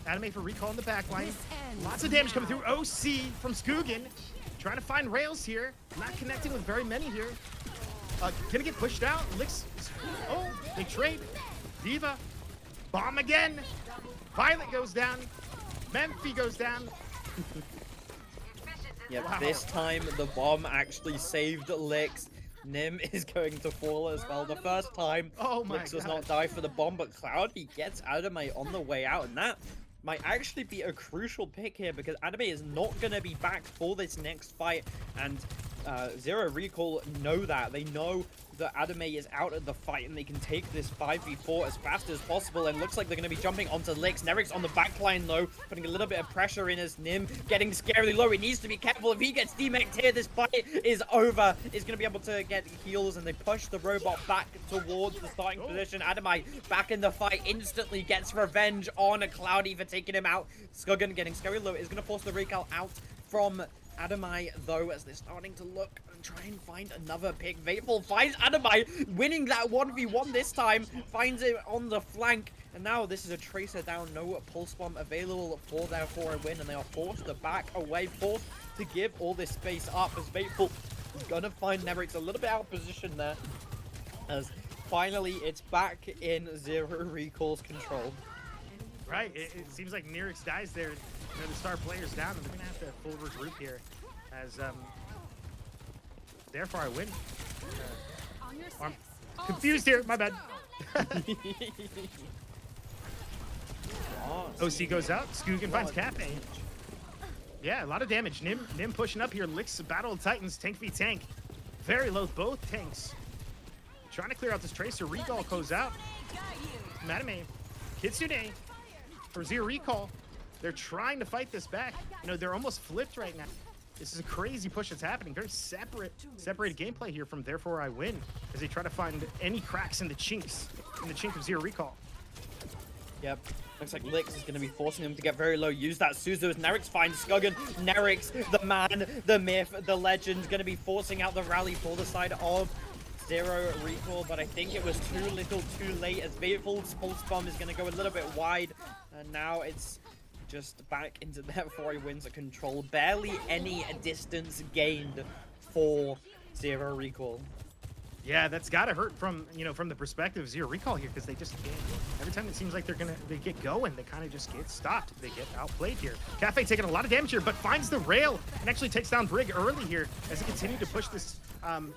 Adame for Recall in the backline. Lots of damage coming through. OC from Skugan. Trying to find rails here. Not connecting with very many here. Gonna get pushed out. Lix. Oh, they trade. Diva. Bomb again. Violet goes down. Memphi goes down. Yep, Wow. This time the bomb actually saved Lix. Nim is going to fall as well. The first time Lix does not die for the bomb, but Cloudy gets Adame on the way out, and that might actually be a crucial pick here because Adame is not going to be back for this next fight, and Zero Recall know that. They know that Adame is out of the fight and they can take this 5v4 as fast as possible, and looks like they're going to be jumping onto Lix. Nerix on the backline though, putting a little bit of pressure in as Nim getting scarily low. He needs to be careful. If he gets demeched here, this fight is over. He's going to be able to get heals, and they push the robot back towards the starting position. Adame back in the fight, instantly gets revenge on a Cloudy for taking him out. Skugan getting scary low is going to force the recall out from Adamai, though, as they're starting to look and try and find another pick. Faithful finds Adamai, winning that 1v1 this time, finds it on the flank, and now this is a Tracer down, no pulse bomb available for a win, and they are forced to back away, forced to give all this space up, as Faithful is gonna find Neverix a little bit out of position there, as finally, it's back in Zero Recall's control. Right, it seems like Nirix dies there. You know, the star player's down, and they're gonna have to full regroup here. As therefore I win. On your I'm six. confused here. My bad. Oh, OC goes out. Skugin finds Cafe. Yeah, a lot of damage. Nim pushing up here. Licks Battle of Titans, tank v tank. Very low, both tanks. Trying to clear out this Tracer. Recall goes out. Madame, Kitsune for Zero Recall. They're trying to fight this back. You know, they're almost flipped right now. This is a crazy push that's happening. Very separated gameplay here from Therefore I Win as they try to find any cracks in the chinks, in the chink of Zero Recall. Yep. Looks like Lix is going to be forcing him to get very low. Use that Suzu as Nerix finds Skuggan. Nerix, the man, the myth, the legend, going to be forcing out the rally for the side of Zero Recall, but I think it was too little too late as Bayful's Pulse Bomb is going to go a little bit wide, and now it's just back into Therefore I Win's control. Barely any distance gained for Zero Recall. Yeah, that's gotta hurt from, you know, from the perspective of Zero Recall here, because they just can't. Every time it seems like they get going, they kind of just get stopped. They get outplayed here. Cafe taking a lot of damage here, but finds the rail and actually takes down Brig early here as they continue to push this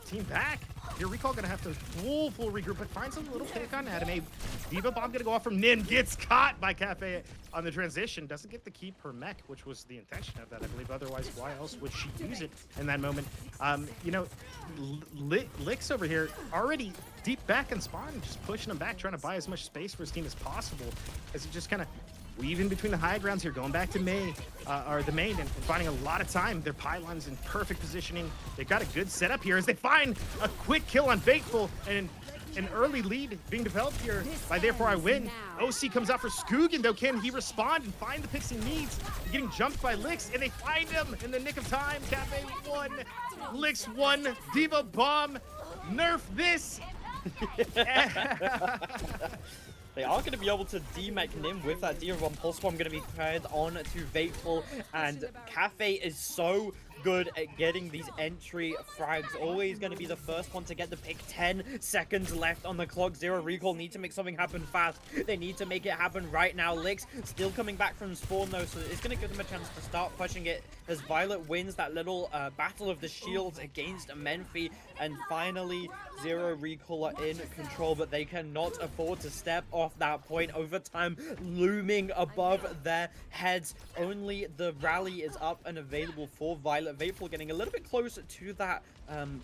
team back. Zero Recall gonna have to full regroup, but finds a little pick on Anime. Diva Bomb gonna go off from Nin, gets caught by Cafe on the transition. Doesn't get to keep her mech, which was the intention of that, I believe. Otherwise, why else would she use it in that moment? You know, Licks over here already deep back in spawn, just pushing him back, trying to buy as much space for his team as possible, as he just kind of weaving between the high grounds here, going back to May, or the main, and finding a lot of time. Their pylons in perfect positioning. They've got a good setup here as they find a quick kill on Fateful, and an early lead being developed here by Therefore I Win. OC comes out for Skugin, though. Can he respond and find the picks he needs? Getting jumped by Licks, and they find him in the nick of time. Cafe 1, Licks 1, Diva Bomb. Nerf this! They are going to be able to demech Nim with that Diva Bomb Pulse Bomb going to be paired on to Fateful, and Cafe is so good at getting these entry frags. Always going to be the first one to get the pick. 10 seconds left on the clock. Zero Recall need to make something happen fast. They need to make it happen right now. Licks still coming back from spawn though, so it's going to give them a chance to start pushing it as Violet wins that little battle of the shields against Menfi, and finally Zero Recall are in control, but they cannot afford to step off that point. Overtime looming above their heads. Only the rally is up and available for Violet. Vapeful getting a little bit closer to that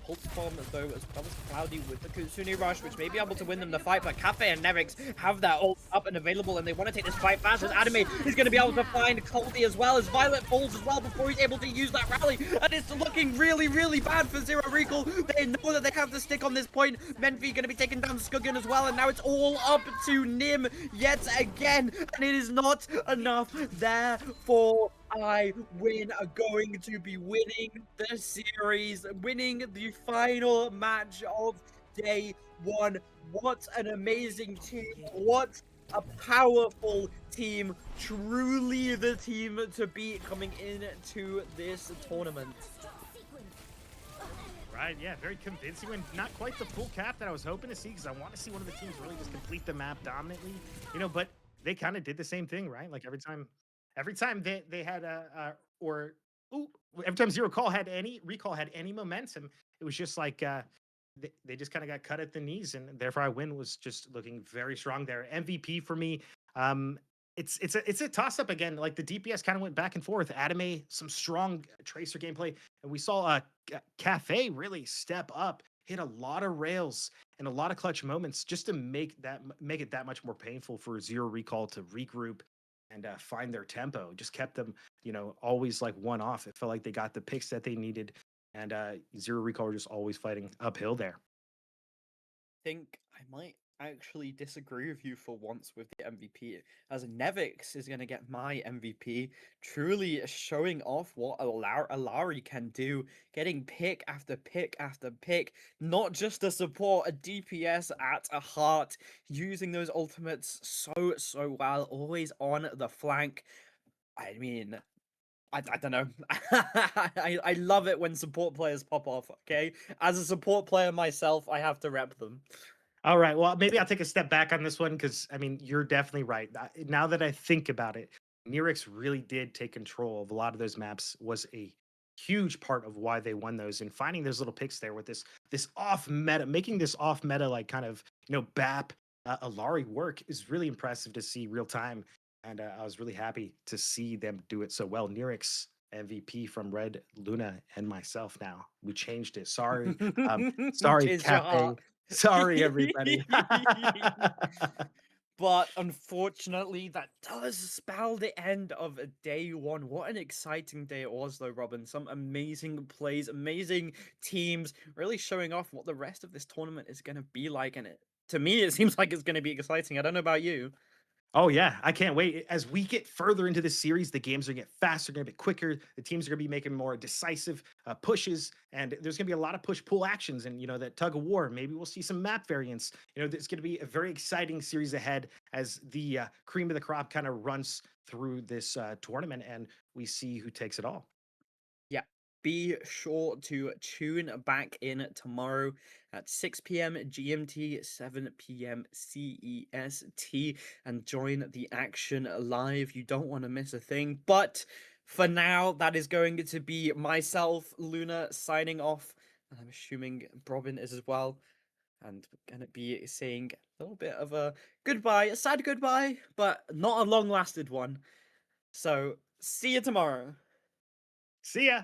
Pulse Bomb, though, as well as Cloudy with the Kutsune Rush, which may be able to win them the fight, but Cafe and Nerix have that ult up and available, and they want to take this fight fast, as Anime is going to be able to find Cloudy as well, as Violet falls as well before he's able to use that rally, and it's looking really, really bad for Zero Recall. They know that they have to stick on this point. Menfi going to be taking down Skuggan as well, and now it's all up to Nim yet again, and it is not enough. Therefore I Win are going to be winning the series, winning the final match of day 1. What an amazing team. What a powerful team. Truly the team to beat coming into this tournament. Right, yeah, very convincing win. Not quite the full cap that I was hoping to see, because I want to see one of the teams really just complete the map dominantly, you know, but they kind of did the same thing, right? Like every time they had every time Zero Call had any Recall had any momentum, it was just like they just kind of got cut at the knees, and Therefore I Win was just looking very strong there. MVP for me. It's a toss up again. Like the DPS kind of went back and forth. Adame, some strong Tracer gameplay, and we saw Cafe really step up, hit a lot of rails and a lot of clutch moments just to make it that much more painful for Zero Recall to regroup and find their tempo. Just kept them, you know, always like one off. It felt like they got the picks that they needed, and Zero Recall were just always fighting uphill there. Think I might actually disagree with you for once with the MVP, as Nevix is going to get my MVP, truly showing off what Alari can do, getting pick after pick after pick, not just a support, a DPS at a heart, using those ultimates so well, always on the flank. I mean, I don't know. I love it when support players pop off, okay? As a support player myself, I have to rep them. All right. Well, maybe I'll take a step back on this one because I mean you're definitely right. Now that I think about it, Nerix really did take control of a lot of those maps. Was a huge part of why they won those and finding those little picks there with this off meta, making this off meta like kind of BAP Alari work is really impressive to see real time. And I was really happy to see them do it so well. Nerix MVP from Red Luna and myself. Now we changed it. Sorry, sorry, Tis your Cafe. heart. Sorry, everybody. But unfortunately, that does spell the end of day one. What an exciting day it was, though, Robin. Some amazing plays, amazing teams, really showing off what the rest of this tournament is going to be like. And to me, it seems like it's going to be exciting. I don't know about you. Oh yeah, I can't wait. As we get further into this series, the games are gonna get faster, gonna get quicker. The teams are gonna be making more decisive pushes, and there's gonna be a lot of push-pull actions, and that tug of war. Maybe we'll see some map variants. It's gonna be a very exciting series ahead as the cream of the crop kind of runs through this tournament, and we see who takes it all. Yeah. Be sure to tune back in tomorrow at 6 p.m. GMT, 7 p.m. CEST, and join the action live. You don't want to miss a thing. But for now, that is going to be myself, Luna, signing off. And I'm assuming Robin is as well. And we're going to be saying a little bit of a goodbye, a sad goodbye, but not a long lasted one. So, see you tomorrow. See ya.